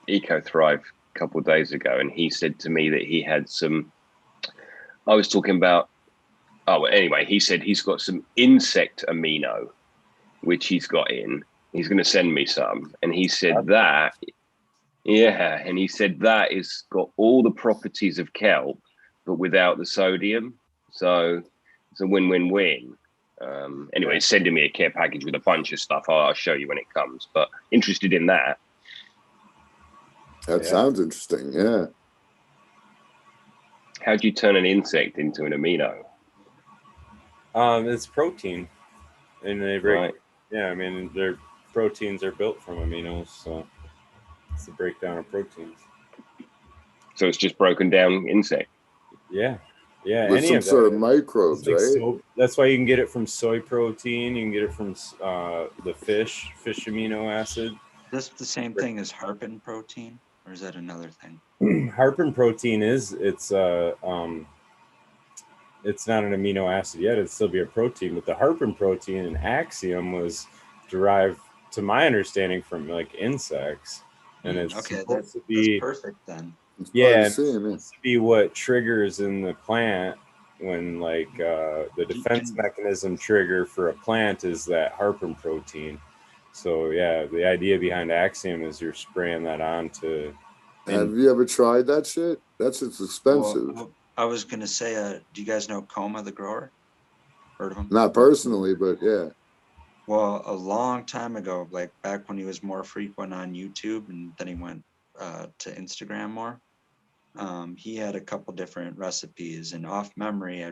Eco Thrive a couple of days ago, and he said to me that he had some. I was talking about. Oh, anyway, he said he's got some insect amino, which he's got in. He's going to send me some, and he said that. Yeah, and he said that is got all the properties of kelp, but without the sodium. So it's a win-win-win. Anyway, he's sending me a care package with a bunch of stuff. I'll show you when it comes. But interested in that. That sounds interesting. Yeah. How do you turn an insect into an amino? It's protein, and they break. Right. Yeah, I mean their proteins are built from aminos, so it's the breakdown of proteins. So it's just broken down insect. Yeah. Yeah, with any some of sort of that. microbes, It's like right? that's why you can get it from soy protein. You can get it from the fish amino acid. This the same thing as harpin protein, or is that another thing? Harpin protein it's not an amino acid yet. It'd still be a protein, but the harpin protein in Axiom was derived, to my understanding, from like insects, and it's Okay, supposed to that's be perfect then. It's probably yeah, the and it's same. Yeah. supposed to be what triggers in the plant when like the defense mechanism trigger for a plant is that harpin protein. So yeah, the idea behind Axiom is you're spraying that on to. Have you ever tried that shit? That's just expensive. Well, I was gonna say, do you guys know Coma the grower? Heard of him? Not personally, but yeah. Well, a long time ago, like back when he was more frequent on YouTube, and then he went to Instagram more. He had a couple different recipes, and off memory, I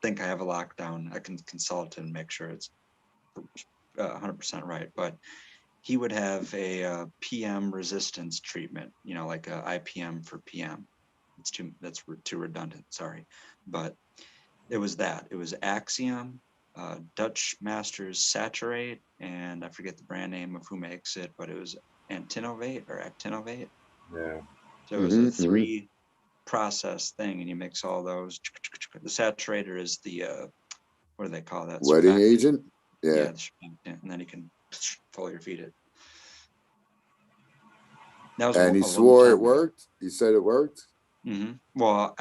think I have a lockdown. I can consult and make sure it's 100% right, but he would have a PM resistance treatment, like a IPM for PM. That's too redundant, sorry. But it was Axiom, Dutch Masters Saturate, and I forget the brand name of who makes it, but it was Actinovate. Yeah. So it was a 3 process thing, and you mix all those. The saturator is the what do they call that? Wetting agent? Yeah. And then you can foliar feed it. And he swore it worked. He said it worked. Well,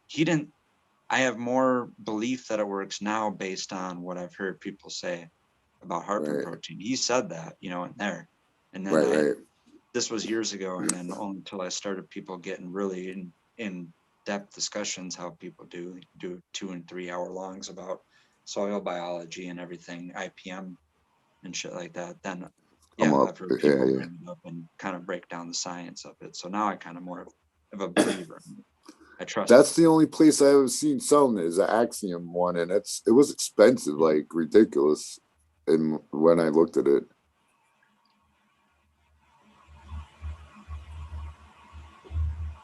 he didn't. I have more belief that it works now based on what I've heard people say about harpin protein. He said that, in there, and then this was years ago, and then only until I started people getting really in depth discussions, how people do 2 and 3 hour longs about soil biology and everything, IPM and shit like that. Then I've heard people bring it up and kind of break down the science of it. So now I kind of more of a believer. I trust. That's the only place I ever seen selling it is an Axiom one, and it was expensive, like ridiculous. And when I looked at it,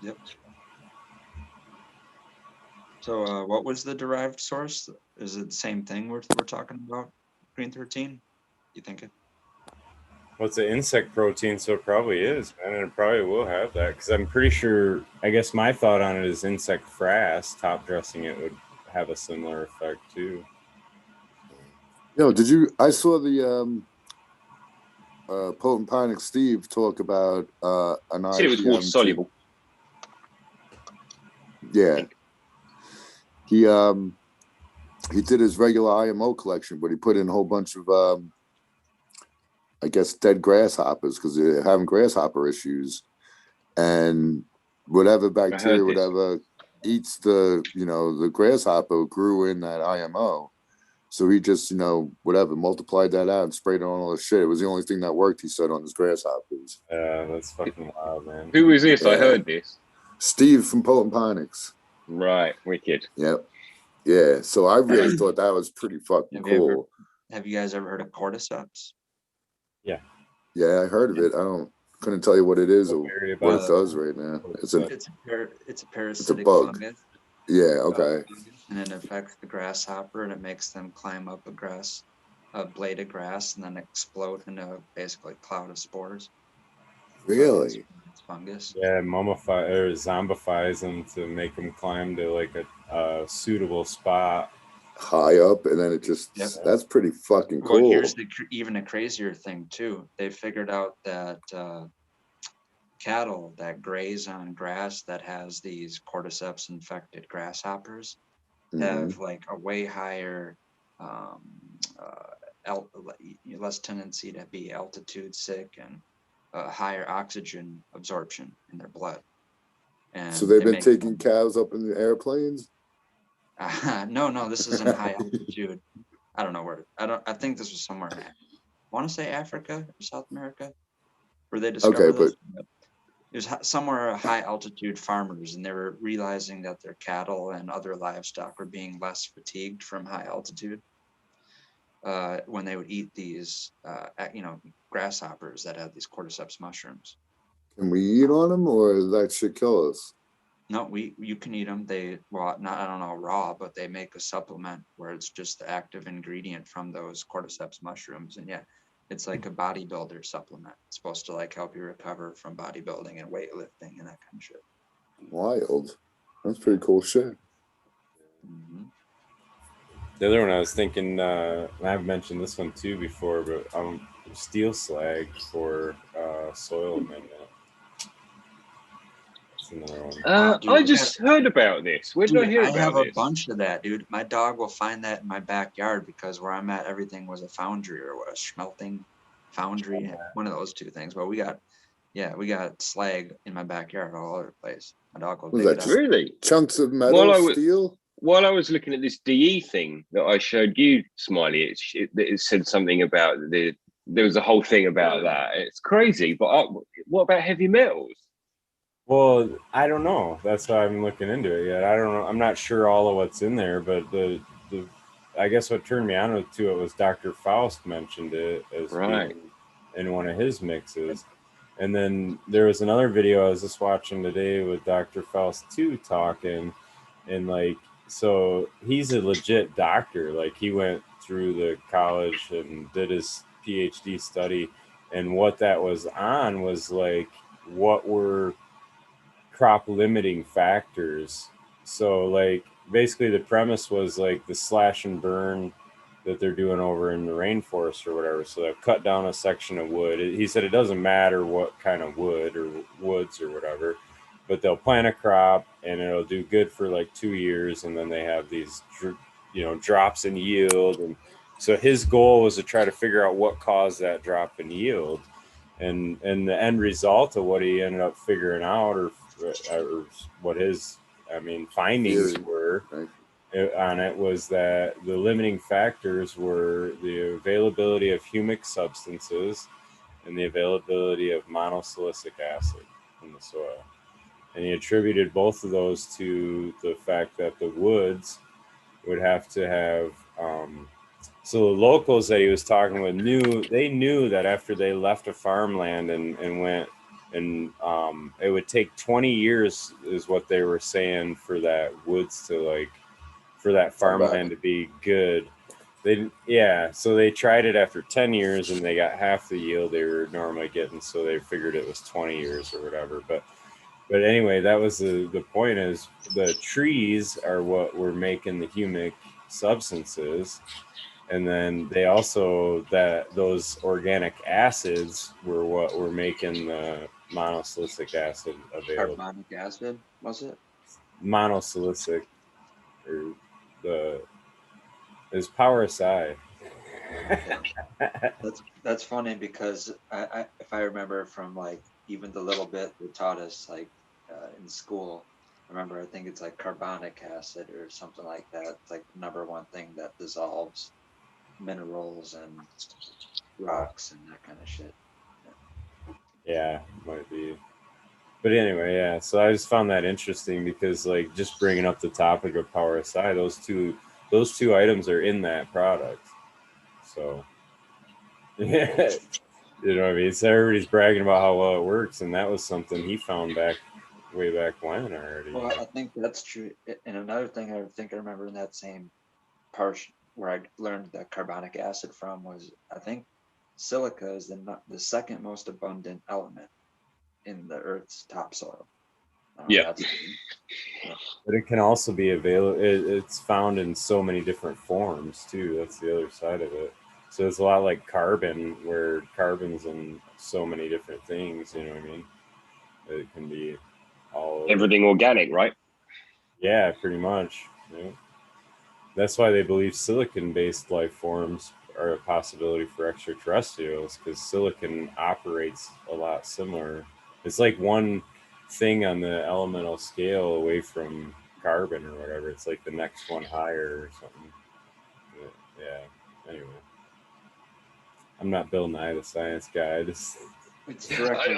yep. So, what was the derived source? Is it the same thing we're talking about? Green 13? You think it? Well, it's an insect protein, so it probably is, man, and it probably will have that because I'm pretty sure. I guess my thought on it is insect frass top dressing it would have a similar effect too. did you? I saw the Potent Ponic Steve talk about an Said it was water soluble. Yeah, he did his regular IMO collection, but he put in a whole bunch of I guess dead grasshoppers because they're having grasshopper issues, and whatever bacteria, whatever eats the grasshopper grew in that IMO. So he just, whatever, multiplied that out and sprayed it on all the shit. It was the only thing that worked, he said, on his grasshoppers. Yeah, that's fucking wild, man. Who was this? I heard this. Steve from Potent Ponics. Right, wicked. Yep. Yeah, so I really thought that was pretty fucking cool. Have you guys ever heard of cordyceps? Yeah. Yeah, I heard of it. Couldn't tell you what it is or what it does right now. It's a parasitic bug. fungus. Yeah, okay. And it affects the grasshopper, and it makes them climb up a blade of grass, and then explode into basically a cloud of spores. Really? It's fungus. Yeah, mummify or zombifies them to make them climb to like a suitable spot high up, and then it just that's pretty fucking cool. Well, here's even a crazier thing too. They figured out that cattle that graze on grass that has these cordyceps infected grasshoppers have like a way higher less tendency to be altitude sick and higher oxygen absorption in their blood. And so they've been taking cows up in the airplanes? No, this is in high altitude. I don't know where. I think this was somewhere in, I want to say Africa or South America, where they discovered this. But it was somewhere high altitude farmers, and they were realizing that their cattle and other livestock were being less fatigued from high altitude when they would eat these, grasshoppers that had these cordyceps mushrooms. Can we eat on them, or that should kill us? No, you can eat them. They, well, not, I don't know, raw, but they make a supplement where it's just the active ingredient from those cordyceps mushrooms. And yeah, it's like a bodybuilder supplement. It's supposed to like help you recover from bodybuilding and weightlifting and that kind of shit. Wild. That's pretty cool shit. Mhm. The other one I was thinking, I've mentioned this one too before, but steel slag for soil amendment. That's another one. Dude, I just heard about this. Where did I dude, hear I about have a this? bunch of that, dude. My dog will find that in my backyard because where I'm at, everything was a foundry or a smelting foundry, one of those two things. But we got slag in my backyard all over the place. My dog will Was pick that it up. just Really? chunks of While metal, I was- steel? While I was looking at this DE thing that I showed you, Smiley, it said something about there was a whole thing about that. It's crazy, but what about heavy metals? Well, I don't know. That's why I'm looking into it yet. I don't know. I'm not sure all of what's in there, but the I guess what turned me on to it was Dr. Faust mentioned it as Right. being in one of his mixes. And then there was another video I was just watching today with Dr. Faust too talking, and like, so he's a legit doctor. Like he went through the college and did his PhD study, and what that was on was like what were crop limiting factors. So like basically the premise was like the slash and burn that they're doing over in the rainforest or whatever. So they'll cut down a section of wood. He said it doesn't matter what kind of wood or woods or whatever, but they'll plant a crop and it'll do good for like 2 years, and then they have these drops in yield. And so his goal was to try to figure out what caused that drop in yield, and the end result of what he ended up figuring out, or what his findings were on it, was that the limiting factors were the availability of humic substances and the availability of monosilicic acid in the soil. And he attributed both of those to the fact that the woods would have to have so the locals that he was talking with knew that after they left a farmland and went, and it would take 20 years is what they were saying for that woods to like, for that farmland to be good. So they tried it after 10 years and they got half the yield they were normally getting, so they figured it was 20 years or whatever. But anyway, that was the point, is the trees are what were making the humic substances. And then they also, that those organic acids were what were making the monosilicic acid available. Carbonic acid, was it? Monosilicic, or is power aside. That's funny because I if I remember from like even the little bit they taught us like in school, I think it's like carbonic acid or something like that. It's like the number one thing that dissolves minerals and rocks and that kind of shit. Yeah, might be. But anyway, yeah. So I just found that interesting because, like, just bringing up the topic of power aside, those two items are in that product. So, yeah, you know what I mean. So everybody's bragging about how well it works, and that was something he found way back when already. Well, I think that's true. And another thing I think I remember in that same part where I learned that carbonic acid from was, I think silica is the second most abundant element in the Earth's topsoil. Yeah. But it can also be available. It's found in so many different forms too. That's the other side of it. So it's a lot like carbon, where carbon's in so many different things. You know what I mean? It can be all everything organic, right? Yeah, pretty much. Yeah. That's why they believe silicon-based life forms are a possibility for extraterrestrials, because silicon operates a lot similar. It's like one thing on the elemental scale away from carbon or whatever. It's like the next one higher or something. But yeah. Anyway, I'm not Bill Nye the Science Guy.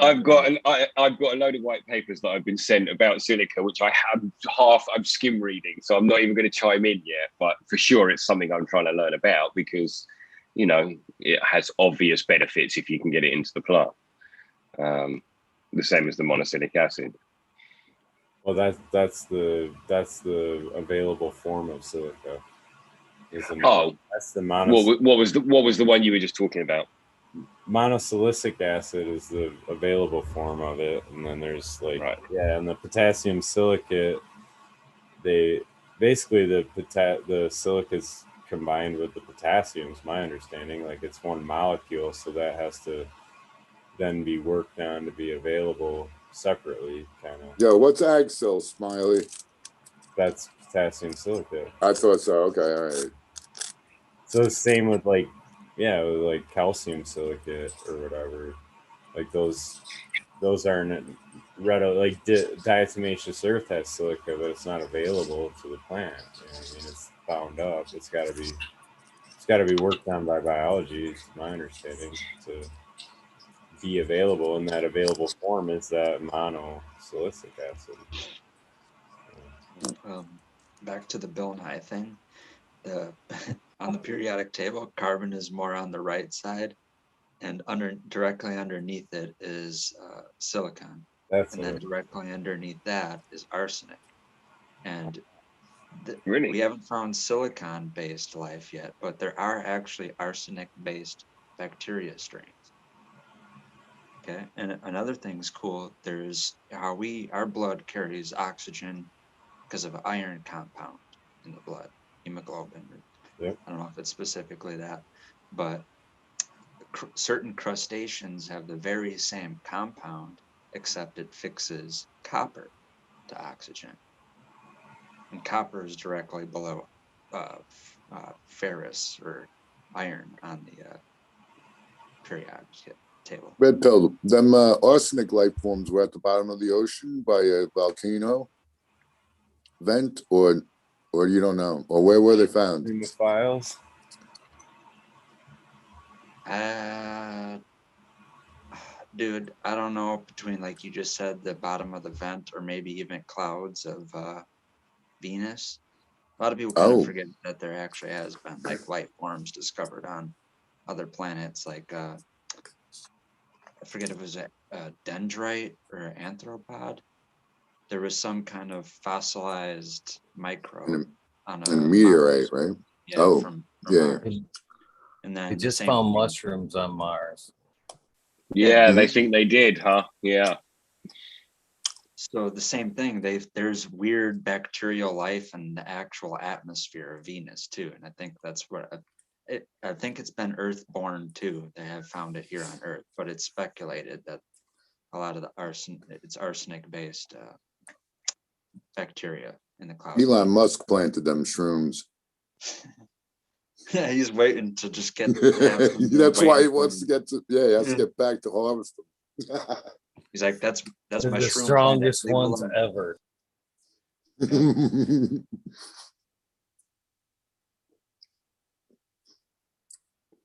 I've got a load of white papers that I've been sent about silica, which I'm skim reading, so I'm not even going to chime in yet. But for sure, it's something I'm trying to learn about because, you know, it has obvious benefits if you can get it into the plant. The same as the monosilicic acid. Well, that's the available form of silica. Oh, that's the what was the one you were just talking about? Monosilicic acid is the available form of it, and then there's like Right. and the potassium silicate. They basically the silica's combined with the potassium, is my understanding. Like it's one molecule, so that has to then be worked on to be available separately, kind of. Yo, what's Agsil, Smiley? That's potassium silicate. I thought so. Okay, all right. So same with like, yeah, with like calcium silicate or whatever. Like those aren't readily, like diatomaceous earth has silica, but it's not available to the plant. You know what I mean, it's bound up. It's got to be worked on by biology. Is my understanding to be available, and that available form is that monosilicic acid. Back to the Bill Nye thing. On the periodic table, carbon is more on the right side, and directly underneath it is silicon. And then directly underneath that is arsenic. And really, we haven't found silicon-based life yet, but there are actually arsenic-based bacteria strains. Okay, and another thing's cool. There's how our blood carries oxygen because of iron compound in the blood, hemoglobin. Yep. I don't know if it's specifically that, but certain crustaceans have the very same compound, except it fixes copper to oxygen. And copper is directly below ferrous or iron on the periodic table. Red pill. Them arsenic life forms were at the bottom of the ocean by a volcano vent, or you don't know, or where were they found? In the files. Dude, I don't know, between, like you just said, the bottom of the vent, or maybe even clouds of Venus. A lot of people kind of forget that there actually has been like life forms discovered on other planets, like I forget if it was a dendrite or an anthropod. There was some kind of fossilized microbe on a meteorite, right? Yeah, from Mars. And then they just found mushrooms on Mars. Yeah, they think they did, huh? Yeah. So the same thing. There's weird bacterial life in the actual atmosphere of Venus too, and I think that's what I think it's been Earth-born too. They have found it here on Earth, but it's speculated that a lot of the arsenic-based bacteria in the clouds. Elon Musk planted them shrooms. Yeah, he's waiting to just get. That's why he wants to get to. Yeah, he has to get back to harvest them. He's like, that's They're my the shroom strongest ones ever.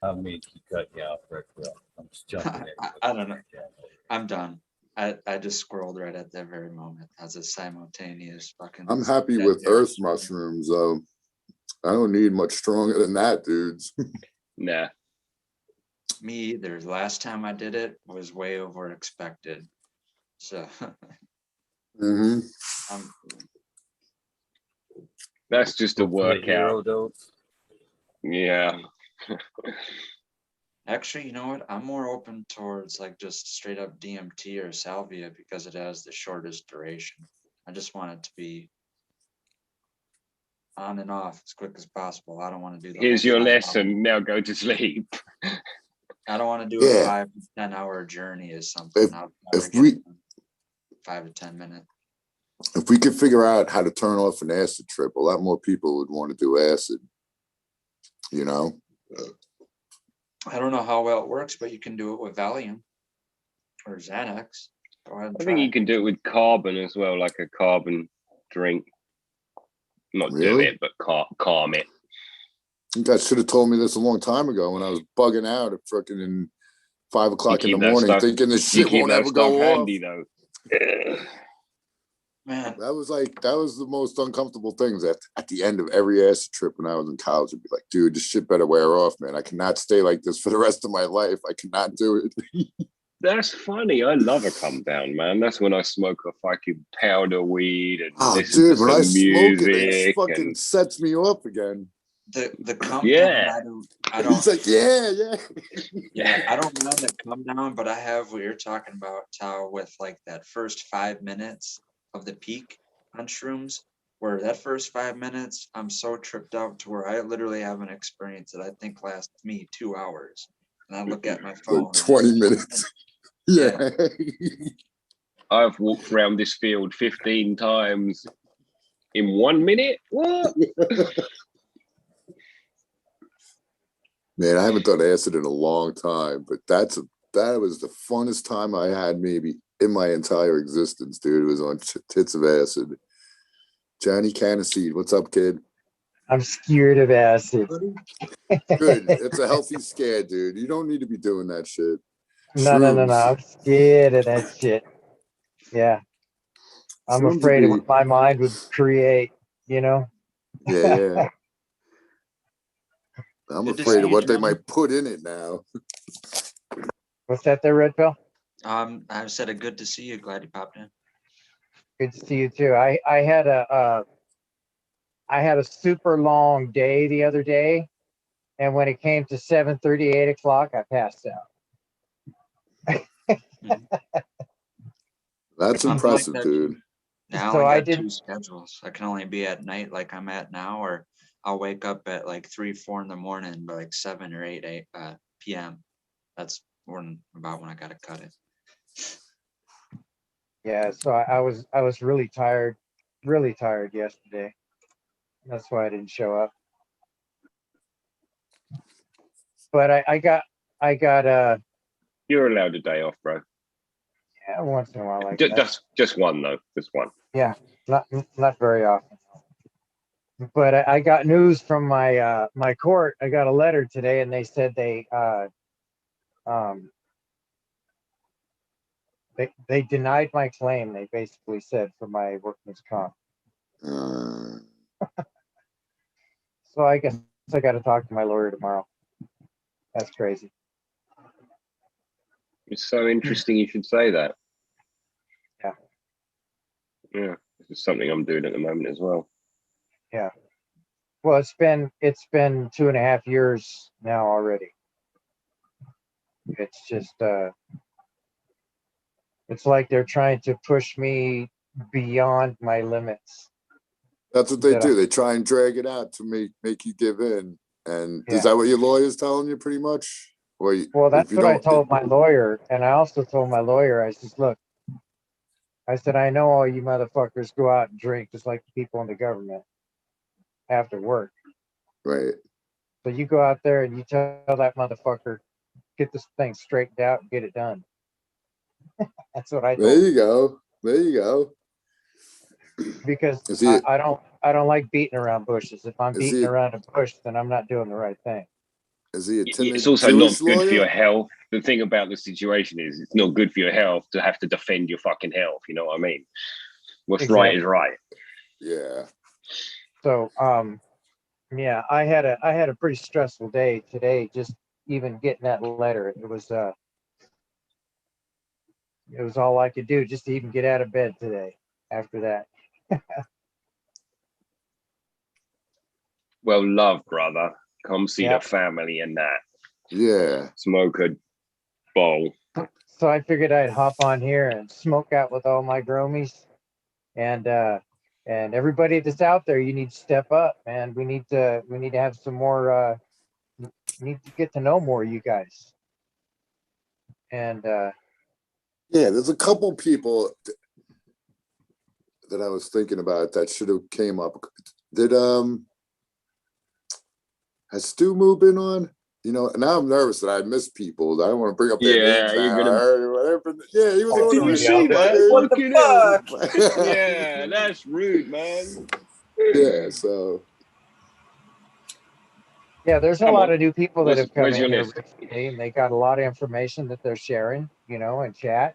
I mean, keep cutting you out, Rick. I'm just jumping in. I don't know. I'm done. I just scrolled right at that very moment as a simultaneous fucking. I'm happy with earth mushrooms, though. I don't need much stronger than that, dudes. Nah. Me either. Last time I did it was way over expected. So. That's just a workout. Yeah. Actually, you know what? I'm more open towards like just straight up DMT or salvia because it has the shortest duration. I just want it to be on and off as quick as possible. I don't want to do that. Here's your lesson. Now go to sleep. I don't want to do a 5 to 10 hour journey or something. If we 5 to 10 minutes. If we could figure out how to turn off an acid trip, a lot more people would want to do acid. You know? I don't know how well it works, but you can do it with Valium or Xanax. Go ahead and I think you can do it with carbon as well, like a carbon drink. Not do it, but calm it. You guys should have told me this a long time ago when I was bugging out at freaking 5 o'clock in the morning, thinking this shit won't ever go handy, off. Though. Man, that was the most uncomfortable things at the end of every acid trip when I was in college. I'd be like, dude, this shit better wear off, man. I cannot stay like this for the rest of my life. I cannot do it. That's funny. I love a come down, man. That's when I smoke a fucking pound of weed and Oh, listen to dude, when I some smoke it, it music. fucking And sets me off again. The come Yeah. down, I don't He's like, yeah. yeah, I don't mind the come down, but I have what you're talking about, Tao, with like that first 5 minutes of the peak on shrooms, where that first 5 minutes, I'm so tripped out to where I literally have an experience that I think lasts me 2 hours. And I look at my phone. Like 20 minutes. Yeah. I've walked around this field 15 times in 1 minute. What? Man, I haven't done acid in a long time, but that was the funnest time I had maybe in my entire existence, dude. It was on tits of acid. Johnny Caniseed, what's up, kid? I'm scared of acid. Good. It's a healthy scare, dude. You don't need to be doing that shit. No. I'm scared of that shit. Yeah. I'm Shrooms afraid of would what my mind would create, you know? Yeah. I'm Good to afraid see of you, what they John. might put in it now. What's that there, Red Pill? I said a good to see you. Glad you popped in. Good to see you too. I had a super long day the other day, and when it came to 7:30, 8 o'clock, I passed out. That's I'm like impressive, that dude. too. Now So I I got didn't. two schedules. I can only be at night like I'm at now, or I'll wake up at like 3, 4 in the morning, by like 7 or 8 p.m. That's about when I gotta cut it. Yeah, so I was really tired yesterday. That's why I didn't show up. But I got You're allowed a day off, bro. yeah, once in a while like that. Just one, though. Just one. Yeah, not very often. But I got news from my my court. I got a letter today, and they said they denied my claim. They basically said for my workman's comp. So I guess I got to talk to my lawyer tomorrow. That's crazy. It's so interesting you should say that. Yeah. Yeah. This is something I'm doing at the moment as well. Yeah. Well, it's been 2.5 years now already. It's just it's like they're trying to push me beyond my limits. That's what they do. They try and drag it out to make you give in. And Yeah. is that what your lawyer's telling you pretty much? Well, that's what I told my lawyer. And I also told my lawyer, I said, look, I said, I know all you motherfuckers go out and drink just like the people in the government after work. Right. So you go out there and you tell that motherfucker, get this thing straightened out and get it done. That's what I told There him. you go. There you go. Because I don't like beating around bushes. If I'm beating around a bush, then I'm not doing the right thing. Is he a timid It's also Jewish not good lawyer? for your health. The thing about the situation is it's not good for your health to have to defend your fucking health. You know what I mean? What's right is right. Yeah. So yeah, I had a pretty stressful day today, just even getting that letter. It was all I could do just to even get out of bed today after that. Well, love, brother. Come see the family and that. Yeah. Smoke a bowl. So I figured I'd hop on here and smoke out with all my gromies, and everybody that's out there, you need to step up, man. We need to have some more. Need to get to know more of you guys. And yeah, there's a couple people that I was thinking about that should have came up. Did has Stu Moo been on? You know, now I'm nervous that I miss people. I don't want to bring up their names now. Yeah, he was on. Did you see that? Fucking hell. Yeah, that's rude, man. Yeah, so. Yeah, there's a lot of new people that have come Where's in your here list? recently, and they got a lot of information that they're sharing, you know, in chat,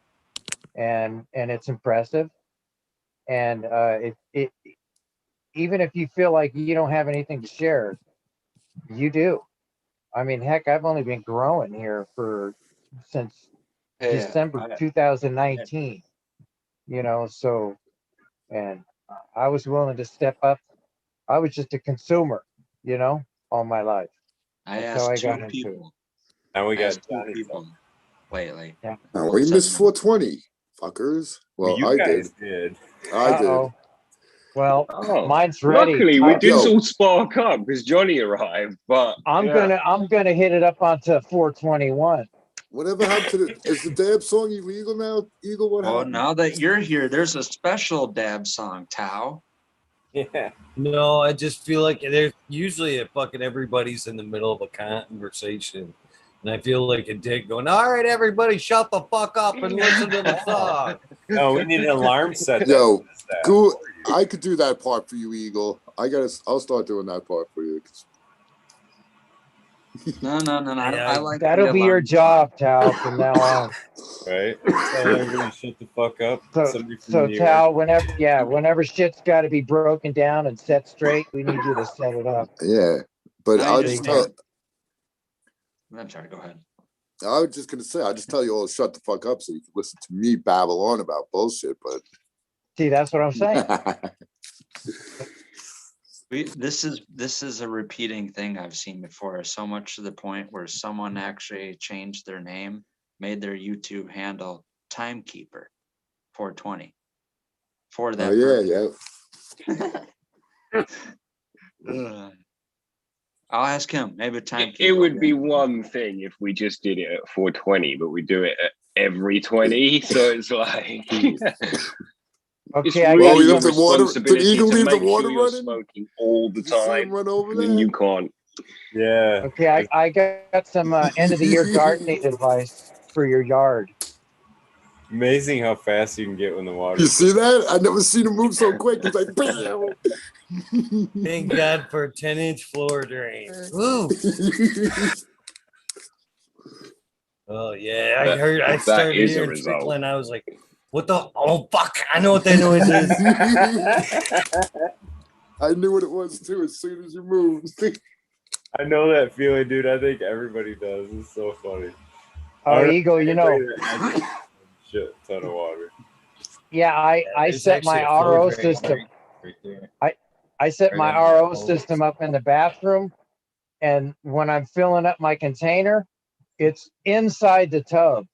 and it's impressive. And it even if you feel like you don't have anything to share, you do. I mean, heck, I've only been growing here since December 2019. You know, so, and I was willing to step up. I was just a consumer, you know, all my life. I That's how asked I got two into it. people. Now we I got asked two Johnny. people lately. Yeah. No, we missed 420, fuckers. Well, you I guys did. did. I did. Uh-oh. Well, Oh, mine's ready. luckily we didn't Yo. all spark up because Johnny arrived. But I'm gonna hit it up onto 421. Whatever happened to is the dab song illegal now? Eagle, what Well, happened? now that you're here, there's a special dab song, Tao. Yeah. No, I just feel like there's usually a fucking everybody's in the middle of a conversation. And I feel like a dick going, all right, everybody, shut the fuck up and listen to the song. No, we need an alarm set. Yo, that. go. I could do that part for you, Eagle. I'll start doing that part for you. No. I like that'll the be your alarm job, Tal, from now on. Right? Tell everybody to shut the fuck up. So Tal, whenever shit's got to be broken down and set straight, we need you to set it up. Yeah, but I I'll just just tell. I'm sorry, go ahead. I was just gonna say, I'll just tell you all to shut the fuck up so you can listen to me babble on about bullshit. But see, that's what I'm saying. This is a repeating thing I've seen before, so much to the point where someone actually changed their name, made their YouTube handle Timekeeper 420 for that. I'll ask him. Maybe Timekeeper. It would be one thing if we just did it at 420, but we do it at every 20. So it's like. Okay, it's really your responsibility did Eagle to leave the make water sure you're running? smoking all the Did you see him time. run over And then there? you can't. Yeah. Okay, I got some end of the year gardening advice for your yard. Amazing how fast you can get when the water. You see that? I never seen him move so quick. He's like, bam. Thank God for a 10-inch floor drain. Woo! Oh yeah, I heard. I started is a hearing result. trickling. I was like, "What the? Oh fuck! I know what that noise is." I knew what it was too as soon as you moved. I know that feeling, dude. I think everybody does. It's so funny. Oh, Eagle, you know. Shit ton of water. Yeah, I set my RO system. Right there. I set my RO system up in the bathroom, and when I'm filling up my container, it's inside the tub.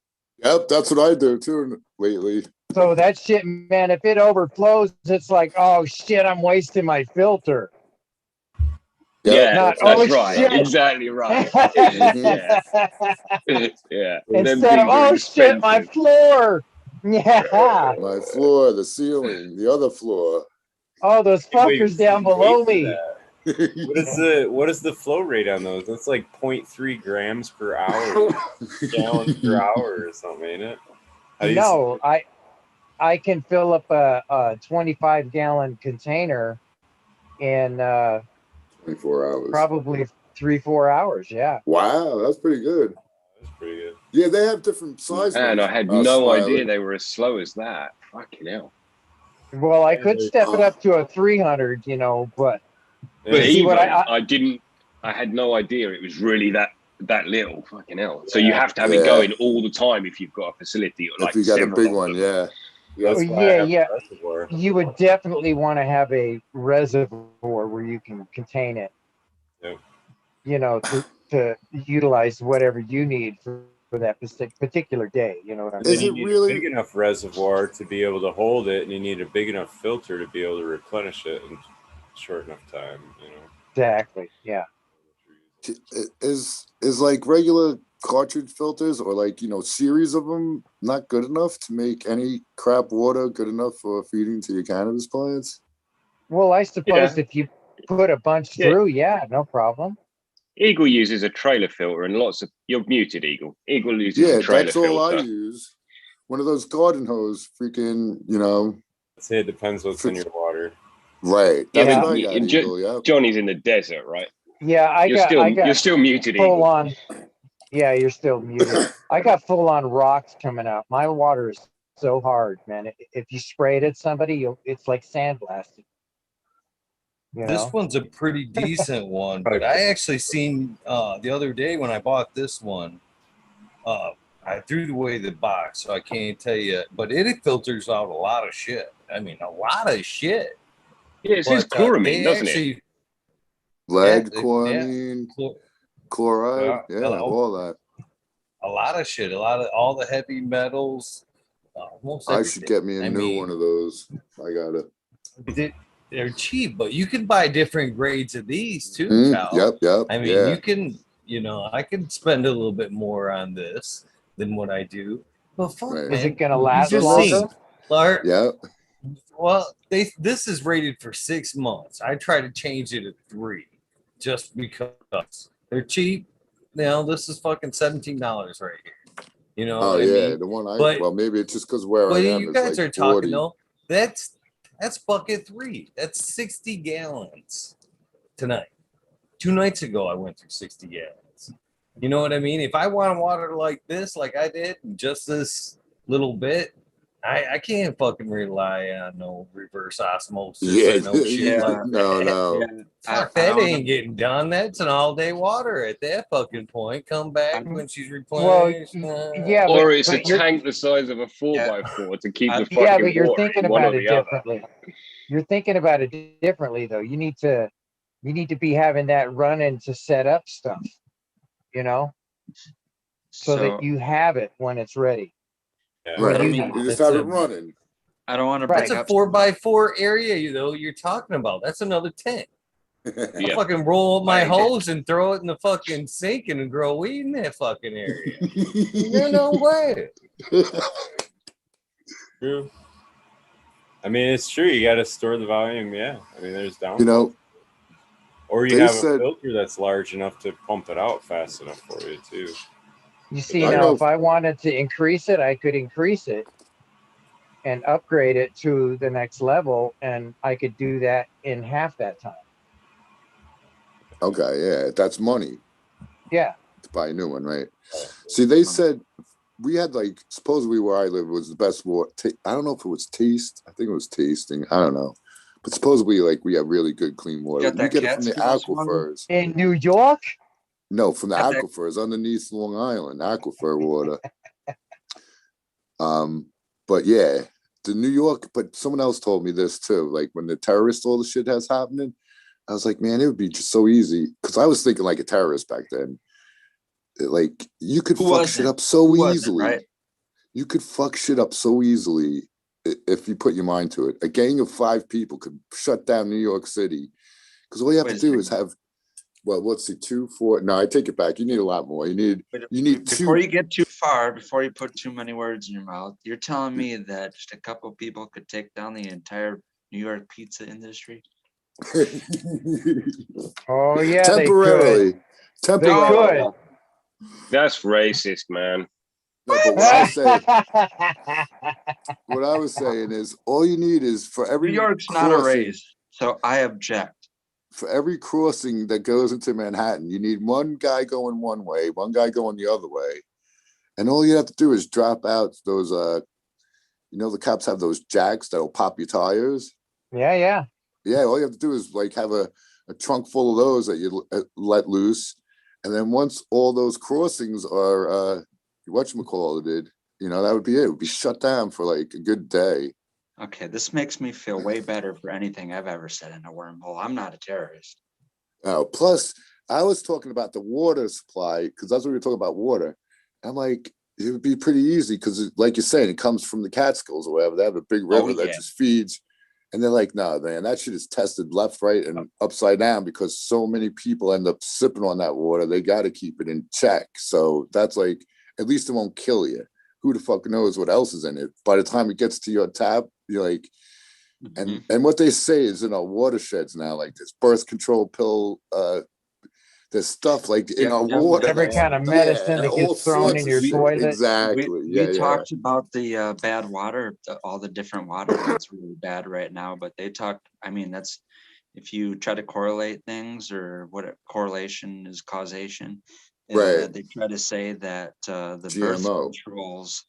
Yep, that's what I do too lately. So that shit, man, if it overflows, it's like, oh shit, I'm wasting my filter. Yeah, Not, that's oh, right. shit. Exactly right. Yeah. Yeah. Instead of, oh shit, my floor. Yeah. My floor, the ceiling, the other floor. Oh, those fuckers down below me. What is the flow rate on those? That's like 0.3 grams per hour, gallons per hour or something, ain't it? No, I can fill up a 25-gallon container in 24 hours. Probably 3-4 hours. Yeah. Wow, that's pretty good. That's pretty good. Yeah, they have different sizes. And I had no idea they were as slow as that. Fucking hell. Well, I could step it up to a 300, you know, but even what I had no idea it was really that little. Fucking hell. So you have to have it going all the time if you've got a facility. Like if you got a big one, yeah. Yeah. You would definitely want to have a reservoir where you can contain it. Yep. You know, to utilize whatever you need for that particular day. You know what I mean? You need a big enough reservoir to be able to hold it, and you need a big enough filter to be able to replenish it in short enough time. You know. Exactly. Yeah. Is like regular cartridge filters or like, you know, series of them not good enough to make any crap water good enough for feeding to your cannabis plants? Well, I suppose if you put a bunch through, no problem. Eagle uses a trailer filter and lots of. You're muted, Eagle. Eagle uses a trailer filter. Yeah, that's all I use. One of those garden hose, freaking, you know. I'd say it depends what's in your water. Right. That's what I got, Eagle, Johnny's in the desert, right? Yeah, you're still muted, full Eagle. on. Yeah, you're still muted. I got full on rocks coming out. My water is so hard, man. If you spray it at somebody, it's like sandblasting. You know? This one's a pretty decent one, but I actually seen the other day when I bought this one, I threw away the box, so I can't tell you. But it filters out a lot of shit. I mean, a lot of shit. Yeah, it says But chloramine, they doesn't it? actually, Lead, yeah, chloramine, chlor- chloride, yeah, all that. a lot of shit, a lot of all the heavy metals, almost I should everything. get me a I new mean, one of those. I gotta. they're cheap, but you can buy different grades of these too, Cal. Yep, I mean, yeah. you can, I can spend a little bit more on this than what I do. But fuck, Right. man, Is it gonna you last just longer? seen, Lark. Yeah. Well, this is rated for 6 months. I try to change it to 3, just because they're cheap. This is fucking $17 right here. You know Oh what I yeah, mean? the one I But well maybe it's just because where I But am you is guys like are talking 40. though. That's bucket 3. That's 60 gallons tonight. 2 nights ago, I went through 60 gallons. You know what I mean? If I want water like this, like I did, just this little bit, I can't fucking rely on no reverse osmosis Yeah, or no shit like no, that. no. Yeah, Fuck, I that don't ain't getting done. That's an all-day water at that fucking point. Come back when she's Well, replenished. yeah, Or it's a but you're, tank the size of a 4x4 to keep the yeah, fucking but you're water thinking in one or about it the other. differently. You're thinking about it differently though. You need to be having that running to set up stuff, so that you have it when it's ready. Yeah. Right. When I you mean, need You it. just It's have it a running. I don't want to That's bring a up 4x4 area, you're talking about. That's another tent. Yeah. I'll fucking roll up my Like- hose and throw it in the fucking sink and grow weed in that fucking area. No way. True. I mean, it's true. You got to store the volume. Yeah. I mean, there's down. You know, or you they have said- a filter that's large enough to pump it out fast enough for you too. You see, I now know- if I wanted to increase it, I could increase it and upgrade it to the next level, and I could do that in half that time. Okay, yeah, that's money Yeah. to buy a new one, right? See, they said we had like supposedly where I live was the best water. I don't know if it was taste. I think it was tasting. I don't know, but supposedly like we have really good clean water. got We that get it from the Catskills water? aquifers. In New York? No, from the Got that- aquifers underneath Long Island, aquifer water. But yeah, the New York. But someone else told me this too. Like when the terrorists, all the shit has happening, I was like, man, it would be just so easy. Because I was thinking like a terrorist back then. Like you could Who fuck was shit it? up so Who was it, easily. right? You could fuck shit up so easily if you put your mind to it. A gang of 5 people could shut down New York City. Because all you have Wait to a do is second. have, well, let's see, 2, 4. No, I take it back. You need a lot more. You need Before 2. you get too far, before you put too many words in your mouth, you're telling me that just a couple people could take down the entire New York pizza industry? Oh yeah, Temporarily. They Temporarily. could. That's racist, man. No, but what I was saying is all you need is for every New York's not a crossing- race, so I object. For every crossing that goes into Manhattan, you need one guy going one way, one guy going the other way. And all you have to do is drop out those the cops have those jacks that'll pop your tires. Yeah. Yeah, all you have to do is like have a trunk full of those that you let loose. And then once all those crossings are whatchamacallit, that would be it. It would be shut down for like a good day. Okay, this makes me feel way better for anything I've ever said in a wormhole. I'm not a terrorist. Oh, plus I was talking about the water supply because that's what we were talking about water. I'm like, it would be pretty easy because, like you're saying, it comes from the Catskills or whatever. They have a big river that just feeds. And they're like, no, man, that shit is tested left, right, and upside down because so many people end up sipping on that water. They got to keep it in check. So that's like, at least it won't kill you. Who the fuck knows what else is in it? By the time it gets to your tap, you're like, and what they say is in our watersheds now, like this birth control pill, there's stuff like in our water. Every kind of medicine that all gets thrown sorts in of your shit. toilet. Exactly. We talked about the bad water, all the different water that's really bad right now, but they talked, I mean, that's, if you try to correlate things or what correlation is causation, Right. they try to say that the birth GMO. controls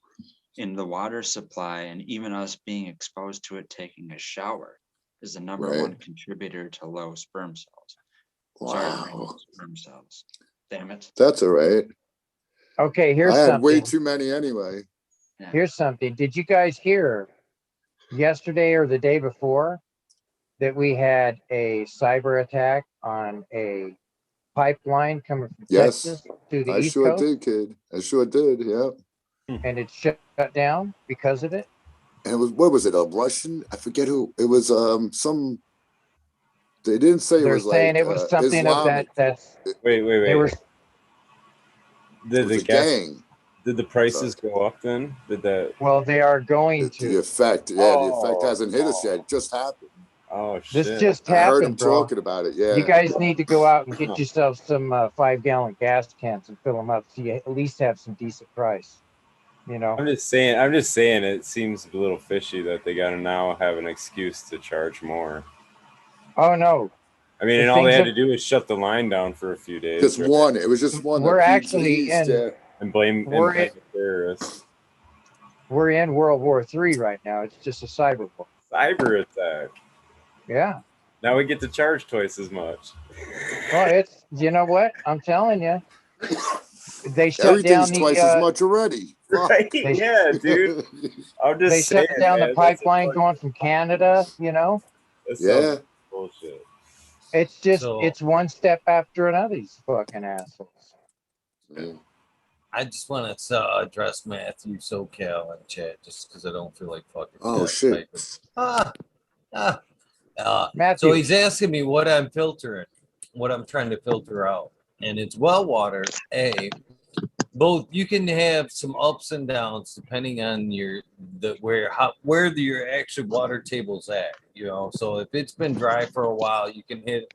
in the water supply and even us being exposed to it taking a shower is the number Right. one contributor to low sperm cells. Wow. Sperm cells. Damn it. That's all right. Okay, here's I had way something. too many anyway. Here's something. Did you guys hear yesterday or the day before that we had a cyber attack on a pipeline coming from Yes, Texas to the I East sure Coast, did, kid. I sure did. Yeah. and it shut down because of it? And it was, what was it? A Russian? I forget who. It was some. They didn't say it They're was saying like it was something of Islamic. that's Wait. they were It Did was the a gas? gang. Did the prices go up then? Did that? well, they are going The to. effect, yeah, the effect hasn't hit us yet. It just happened. Oh This shit! just I heard him happened, bro. talking about it. You Yeah. guys need to go out and get yourself some 5-gallon gas cans and fill them up so you at least have some decent price. You know? I'm just saying. It seems a little fishy that they gotta now have an excuse to charge more. Oh no. I mean, The and all they things had that- to do was shut the line down for a few days. Just right? one. It was just one. We're that actually east, in- yeah. And blame We're the terrorists. We're in World War III right now. It's just a cyber war. Cyber attack. Yeah. Now we get to charge twice as much. Well, it's, you know what? I'm telling you. They shut Everything's down twice as much already. Fuck. Right? They- Yeah, dude. I'm just they saying, shut down man, the that's pipeline fucking- going from Canada, you know? that sounds Yeah. like bullshit. It's just So- it's one step after another, these fucking assholes. Yeah. I just want to address Matthew SoCal in chat just because I don't feel like fucking. Oh shit. Matthew. So he's asking me what I'm filtering, what I'm trying to filter out, and it's well water. Both you can have some ups and downs depending on where your actual water table's at. You know, so if it's been dry for a while, you can hit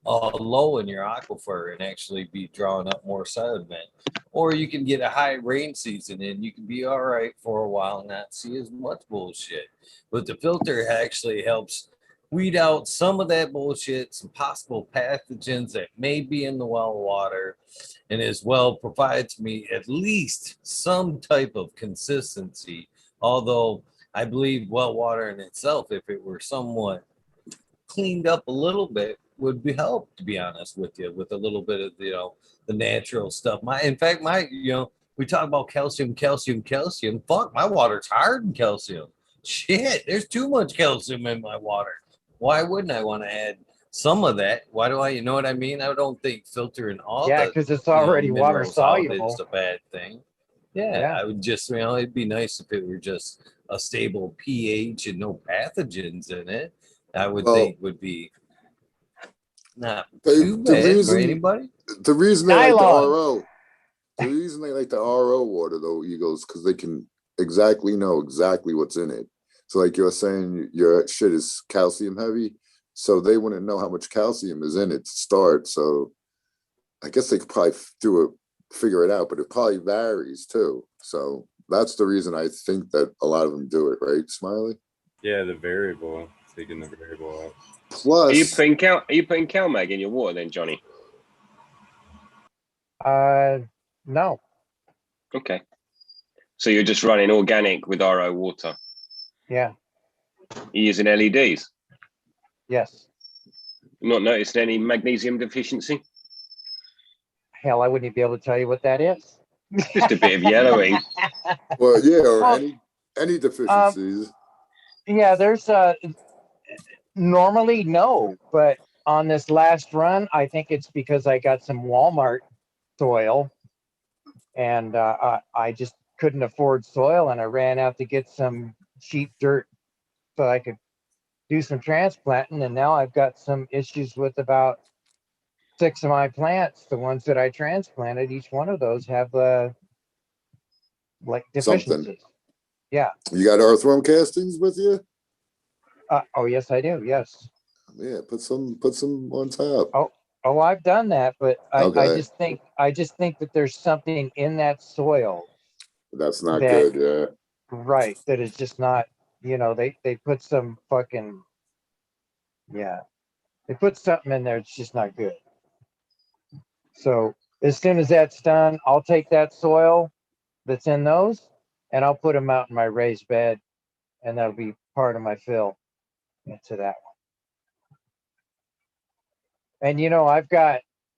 low in your aquifer and actually be drawing up more sediment. Or you can get a high rain season and you can be all right for a while and not see as much bullshit. But the filter actually helps weed out some of that bullshit, some possible pathogens that may be in the well water, and as well provides me at least some type of consistency. Although I believe well water in itself, if it were somewhat cleaned up a little bit, would be help, to be honest with you, with a little bit of the natural stuff. In fact, we talk about calcium. Fuck, my water's hard in calcium. Shit, there's too much calcium in my water. Why wouldn't I want to add some of that? Why do I? You know what I mean? I don't think filtering all Yeah, the because it's already water minerals out soluble. is a bad thing. Yeah, I would just, it'd be nice if it were just a stable pH and no pathogens in it. I would think would be not too bad for anybody. The reason they like the Nylon. RO, the reason they like the RO water though, Eagles, because they can exactly know exactly what's in it. So like you're saying, your shit is calcium heavy, so they wouldn't know how much calcium is in it to start. So I guess they could probably figure it out, but it probably varies too. So that's the reason I think that a lot of them do it, right, Smiley? Yeah, the variable, taking the variable out. Plus, Are you putting CalMag in your water then, Johnny? No. Okay. So you're just running organic with RO water. Yeah. You're using LEDs. Yes. Not noticed any magnesium deficiency? Hell, I wouldn't even be able to tell you what that is. Just a bit of yellowing. well, yeah, or Well, any deficiencies. Yeah, there's normally no, but on this last run, I think it's because I got some Walmart soil and I just couldn't afford soil and I ran out to get some cheap dirt so I could do some transplanting, and now I've got some issues with about 6 of my plants. The ones that I transplanted, each one of those have like deficiencies. Something. Yeah. You got earthworm castings with you? Oh yes, I do. Yes. Yeah, put some on top. Oh, I've done that, but I Okay. just think that there's something in that soil That's not that- good. Yeah. right that is just not, they put some fucking, they put something in there. It's just not good. So as soon as that's done, I'll take that soil that's in those and I'll put them out in my raised bed, and that'll be part of my fill into that one. And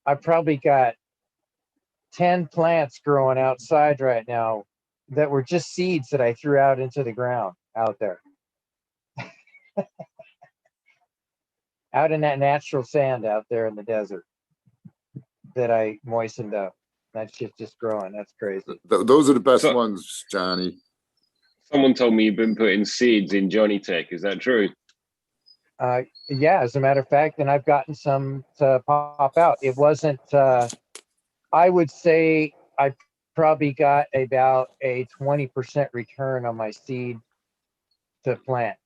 I've probably got 10 plants growing outside right now that were just seeds that I threw out into the ground out there. Out in that natural sand out there in the desert that I moistened up. That shit's just growing. That's crazy. Those are the best So- ones, Johnny. Someone told me you've been putting seeds in Johnny Tech. Is that true? Yeah, as a matter of fact, and I've gotten some to pop out. It wasn't, I would say I probably got about a 20% return on my seed to plant.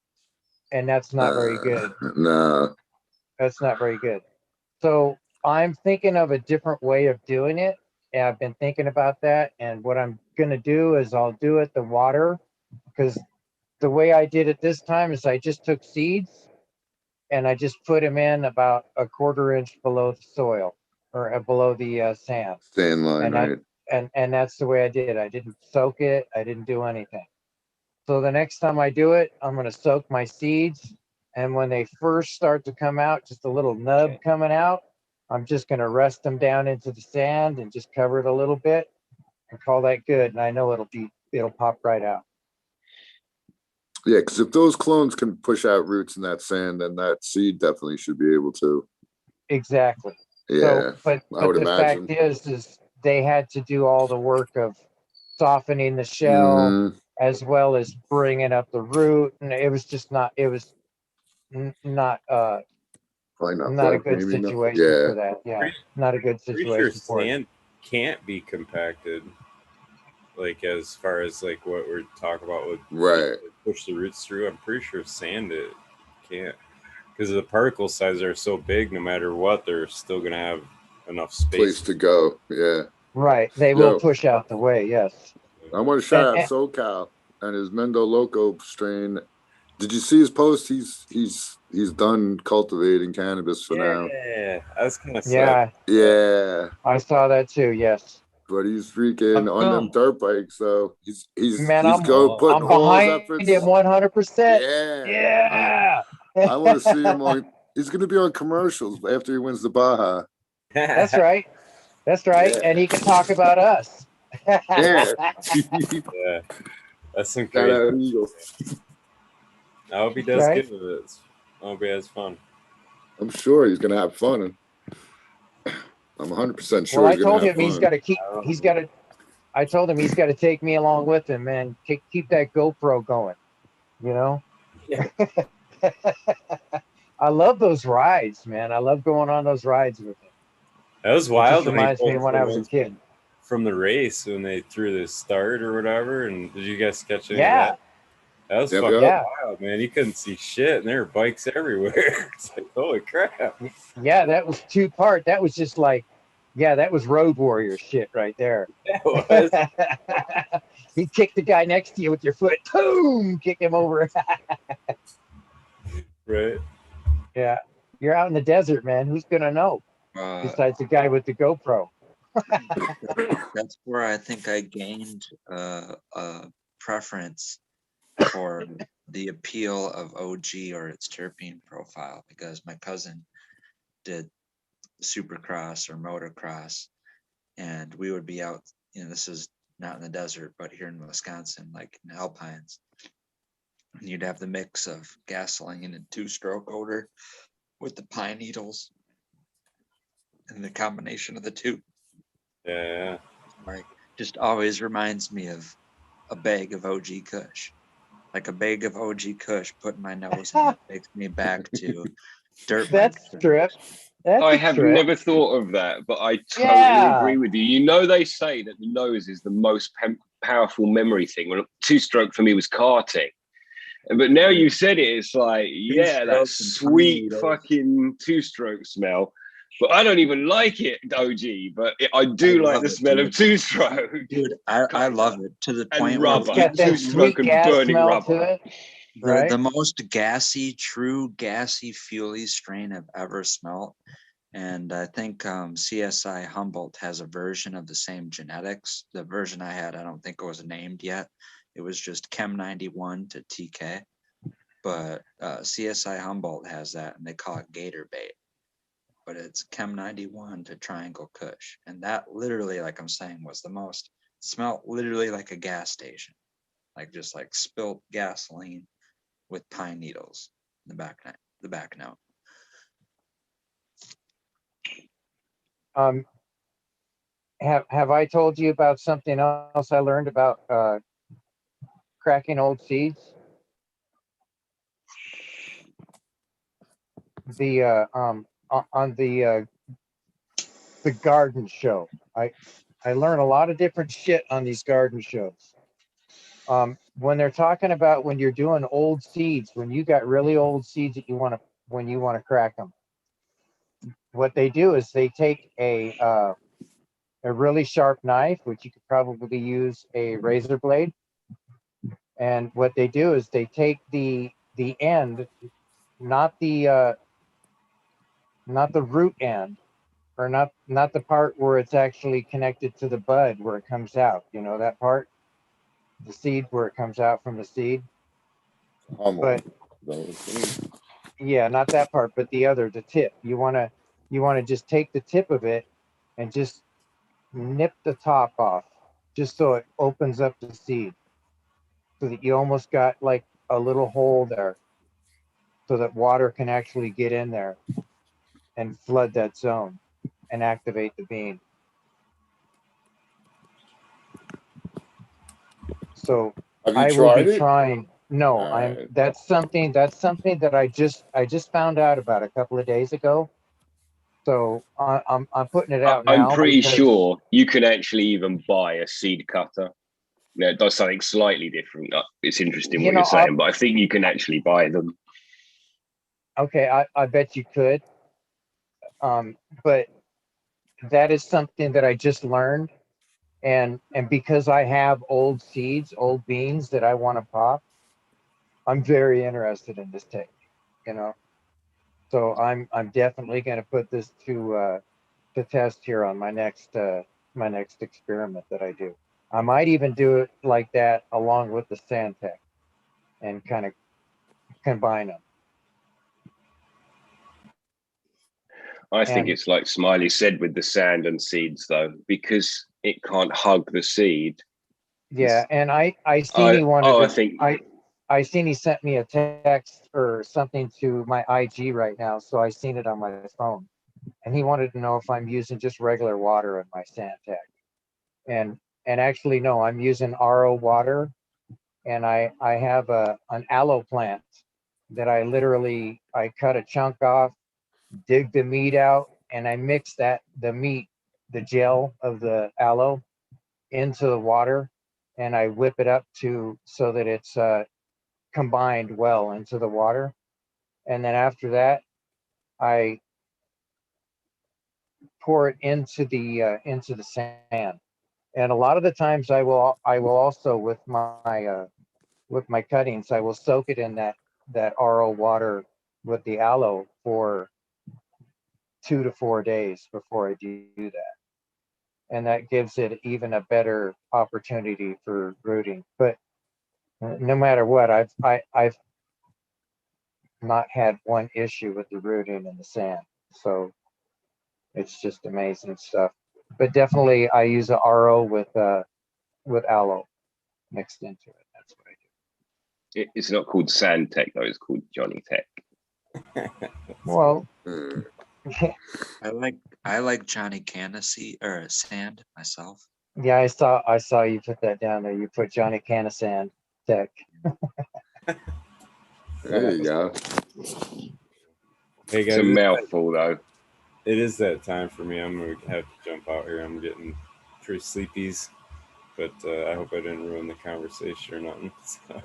And that's not very good. No. That's not very good. So I'm thinking of a different way of doing it. And I've been thinking about that. And what I'm going to do is I'll do it the water, because the way I did it this time is I just took seeds and I just put them in about a 1/4 inch below the soil, or below the sand. Sand line, right? And that's the way I did. I didn't soak it. I didn't do anything. So the next time I do it, I'm going to soak my seeds. And when they first start to come out, just a little nub coming out, I'm just going to rest them down into the sand and just cover it a little bit and call that good. And I know it'll pop right out. Yeah, because if those clones can push out roots in that sand, then that seed definitely should be able to. Exactly. Yeah, So, but would the imagine. fact is they had to do all the work of softening the shell, Mhm. as well as bringing up the root. And it was just not, it was not, Probably not not a black, good maybe, no. situation Yeah. for that. Yeah, not a good Pretty sure situation for it. sand can't be compacted. Like as far as like what we're talking about with Right. push the roots through, I'm pretty sure sand it can't, because the particle sizes are so big. No matter what, they're still gonna have enough space. Place to go. Yeah. Right, they Yo. will push out the way. Yes. I want to shout out And- SoCal and his Mendo Loco strain. Did you see his post? He's done cultivating cannabis for now. Yeah, I was kind of Yeah, Yeah, I saw that too. Yes. but he's freaking How on them come? dirt bikes. So he's Man, I'm putting all his behind efforts. it 100%. Yeah. Yeah. I want to see him on. He's going to be on commercials after he wins the Baja. That's right. That's right. Yeah. And he can talk about us. Yeah. yeah, that's some Shout crazy. out Eagle. I hope he does Right. good with it. I hope he has fun. I'm sure he's going to have fun. I'm 100% sure Well, I he's going told to have him fun. he's got to keep. He's got to. I told him he's got to take me along with him, man. Keep that GoPro going. You know. Yeah. I love those rides, man. I love going on those rides with him. That was It wild. just When he reminds me pulled of when I was a ones kid. from the race when they threw the start or whatever. And did you guys catch any of Yeah. that? That was Yep, fucking yeah. wild, man. You couldn't see shit, and there were bikes everywhere. It's like, holy crap. Yeah, that was 2-part. That was just like, yeah, that was Road Warrior shit right there. That was. You kick the guy next to you with your foot, boom, kick him over. Right. Yeah, you're out in the desert, man. Who's gonna know besides the guy with the GoPro? That's where I think I gained a preference for the appeal of OG or its terpene profile, because my cousin did supercross or motocross, and we would be out, this is not in the desert, but here in Wisconsin, like in Alpines, and you'd have the mix of gasoline and 2-stroke odor with the pine needles and the combination of the two. Yeah. Like, just always reminds me of a bag of OG Kush. Like a bag of OG Kush, putting my nose in it takes me back to dirt That's bikes. a trip. That's I a have trip. never thought of that, but I totally Yeah. agree with you. You know, they say that the nose is the most powerful memory thing. Well, 2-stroke for me was karting. But now you said it, it's like, yeah, that Two-stroke and sweet pine fucking 2-stroke smell. But I don't even like it, OG. But I do like love the it, smell dude. of 2-stroke. Dude, I love it to the And point where rubber. It's got that 2-stroke sweet and gas burning smell rubber. to it, right? the most gassy, true gassy, fuely strain I've ever smelled. And I think CSI Humboldt has a version of the same genetics. The version I had, I don't think it was named yet. It was just Chem 91 to TK. But CSI Humboldt has that, and they call it gator bait. but it's Chem 91 to Triangle Kush. And that literally, like I'm saying, was the most, smelled literally like a gas station, like just like spilled gasoline with pine needles in the back note. Have I told you about something else I learned about cracking old seeds? The on the garden show, I learn a lot of different shit on these garden shows. When they're talking about when you're doing old seeds, when you got really old seeds that you want to crack them, what they do is they take a really sharp knife, which you could probably use a razor blade, and what they do is they take the end, not the root end, or not the part where it's actually connected to the bud where it comes out. You know that part, the seed where it comes out from the seed. But yeah, not that part, but the other, the tip. You wanna just take the tip of it and just nip the top off, just so it opens up the seed, so that you almost got like a little hole there, so that water can actually get in there and flood that zone and activate the bean. So Have you I will tried be it? trying. No, Alright. that's something that I just found out about a couple of days ago. So I'm putting it out I'm now. pretty because- sure you can actually even buy a seed cutter. Now, it does something slightly different. It's interesting You what know, you're saying, but I think you can actually buy them. Okay, I bet you could. But that is something that I just learned, and because I have old seeds, old beans that I want to pop, I'm very interested in this technique, you know. So I'm definitely going to put this to test here on my next experiment that I do. I might even do it like that along with the sand tech and kind of combine them. I think And- it's like Smiley said with the sand and seeds, though, because it can't hug the seed. Yeah, and I seen he wanted I to, think I seen he sent me a text or something to my IG right now, so I seen it on my phone, and he wanted to know if I'm using just regular water in my sand tech, and actually no, I'm using RO water, and I have an aloe plant that I cut a chunk off, dig the meat out, and I mix the gel of the aloe into the water, and I whip it up so that it's combined well into the water. And then after that, I pour it into the sand. And a lot of the times I will also with my cuttings, I will soak it in that RO water with the aloe for 2 to 4 days before I do that. And that gives it even a better opportunity for rooting. But no matter what, I've not had one issue with the rooting in the sand. So it's just amazing stuff. But definitely I use a RO with aloe mixed into it. That's what I do. it's not called Sand Tech, though. It's called Johnny Tech. Well, I like Johnny Candace or sand myself. yeah, I saw you put that down there. You put Johnny Canasand Tech. There you go. Hey It's a guys, mouthful, though. it is that time for me. I'm gonna have to jump out here. I'm getting pretty sleepies, but I hope I didn't ruin the conversation or nothing. So.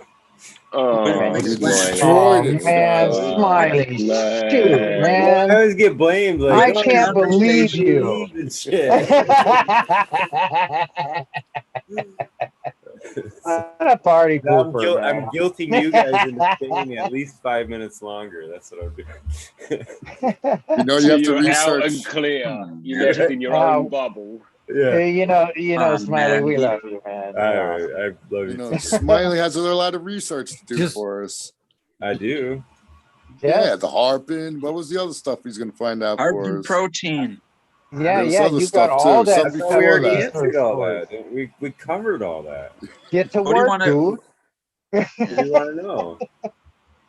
Oh, You Smiley. destroyed it. Man, Oh, Smiley, man. shoot, I man. always get blamed. I Like, can't believe you. believe in shit. What a party pooper, man. I'm guilting you guys into staying at least 5 minutes longer. That's what I'm doing. You know, you So have to you're out and research. clear. You lived in your own bubble. Yeah. You know, Smiley, man, we he- love you, man. All You're right. awesome. I love You you know, too. Smiley has a lot of research to do Just- for us. I do. Yeah, the harping. What was the other stuff he's gonna find out for Harpin us? protein. Yeah, There was yeah, other you stuff got all too. that Some I thought stuff we before in already these that. answered first all stories. that. We covered all that. Get to What do you work, want dude. to? What do you want to know?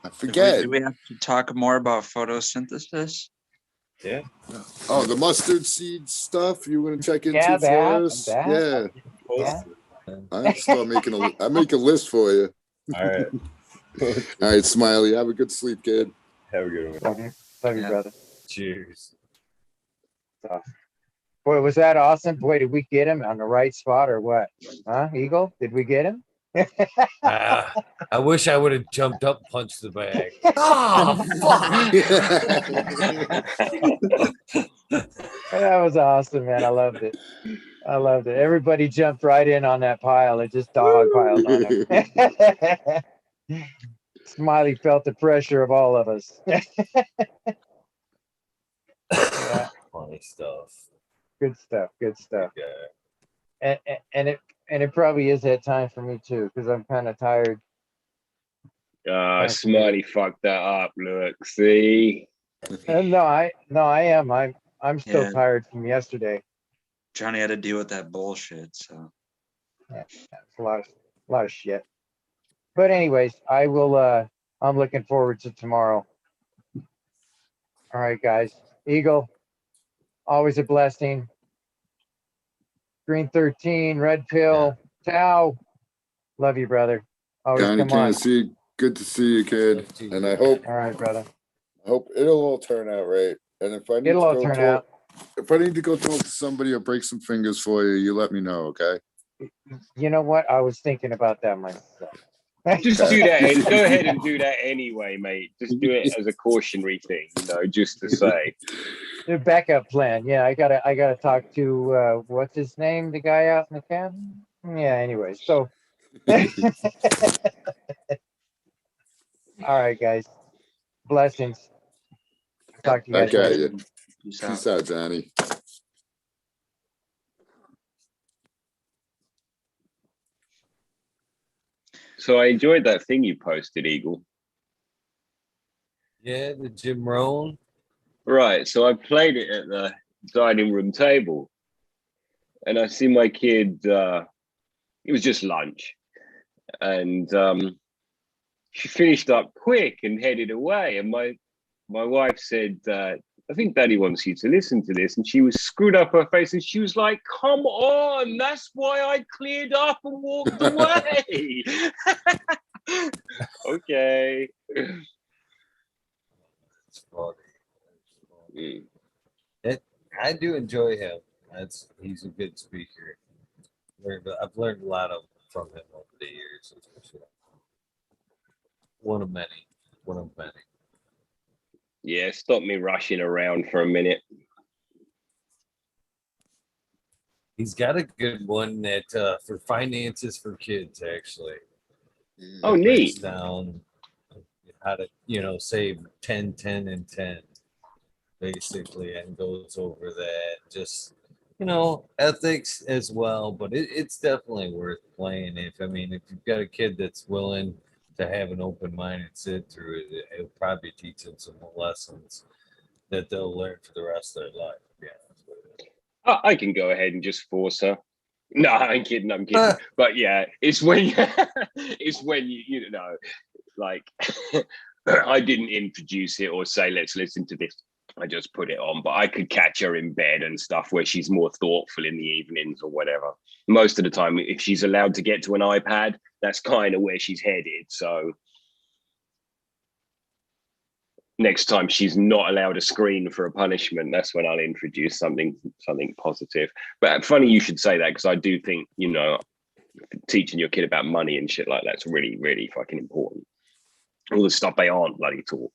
I Do forget. we have to talk more about photosynthesis? Yeah. Oh, the mustard seed stuff you want to check into Yeah, for us? Yeah, yeah. I have to start making I make a list for you. All right. All right, Smiley. Have a good sleep, kid. Have a good one. Love you, Yeah. brother. Cheers. Boy, was that awesome? Boy, did we get him on the right spot or what? Huh, Eagle? Did we get him? I wish I would have jumped up and punched the bag. Oh, fuck. That was awesome, man. I loved it. I loved it. Everybody jumped right in on that pile and just dog piled on him. Smiley felt the pressure of all of us. Yeah, Funny stuff. good stuff. Good stuff. Yeah. And it probably is that time for me too, because I'm kind of tired. Smiley fucked that up. Look, see. No, I am. I'm still Yeah. tired from yesterday. Johnny had to deal with that bullshit. So Yeah, it's a lot of shit. But anyways, I will. I'm looking forward to tomorrow. All right, guys. Eagle, always a blessing. Green 13, Red Pill, Tau. Love you, brother. Always Johnny, come on. can't see. Good to see you, kid. And I hope All right, brother. it'll all turn out right. And if I need It'll to all go turn talk, out. if I need to go talk to somebody or break some fingers for you, you let me know, okay? You know what? I was thinking about that myself. Just do that. Go ahead and do that anyway, mate. Just do it as a cautionary thing, just to say. The backup plan. Yeah, I gotta talk to what's his name? The guy out in the cabin. Yeah. Anyway, so. All right, guys. Blessings. Talk to you guys Okay, later. yeah. peace out. Peace out, Johnny. So I enjoyed that thing you posted, Eagle. Yeah, the Jim Rohn. Right. So I played it at the dining room table, and I see my kid. It was just lunch, and she finished up quick and headed away. And my wife said, I think Daddy wants you to listen to this. And she was screwed up her face and she was like, come on, that's why I cleared up and walked away. Okay. It's funny. I do enjoy him. He's a good speaker. I've learned a lot from him over the years. One of many. One of many. Yeah, stop me rushing around for a minute. He's got a good one that for finances for kids, actually. Oh, It breaks neat. down how to, save 10, 10, and 10, basically, and goes over that. Just, ethics as well, but it's definitely worth playing. If you've got a kid that's willing to have an open mind and sit through it, it'll probably teach them some lessons that they'll learn for the rest of their life. Yeah, that's what it is. I can go ahead and just force her. No, I'm kidding. But yeah, it's when like I didn't introduce it or say, let's listen to this. I just put it on, but I could catch her in bed and stuff where she's more thoughtful in the evenings or whatever. Most of the time, if she's allowed to get to an iPad, that's kind of where she's headed. So next time she's not allowed a screen for a punishment, that's when I'll introduce something positive. But funny you should say that, because I do think, teaching your kid about money and shit like that's really, really fucking important. All the stuff they aren't bloody taught.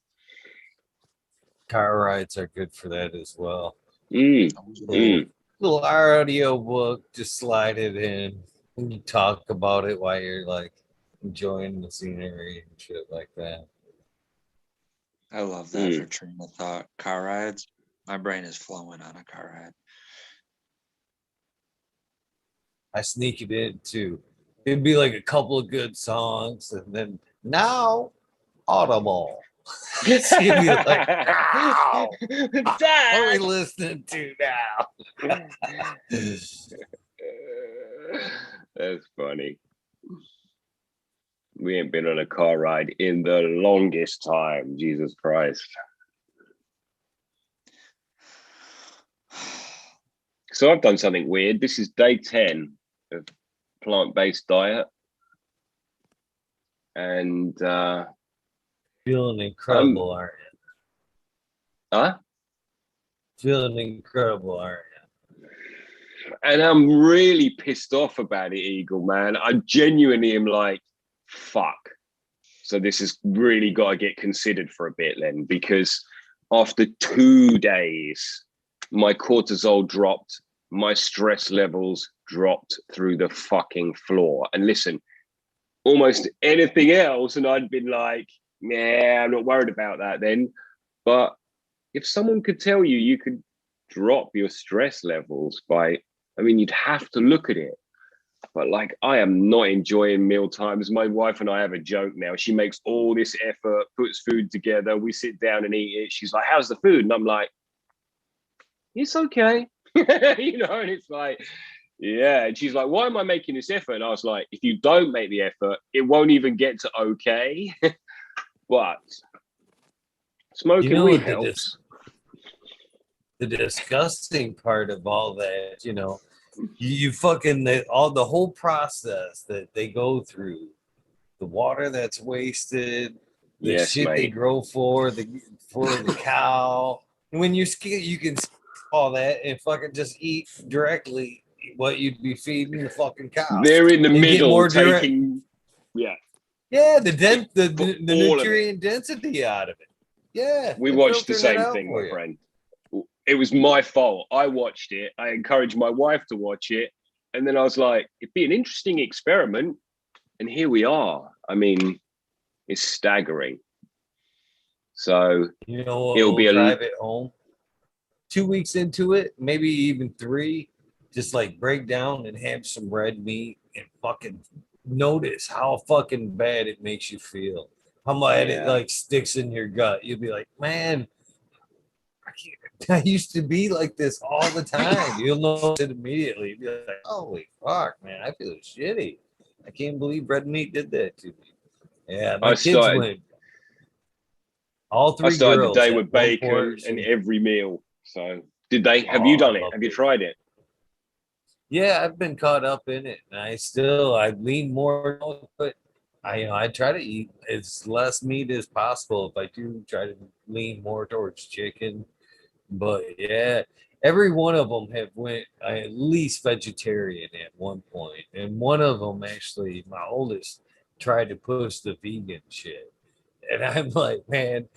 Car rides are good for that as well. Mm. Little audio book, just slide it in and you talk about it while you're like enjoying the scenery and shit like that. I love that for train of thought. Car rides. My brain is flowing on a car ride. I sneak it in too. It'd be like a couple of good songs and then now Audible. It's gonna be like, "Ow! What are we Dad. listening to now?" That's funny. We ain't been on a car ride in the longest time. Jesus Christ. So I've done something weird. This is day 10 of plant-based diet. And Feeling incredible, aren't you? huh? Feeling incredible, aren't you? And I'm really pissed off about it, Eagle, man. I genuinely am like, fuck. So this has really got to get considered for a bit then, because after 2 days, my cortisol dropped, my stress levels dropped through the fucking floor. And listen, almost anything else, and I'd been like, yeah, I'm not worried about that then. But if someone could tell you you could drop your stress levels by, I mean, you'd have to look at it. But like, I am not enjoying meal times. My wife and I have a joke now. She makes all this effort, puts food together. We sit down and eat it. She's like, how's the food? And I'm like, it's okay. You know, and it's like, yeah. And she's like, why am I making this effort? And I was like, if you don't make the effort, it won't even get to okay. But smoking weed helps. The disgusting part of all that, you know, you fucking the whole process that they go through, the water that's wasted, the Yes, shit they mate. grow for the cow. And when you can all that and fucking just eat directly what you'd be feeding the fucking cow. They're in the And get middle more taking, yeah. yeah, the All of nutrient density out of it. Yeah, We they're watched the filtering it same out thing, for my you. friend. It was my fault. I watched it. I encouraged my wife to watch it. And then I was like, it'd be an interesting experiment. And here we are. I mean, it's staggering. So You know what, it'll be we'll a drive it home. 2 weeks into it, maybe even 3, just like break down and have some red meat and fucking notice how fucking bad it makes you feel. How much it like sticks in your gut. You'll be like, man, I used to be like this all the time. You'll notice it immediately. You'll be like, holy fuck, man, I feel shitty. I can't believe red meat did that to me. Yeah, my kids went. All 3 I started girls the day had with one bacon portion. and every meal. So did they? Have you done it? Have you tried it? Yeah, I've been caught up in it, and I lean more on it. I try to eat as less meat as possible. If I do try to lean more towards chicken, but yeah, every one of them have went at least vegetarian at one point, and one of them actually, my oldest, tried to push the vegan shit, and I'm like, man,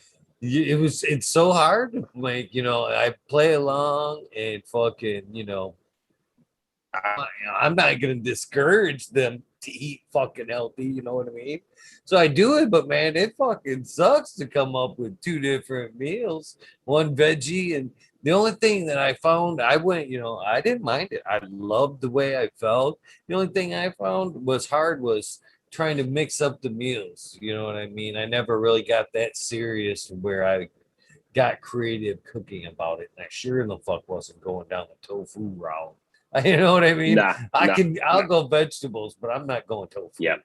it's so hard to make. You know, I play along and fucking, you know. I'm not going to discourage them to eat fucking healthy, you know what I mean? So I do it, but man, it fucking sucks to come up with 2 different meals, one veggie. And the only thing that I found, I didn't mind it. I loved the way I felt. The only thing I found was hard was trying to mix up the meals. You know what I mean? I never really got that serious where I got creative cooking about it. And I sure in the fuck wasn't going down the tofu route. You know what I mean? I'll go vegetables, but I'm not going tofu. Yeah.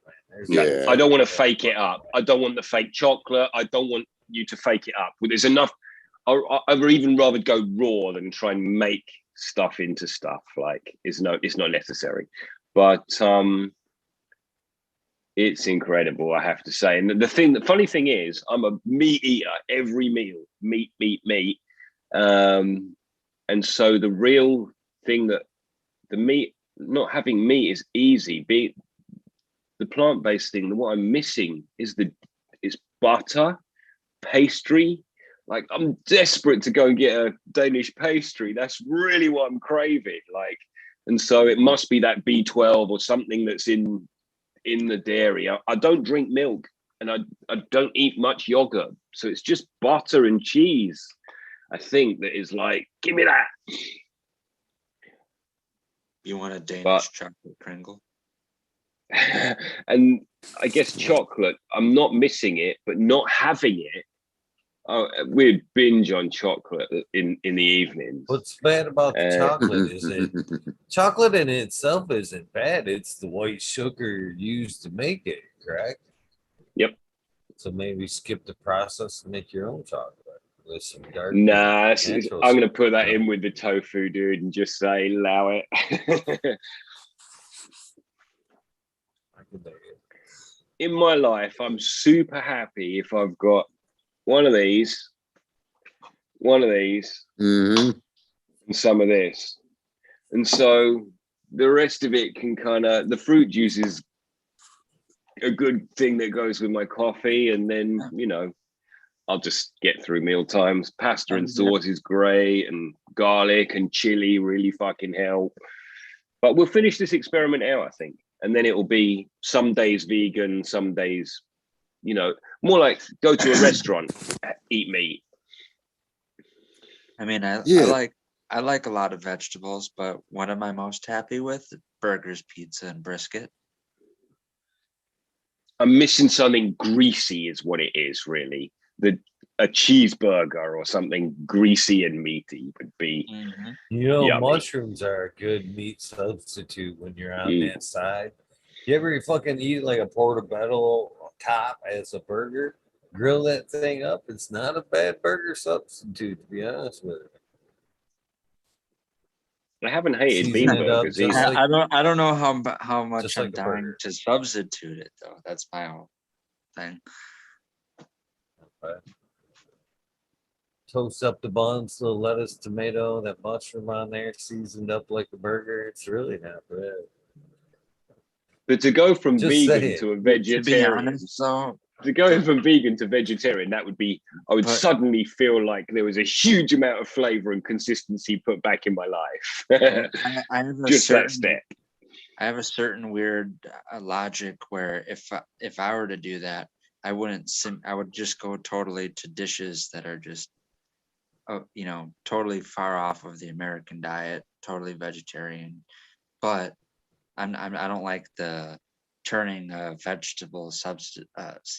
Yeah. I don't want to fake it up. I don't want the fake chocolate. I don't want you to fake it up. Well, there's enough. I'd even rather go raw than try and make stuff into stuff. Like it's not necessary. But it's incredible, I have to say. And the funny thing is, I'm a meat eater. Every meal, meat. And so the real thing that the meat, not having meat is easy. The plant-based thing, what I'm missing is butter, pastry. Like I'm desperate to go and get a Danish pastry. That's really what I'm craving. Like, and so it must be that B12 or something that's in the dairy. I don't drink milk and I don't eat much yogurt. So it's just butter and cheese, I think, that is like, give me that. You want a Danish chocolate Kringle? And I guess chocolate, I'm not missing it, but not having it Oh, we'd binge on chocolate in the evenings. What's bad about the Uh, chocolate is that chocolate in itself isn't bad. It's the white sugar used to make it, correct? Yep. So maybe skip the process and make your own chocolate with some dark. Nah, natural I'm gonna stuff, put that you know? in with the tofu, dude, and just say allow it. I can dig it. In my life, I'm super happy if I've got one of these, Mhm. and some of this. And so the rest of it can kind of, the fruit juice is a good thing that goes with my coffee. And then, you know, I'll just get through meal times. Pasta and sauce is great, and garlic and chili really fucking help. But we'll finish this experiment out, I think. And then it will be some days vegan, some days, you know, more like go to a restaurant, eat meat. I mean, I Yeah. like a lot of vegetables, but what am I most happy with? Burgers, pizza, and brisket. I'm missing something greasy is what it is, really. A cheeseburger or something greasy and meaty would be You know, yummy. mushrooms are a good meat substitute when you're on that side. You ever fucking eat like a portobello top as a burger? Grill that thing up. It's not a bad burger substitute, to be honest with you. I haven't hated Season bean it up burgers just either. like I don't know how much just I'm like a dying burger. to substitute it though. That's my whole thing. Toast up the buns, little lettuce, tomato, that mushroom on there, seasoned up like a burger. It's really not bad. But to go from Just vegan saying. to a To be vegetarian, honest, though, to go from vegan to vegetarian, that would be, I would But- suddenly feel like there was a huge amount of flavor and consistency put back in my life. I have a Just certain, that step. I have a certain weird logic where if I were to do that, I wouldn't I would just go totally to dishes that are just, you know, totally far off of the American diet, totally vegetarian. But I don't like the turning a vegetable substitute,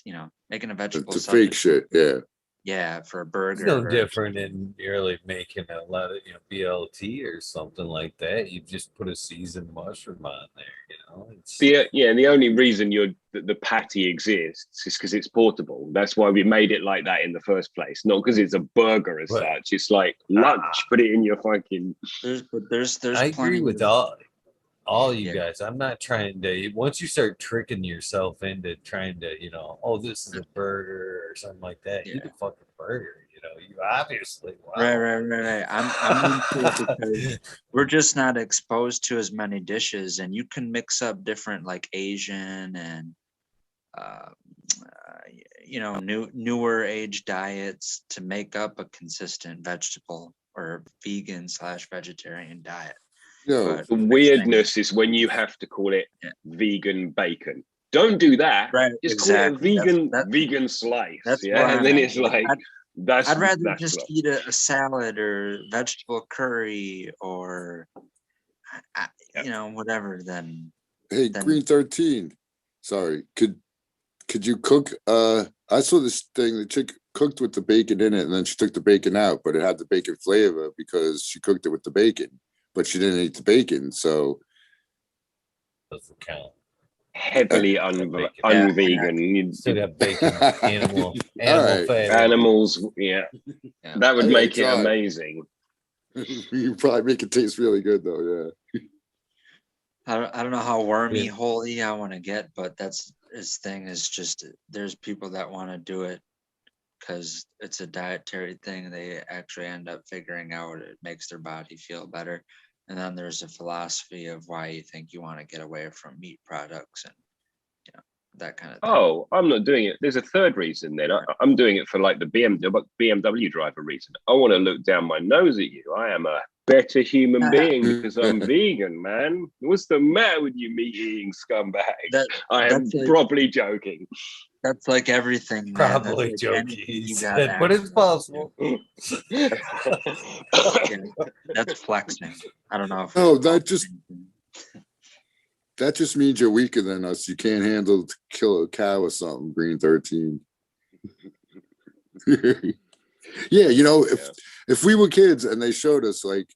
you know, making a vegetable The fake substitute. shit. Yeah. Yeah, for a burger. It's no or different in really making a lot of BLT or something like that. You just put a seasoned mushroom on there, you know. It's, The only reason the patty exists is because it's portable. That's why we made it like that in the first place, not because it's a burger as Right. such. It's like lunch. Put it in your fucking. There's I agree with all you Yeah. guys. I'm not trying to. Once you start tricking yourself into trying to, oh, this is a burger or something like that, eat a fucking burger. You obviously. Wow. Right. I'm into it because we're just not exposed to as many dishes, and you can mix up different like Asian and newer age diets to make up a consistent vegetable or vegan/vegetarian diet. Yo, But The weirdness is when you have to call it vegan bacon. Don't do that. Right, Just exactly. call it a vegan slice. That's Yeah, where and then I'm it's at. like that's. I'd rather that's just what- eat a salad or vegetable curry or whatever than. hey, Then- Green 13. Sorry. Could you cook? I saw this thing. The chick cooked with the bacon in it, and then she took the bacon out, but it had the bacon flavor because she cooked it with the bacon, but she didn't eat the bacon. So Doesn't count. heavily unvegan. You- Still got bacon, animal right. fat. Animals, yeah. That would I make gotta it try. amazing. you probably make it taste really good though. Yeah. I don't know how wormy Yeah. holy I want to get, but that's his thing. Is just there's people that want to do it because it's a dietary thing. They actually end up figuring out it makes their body feel better. And then there's a philosophy of why you think you want to get away from meat products and that kind of thing. Oh, I'm not doing it. There's a third reason then. I'm doing it for like the BMW driver reason. I want to look down my nose at you. I am a better human being because I'm vegan, man. What's the matter with you meat-eating scumbag? I am properly joking. That's like everything, man. Probably That's like joking, anything he you got said, but it's possible. Yeah, that's flexing. I don't know if No, that just means you're weaker than us. You can't handle to kill a cow or something. Green 13. Yeah, you know, if we were kids and they showed us like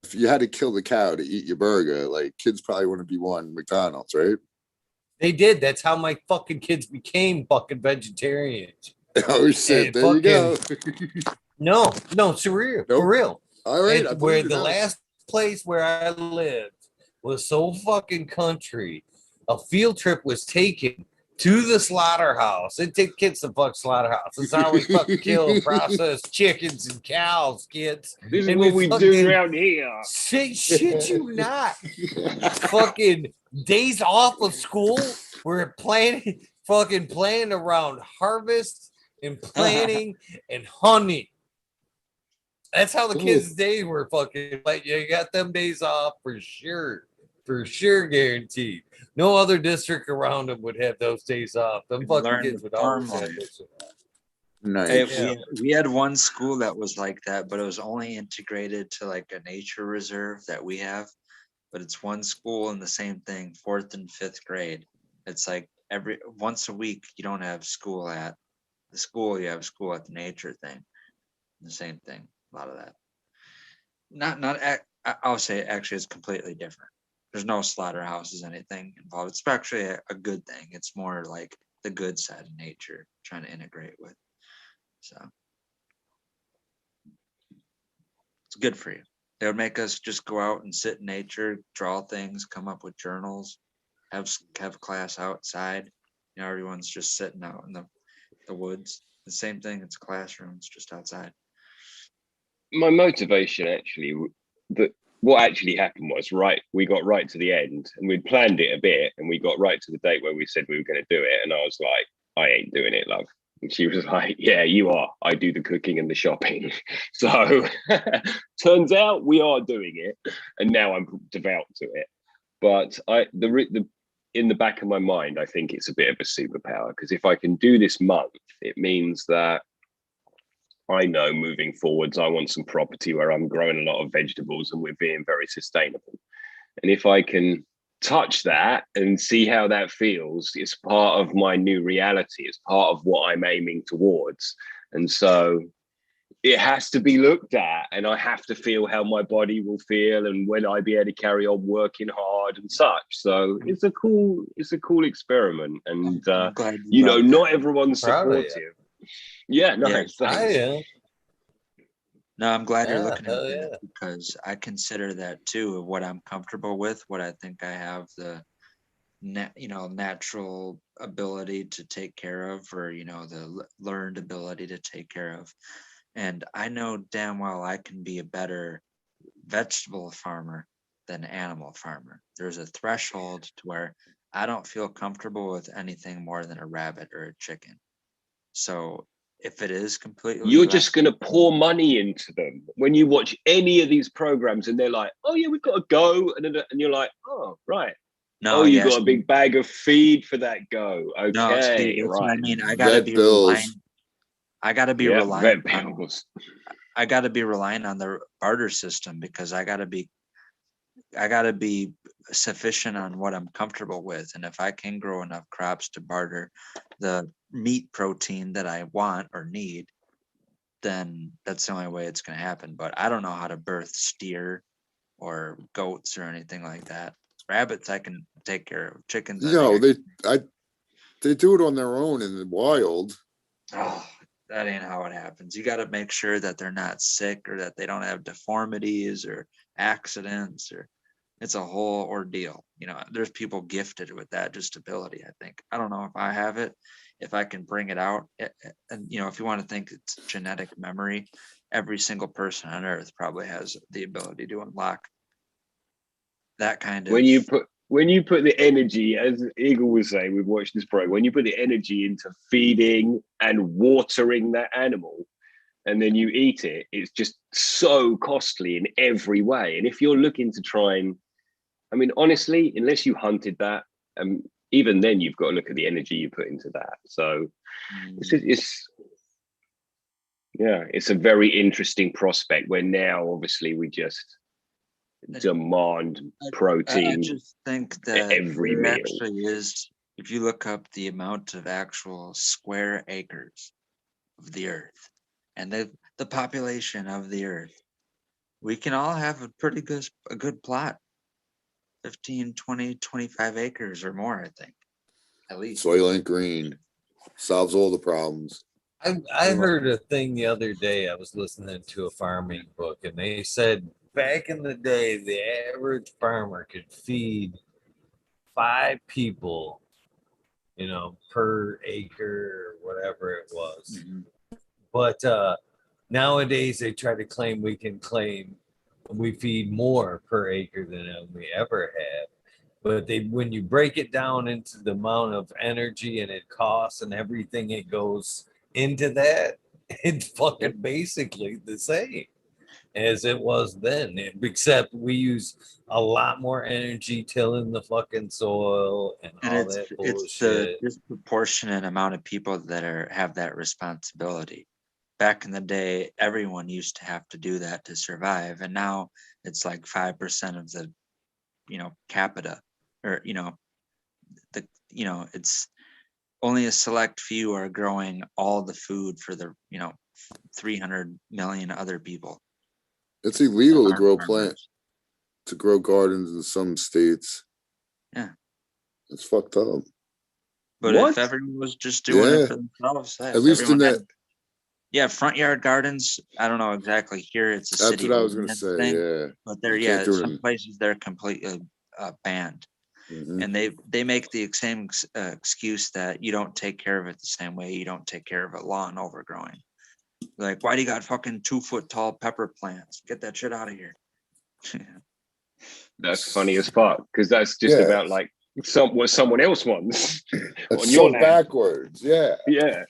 if you had to kill the cow to eat your burger, like kids probably wouldn't be wanting McDonald's, right? They did. That's how my fucking kids became fucking vegetarians. Oh shit! And There you go. No, it's real, Nope. for real. All right, And where the last place where I lived was so fucking country, a field trip was taken to the slaughterhouse. They take kids to fuck slaughterhouse. That's how we fucking kill and process chickens and cows, kids. This is And what we do fucking- around here. Shit you not. Fucking days off of school. We're fucking planning around harvest and planning and hunting. That's how the kids' days were fucking like. You got them days off for sure, guaranteed. No other district around them would have those days off. Them fucking Learn kids the would always farm have life. those. Nice. Hey, we had one school that was like that, but it was only integrated to like a nature reserve that we have. But it's one school and the same thing, 4th and 5th grade. It's like once a week you don't have school at the school, you have school at the nature thing. The same thing, a lot of that. I'll say actually it's completely different. There's no slaughterhouses, anything involved. It's actually a good thing. It's more like the good side of nature trying to integrate with. So it's good for you. They would make us just go out and sit in nature, draw things, come up with journals, have class outside. You know, everyone's just sitting out in the woods. The same thing. It's classrooms just outside. My motivation actually, what actually happened was, we got right to the end and we'd planned it a bit and we got right to the date where we said we were going to do it. And I was like, I ain't doing it, love. And she was like, yeah, you are. I do the cooking and the shopping. So turns out we are doing it. And now I'm devout to it. But in the back of my mind, I think it's a bit of a superpower, because if I can do this month, it means that I know moving forwards, I want some property where I'm growing a lot of vegetables and we're being very sustainable. And if I can touch that and see how that feels, it's part of my new reality. It's part of what I'm aiming towards. And so it has to be looked at, and I have to feel how my body will feel and when I be able to carry on working hard and such. So it's a cool experiment. And not everyone's supportive. Yeah, nice. No, I'm glad you're looking at that, because I consider that too, of what I'm comfortable with, what I think I have the natural ability to take care of, or the learned ability to take care of. And I know damn well I can be a better vegetable farmer than animal farmer. There's a threshold to where I don't feel comfortable with anything more than a rabbit or a chicken. So if it is completely, you're just going to pour money into them when you watch any of these programs and they're like, oh yeah, we've got to go. And you're like, oh, right. No, you got a big bag of feed for that go. Okay. No, see, that's right. what I mean. I gotta be relying. I gotta be relying on. I gotta be relying on the barter system, because I gotta be sufficient on what I'm comfortable with. And if I can grow enough crops to barter the meat protein that I want or need, then that's the only way it's going to happen. But I don't know how to birth steer or goats or anything like that. Rabbits I can take care of. Chickens, they do it on their own in the wild. Oh, that ain't how it happens. You got to make sure that they're not sick, or that they don't have deformities or accidents, or it's a whole ordeal. There's people gifted with that just ability. I think, I don't know if I have it, if I can bring it out. And if you want to think it's genetic memory, every single person on earth probably has the ability to unlock that kind of. When you put the energy, as Eagle was saying, we've watched this program, when you put the energy into feeding and watering that animal, and then you eat it, it's just so costly in every way. And if you're looking to try and, honestly, unless you hunted that, even then you've got to look at the energy you put into that. So it's a very interesting prospect, where now obviously we just demand protein. I just think that every meal actually is, if you look up the amount of actual square acres of the earth, and the population of the earth, we can all have a good plot. 15, 20, 25 acres or more, I think, at least. Soylent Green solves all the problems. I heard a thing the other day. I was listening to a farming book, and they said back in the day, the average farmer could feed 5 people, per acre or whatever it was. Mhm. But nowadays, they try to claim we feed more per acre than we ever have. But when you break it down into the amount of energy and it costs and everything it goes into that, it's fucking basically the same as it was then, except we use a lot more energy tilling the fucking soil and And all it's that it's the bullshit. disproportionate amount of people that have that responsibility. Back in the day, everyone used to have to do that to survive, and now it's like 5% of the, capita, or it's only a select few are growing all the food for the 300 million other people. It's illegal to aren't grow farmers. to grow gardens in some states. Yeah. It's fucked up. But What? if everyone was just doing Yeah. it for themselves, At least in that. Yeah, front yard gardens. I don't know exactly here. It's a That's city what I was gonna ordinance say. thing, Yeah. but they're You can't do it some in- places they're completely banned, Mhm. and they make the same excuse that you don't take care of it the same way you don't take care of a lawn overgrowing. Like, why do you got fucking 2-foot tall pepper plants? Get that shit out of here. That's funny as fuck, because that's just Yeah. about like what someone else wants It's on your so land. backwards. Yeah. Yeah.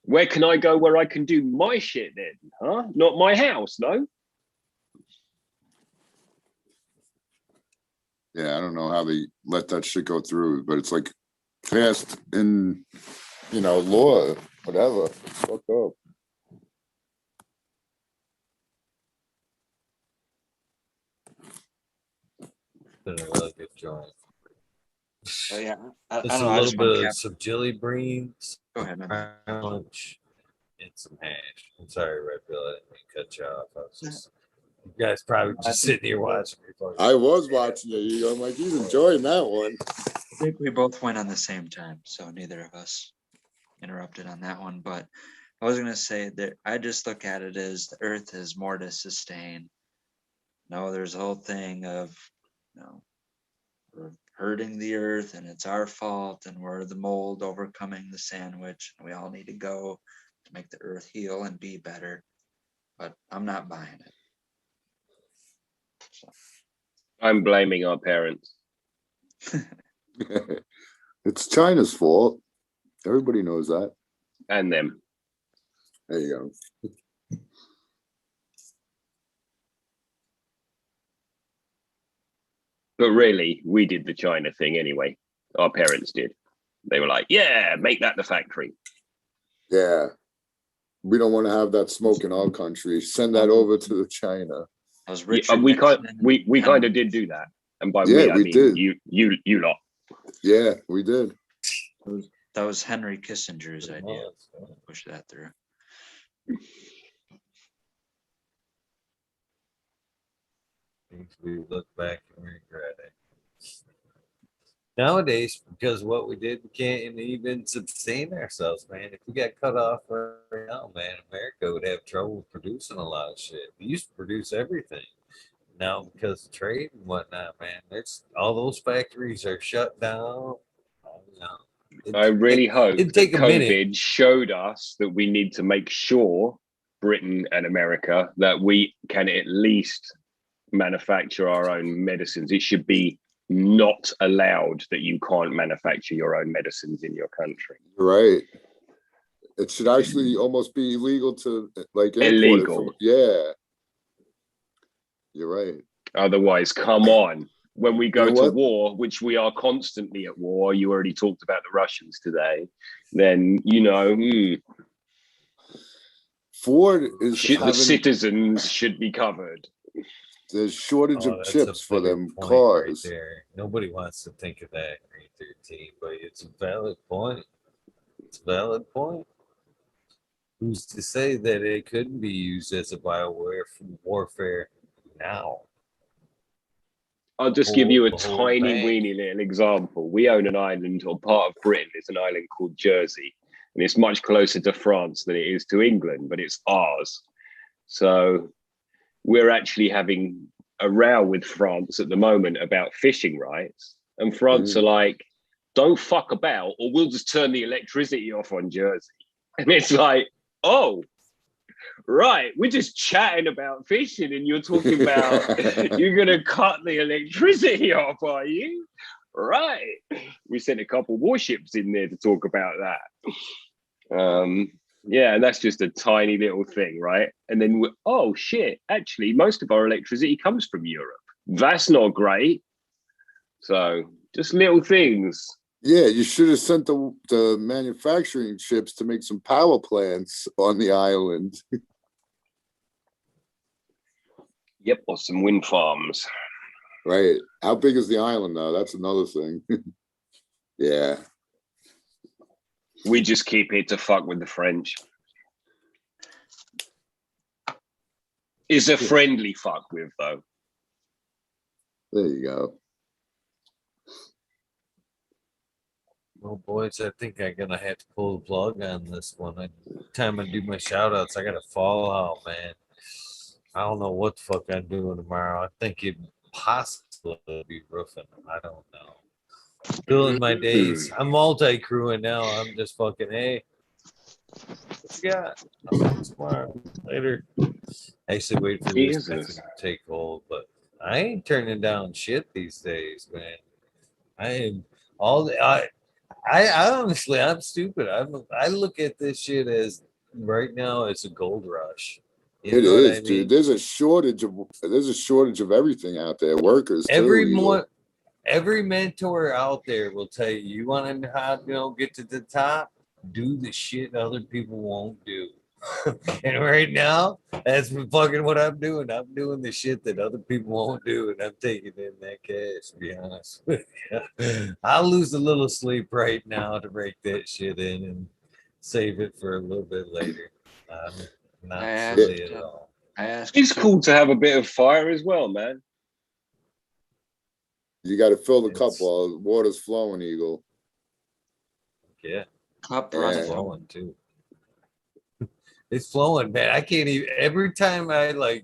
Where can I go where I can do my shit then? Huh? Not my house, no? Yeah, I don't know how they let that shit go through, but it's like passed in, law, whatever. It's fucked up. Been a really good joint. Oh yeah, I Just don't a know. I little just want bit to of some jelly beans, Go ahead, man. lunch, and some hash. I'm sorry, Red Bill, I didn't mean to cut you off. You guys probably just sitting here watching me. I was watching it. I'm like, he's enjoying that one. I think we both went on the same time, so neither of us interrupted on that one. But I was gonna say that I just look at it as the earth has more to sustain. No, there's a whole thing of, we're hurting the earth and it's our fault and we're the mold overcoming the sandwich and we all need to go to make the earth heal and be better. But I'm not buying it. So. I'm blaming our parents. It's China's fault. Everybody knows that. And them. There you go. But really, we did the China thing anyway. Our parents did. They were like, yeah, make that the factory. Yeah. We don't want to have that smoke in our country. Send that over to China. Yeah, we kind of did do that. And by Yeah, I we mean did. you lot. Yeah, we did. That was Henry Kissinger's idea. Push that through. We look back and regret it. Nowadays, because what we did, we can't even sustain ourselves, man. If we got cut off right now, man, America would have trouble producing a lot of shit. We used to produce everything. Now, because of trade and whatnot, man, there's all those factories are shut down. I really hope it'd that take a COVID minute. showed us that we need to make sure, Britain and America, that we can at least manufacture our own medicines. It should be not allowed that you can't manufacture your own medicines in your country. Right. It should actually almost be illegal to like import Illegal. it from, yeah. You're right. Otherwise, come on. When we go You know to what? war, which we are constantly at war, you already talked about the Russians today, then, Ford is the having, citizens should be covered. there's shortage of That's chips a for better them point cars. right there. Nobody wants to think of that, Green 13, but it's a valid point. It's a valid point. who's to say that it couldn't be used as a warfare now? I'll just give you a Whole tiny, bank. weeny little example. We own an island, or part of Britain is an island called Jersey, and it's much closer to France than it is to England, but it's ours. So we're actually having a row with France at the moment about fishing rights, and France are like, don't fuck about, or we'll just turn the electricity off on Jersey. And it's like, oh, right, we're just chatting about fishing and you're talking about you're going to cut the electricity off, are you? Right. We sent a couple warships in there to talk about that. Yeah, and that's just a tiny little thing, right? And then, oh shit, actually, most of our electricity comes from Europe. That's not great. So just little things. Yeah, you should have sent the manufacturing ships to make some power plants on the island. Yep, or some wind farms. Right. How big is the island now? That's another thing. Yeah. We just keep it to fuck with the French. Is a friendly fuck with, though. There you go. Well, boys, I think I'm gonna have to pull the plug on this one. Time I do my shout outs, I gotta fall out, man. I don't know what the fuck I'm doing tomorrow. I think it possibly be roofing. I don't know. Filling my days. I'm multi-crewing now. I'm just fucking, hey, what you got? I'll see you tomorrow. Later. I actually wait for this to take hold, but I ain't turning down shit these days, man. I am all the, I honestly, I'm stupid. I look at this shit as right now it's a gold rush. You It know what is, I mean? dude. There's a shortage of everything out there. Workers too. Every mentor out there will tell you, you want to how get to the top, do the shit other people won't do. And right now, that's fucking what I'm doing. I'm doing the shit that other people won't do, and I'm taking in that cash, to be honest with you. I'll lose a little sleep right now to break that shit in and save it for a little bit later. Not silly at all. It's cool to have a bit of fire as well, man. You got to fill the cup while water's flowing, Eagle. Yeah. Cup running. Flowing too. It's flowing, man. I can't even. Every time I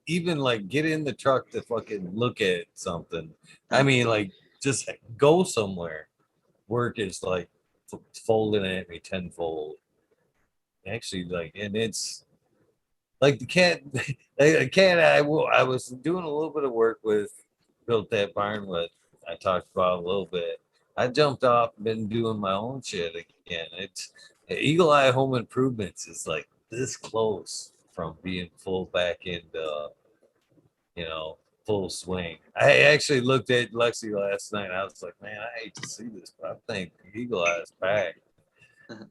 even get in the truck to fucking look at something. I mean, just go somewhere. Work is folding at me tenfold. Actually, and it's like the cat. The cat I was doing a little bit of work with, built that barn with. I talked about a little bit. I jumped off, been doing my own shit again. It's Eagle Eye Home Improvements is like this close from being full back into, full swing. I actually looked at Lexi last night. I was like, man, I hate to see this, but I think Eagle Eye's back.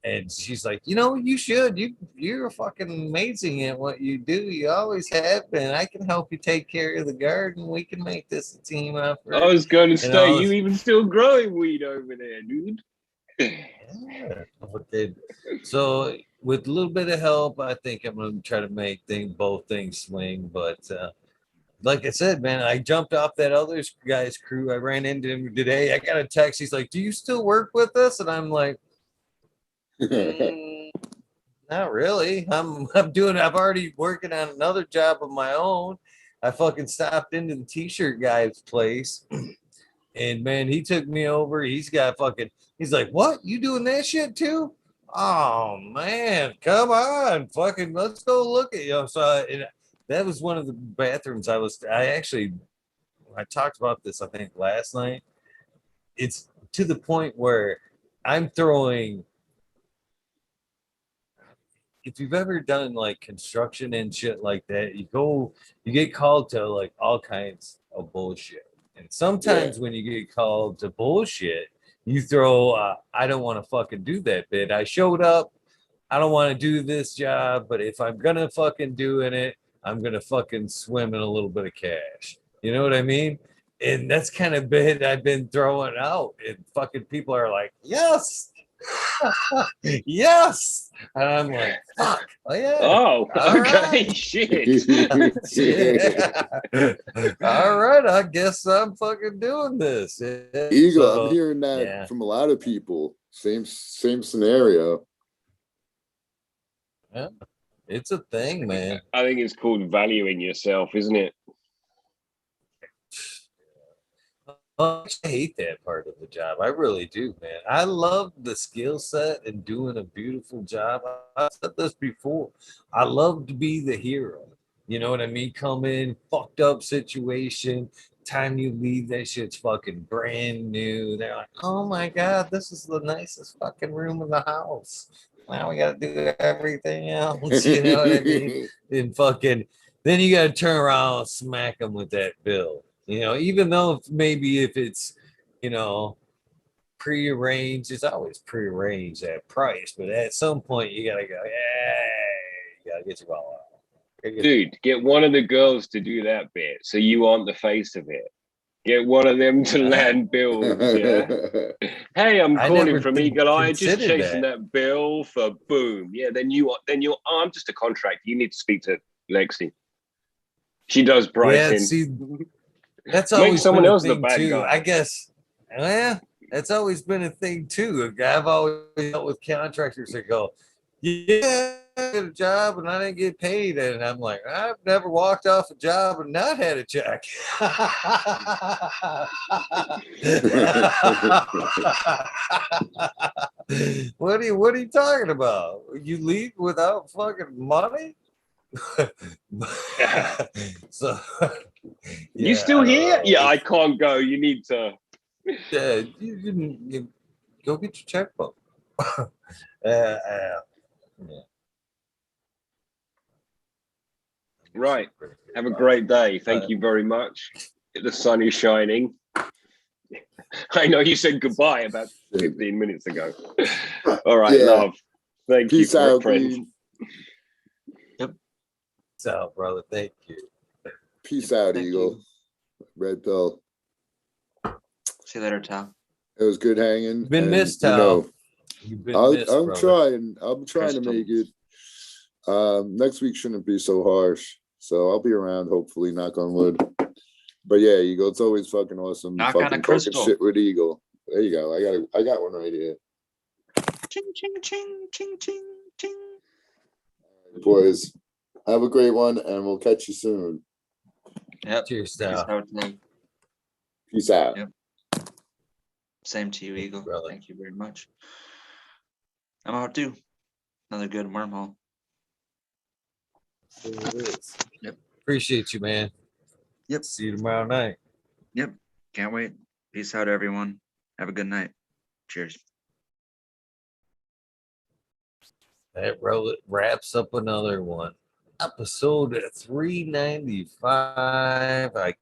And she's like, you should. You're fucking amazing at what you do. You always have been. I can help you take care of the garden. We can make this a team effort. I was going to say, you even still growing weed over there, dude. Yeah. Okay. So with a little bit of help, I think I'm going to try to make both things swing. But like I said, man, I jumped off that other guy's crew. I ran into him today. I got a text. He's like, do you still work with us? And I'm like, not really. I'm already working on another job of my own. I fucking stopped into the t-shirt guy's place, and man, he took me over. He's like, what? You doing that shit too? Oh man, come on, fucking let's go look at you. So that was one of the bathrooms I talked about this, I think last night. It's to the point where I'm throwing. If you've ever done construction and shit like that, you get called to all kinds of bullshit. And sometimes when you get called to bullshit, you throw, I don't want to fucking do that bit. I showed up. I don't want to do this job, but if I'm going to fucking doing it, I'm going to fucking swim in a little bit of cash. You know what I mean? And that's kind of bit I've been throwing out. And fucking people are like, yes. Yes. And I'm like, fuck. Oh yeah. Oh, All okay. right. Shit. Yeah. All right. I guess I'm fucking doing this. Yeah. Eagle, I'm So, hearing that yeah. from a lot of people. Same scenario. Yeah. It's a thing, man. I think it's called valuing yourself, isn't it? I hate that part of the job. I really do, man. I love the skill set and doing a beautiful job. I've said this before. I love to be the hero. You know what I mean? Come in, fucked up situation. Time you leave, that shit's fucking brand new. They're like, oh my God, this is the nicest fucking room in the house. Now we got to do everything else. You know what I mean? And fucking, then you got to turn around and smack them with that bill. You know, even though maybe if it's, you know, prearranged, it's always prearranged at price, but at some point you gotta go, yeah, you gotta get your ball out. Dude, get one of the girls to do that bit so you aren't the face of it. Get one of them to land bills, yeah. Hey, I'm I calling never from Eagle Eye, just considered chasing that bill for boom. Yeah, then you I'm just a contractor. You need to speak to Lexi. She does Yeah, pricing. see, that's Make always someone been a else the thing bad too. guy. I guess, yeah, that's always been a thing too. I've always dealt with contractors that go, yeah, I got a job and I didn't get paid. And I'm like, I've never walked off a job and not had a check. What are you talking about? You leave without fucking money? So yeah, You still I don't here? know. Yeah, I can't go. You need to. Yeah, you go get your checkbook. Yeah. Right. Have a great day. Thank you very much. The sun is shining. I know you said goodbye about 15 minutes ago. All right, Yeah. love. Thank Peace you, out, friend. Dean. Peace out, brother. Thank you. Peace out, Thank Eagle. Red pill. See you later, Tom. It was good hanging. Been and, missed, you Tal. know, You've been missed, I'm brother. trying. I'm trying to make it. Next week shouldn't be so harsh. So I'll be around, hopefully, knock on wood. But yeah, Eagle, it's always fucking awesome. Knock on a fucking crystal. shit with Eagle. There you go. I got one right here. Ching, ching, ching, ching, ching, ching. Boys, have a great one, and we'll catch you soon. Yep. Cheers, Peace Tal. out, Nate. Peace out. Yep. Same to you, Eagle. brother. Thank you very much. I'm out too. Another good wormhole. There it is. Yep. Appreciate you, man. Yep. See you tomorrow night. Yep. Can't wait. Peace out, everyone. Have a good night. Cheers. That wraps up another one. Episode 395. I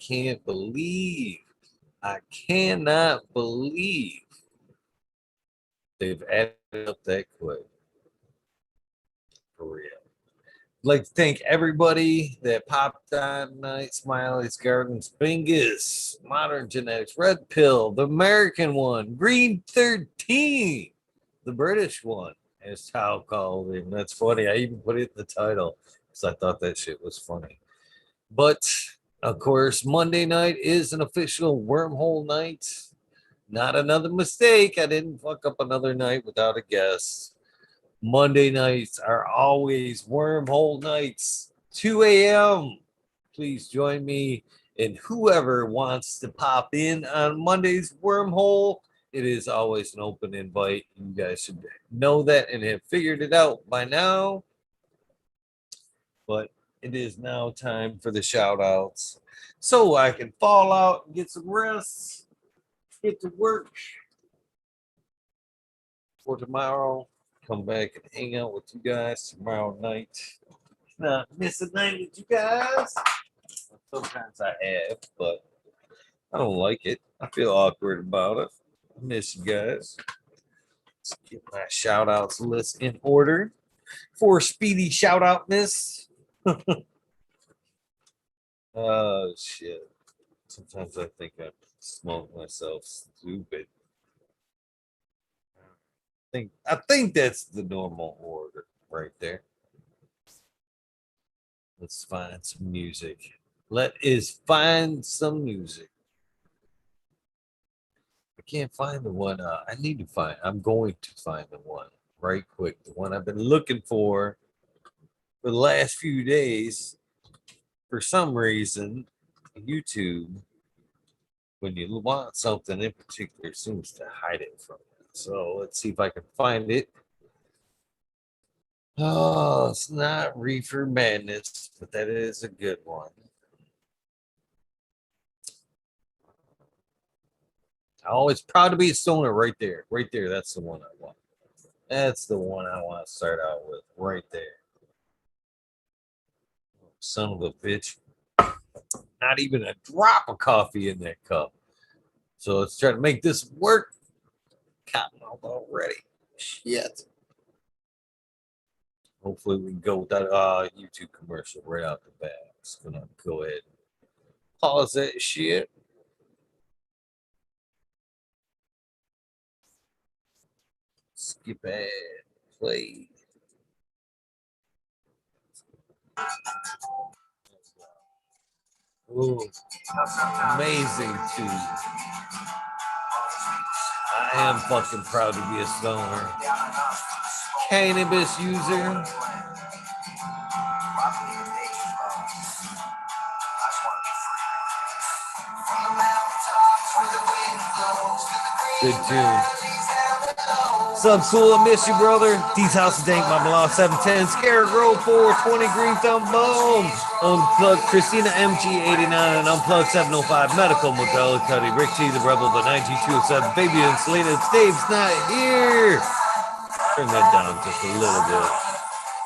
cannot believe they've added up that quick. For real. I'd like to thank everybody that popped on tonight. Smiley's Gardens, Bingus, Modern Genetics, Red Pill, the American one, Green 13, the British one, as Tal called him. That's funny. I even put it in the title because I thought that shit was funny. But of course, Monday night is an official wormhole night. Not another mistake. I didn't fuck up another night without a guest. Monday nights are always wormhole nights, 2 a.m. Please join me and whoever wants to pop in on Monday's wormhole. It is always an open invite. You guys should know that and have figured it out by now. But it is now time for the shout outs so I can fall out and get some rest, get to work for tomorrow. Come back and hang out with you guys tomorrow night. Not miss a night with you guys. Sometimes I have, but I don't like it. I feel awkward about it. I miss you guys. Let's get my shout outs list in order for speedy shout out miss. Oh shit. Sometimes I think I smoke myself stupid. I think that's the normal order right there. Let's find some music. Let us find some music. I can't find the one I need to find. I'm going to find the one right quick. The one I've been looking for the last few days. For some reason, YouTube, when you want something in particular, seems to hide it from you. So let's see if I can find it. Oh, it's not Reefer Madness, but that is a good one. I'm always proud to be a stoner right there. Right there. That's the one I want. That's the one I want to start out with right there. Son of a bitch. Not even a drop of coffee in that cup. So let's try to make this work. Cotton mouth already. Shit. Hopefully we can go with that YouTube commercial right out the bat. Just gonna go ahead and pause that shit. Skip ad. Play. Ooh, amazing too. I am fucking proud to be a stoner. Cannabis user. Good tune. Sub cool, I miss you, brother. D's House of Dank, Mama Law 710, Scarecrow 420, Green Thumb Boom. Unplugged Christina MG89 and Unplugged 705, Medical Modella Cuddy, Rick T, the Rebel, the 9G207, Baby and Selena. Dave's not here. Turn that down just a little bit.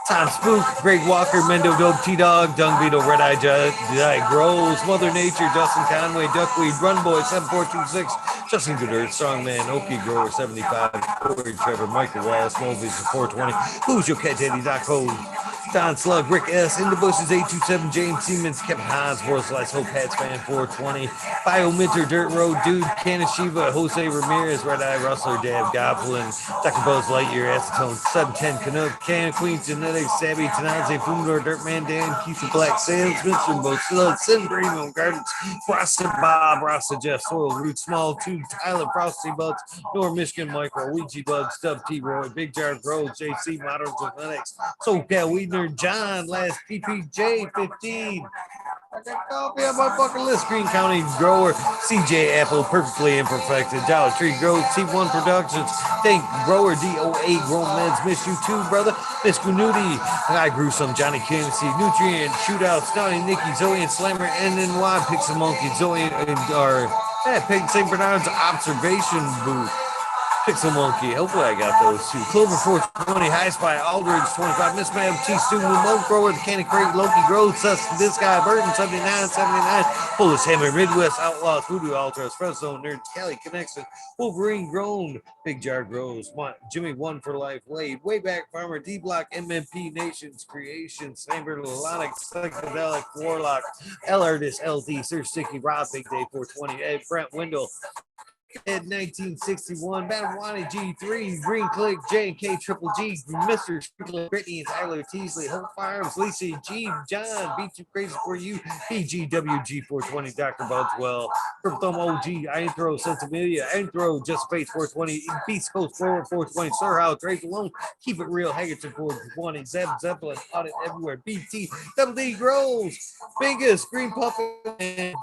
Tom Spook, Greg Walker, Mendo Dope, T-Dog, Dung Beetle, Red Eye Jedi Grows, Mother Nature, Justin Conway, Duckweed, Run Boy, 7426, Justin Goodert, Strongman, Okie Grower, 75, Corey Trevor, Michael Wallace, Movies, 420, Who's Your Cat Daddy, Doc Code, Don Slug, Rick S, In the Bushes, 827, James Siemens, Kevin Haas, World's Slice, Hope Hats Fan, 420, Bio Minter, Dirt Road, Dude, Canna Shiva, Jose Ramirez, Red Eye Rustler, Dab Goblin, Dr. Buzz Lightyear, Acetone, 710, Canuck, Can Queen, Genetics, Sabby, Tanaze, Fumdor, Dirtman, Dan, Keith the Black Sales, Mr. Bosilla, Sin Premium Gardens, Rasta Bob, Rasta Jeff, Soil, Root Small, Tube, Tyler, Frosty Butts, North Michigan, Micro, Ouija Bug, Stub T Roy, Big Jar Grove, JC, Modern Genetics, SoCal, Weedner, John, Last PPJ 15. I got coffee on my fucking list. Green County Grower, CJ Apple, Perfectly Imperfected, Dollar Tree Growth, T1 Productions, Thank Grower, DOA, Grown Meds, Miss You Too, brother, Miss Gunuti, I Grew Some, Johnny Canvassy, Nutrient, Shootout, Snotty, Nikki, Zoe and Slammer, NNY, Pixel Monkey, Zoe and Pig St. Bernard's Observation Booth. Pixel Monkey. Hopefully I got those two. Clover 420, High Spy, Aldridge 25, Miss Ma'am, T Student, Mold Grower, The Candy Crate, Loki Grove, Sus, This Guy, Burton 79, Polish Hammer, Midwest Outlaws, Voodoo Ultras, Fresno Nerds, Cali Connection, Wolverine Grown, Big Jar Grows, Jimmy One for Life, Wade, Wayback Farmer, D Block, MMP Nations, Creations, Chamber, Lalonic, Psychedelic, Warlock, L Artist, LD, Sir Sticky, Rob, Big Day 420, Ed Brent Wendell, Ed 1961, Badawani G3, Green Click, J&K Triple G, Mr. Sprinkler, Brittany, Tyler Teasley, Hope Farms, Lisa G, John, Be Too Crazy For You, PGWG 420, Dr. Budswell, Purple Thumb OG, Intro, Sensimilia, Intro, Just Face 420, Beast Coast Forward 420, Sir Howe, Trade Alone, Keep It Real, Hagerton 420, Zeb Zeppelin, Audit Everywhere, BT, Double D Grows, Bingus, Green Puppet,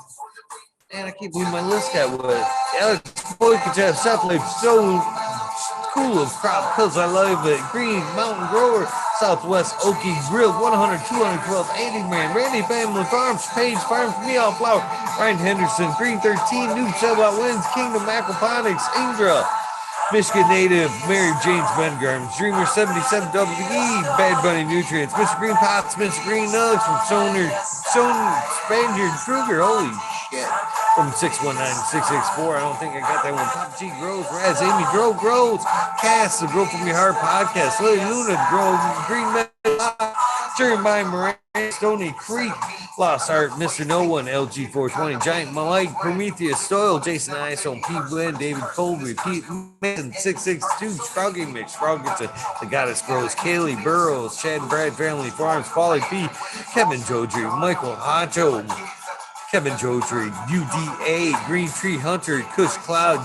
and I keep moving my list that way. Alex Boykachev, Southlife, so cool of crop because I love it. Green Mountain Grower, Southwest Okie Grill, 100, 212, 80 Man, Randy Family Farms, Page Farms, Meow Flower, Ryan Henderson, Green 13, New Sellout Wins, Kingdom Aquaponics, Indra, Michigan native, Mary James Bengarm, Dreamer 77 WE, Bad Bunny Nutrients, Mr. Green Pots, Mr. Green Nugs from Stoner Spaniard Kruger, holy shit. From 619-664, I don't think I got that one. Pop G Grows, Raz, Amy Grows, Cass, the Grow From Your Heart podcast, Lily Luna, Grow, Green Metal, Jeremiah Moran, Stony Creek, Lost Art, Mr. No One, LG 420, Giant Mike, Prometheus, Stoyle, Jason Iso, P. Glenn, David Colby, Pete Mason, 662, Froggy Mix, Frog gets the Goddess Grows, Kaylee Burrows, Chad and Brad Family Farms, Polly P, Kevin Jodry, Michael Honcho, Kevin Jodry, UDA, Green Tree Hunter, Kush Cloud,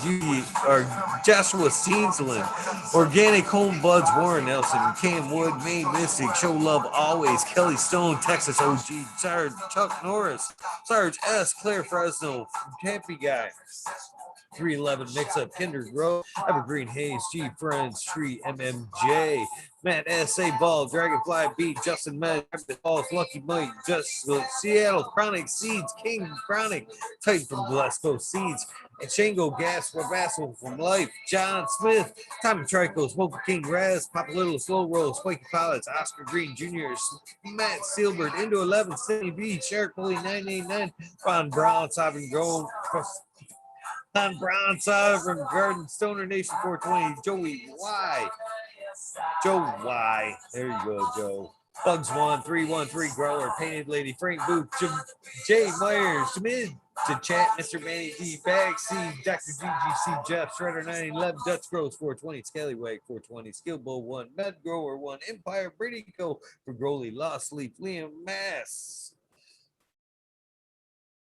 or Joshua Steensland, Organic Home Buds, Warren Nelson, Cam Wood, Maine Mystic, Show Love Always, Kelly Stone, Texas OG, Sarge, Chuck Norris, Sarge S, Claire Fresno, Happy Guy, 311 Mix Up, Kinder Grove, Evergreen Hayes, G Friends, Tree MMJ, Matt S.A. Ball, Dragonfly Beat, Justin Med, Balls, Lucky Mike, Just Seattle, Chronic Seeds, King Chronic, Titan from West Coast Seeds, and Shango Gas, Vassal from Life, John Smith, Tommy Trico, Smoker King Raz, Papa Little, Slow Roll, Spiky Pilots, Oscar Green Jr., Matt Steelbird, Indo 11, Cindy B, Shark Bully 989, Ron Brown, Sovereign Grove, Don Brown, Sovereign Garden, Stoner Nation 420, Joey Y. Joe Y. There you go, Joe. Bugs 1313 Grower, Painted Lady, Frank Booth, Jay Myers, Mid to chat, Mr. Manny D, Bag C, Dr. GGC, Jeff, Shredder 911, Dutch Grows 420, Scallywag 420, Skill Bowl 1, Med Grower 1, Empire, Brady Co. for Growly, Lost Sleep, Liam Mass.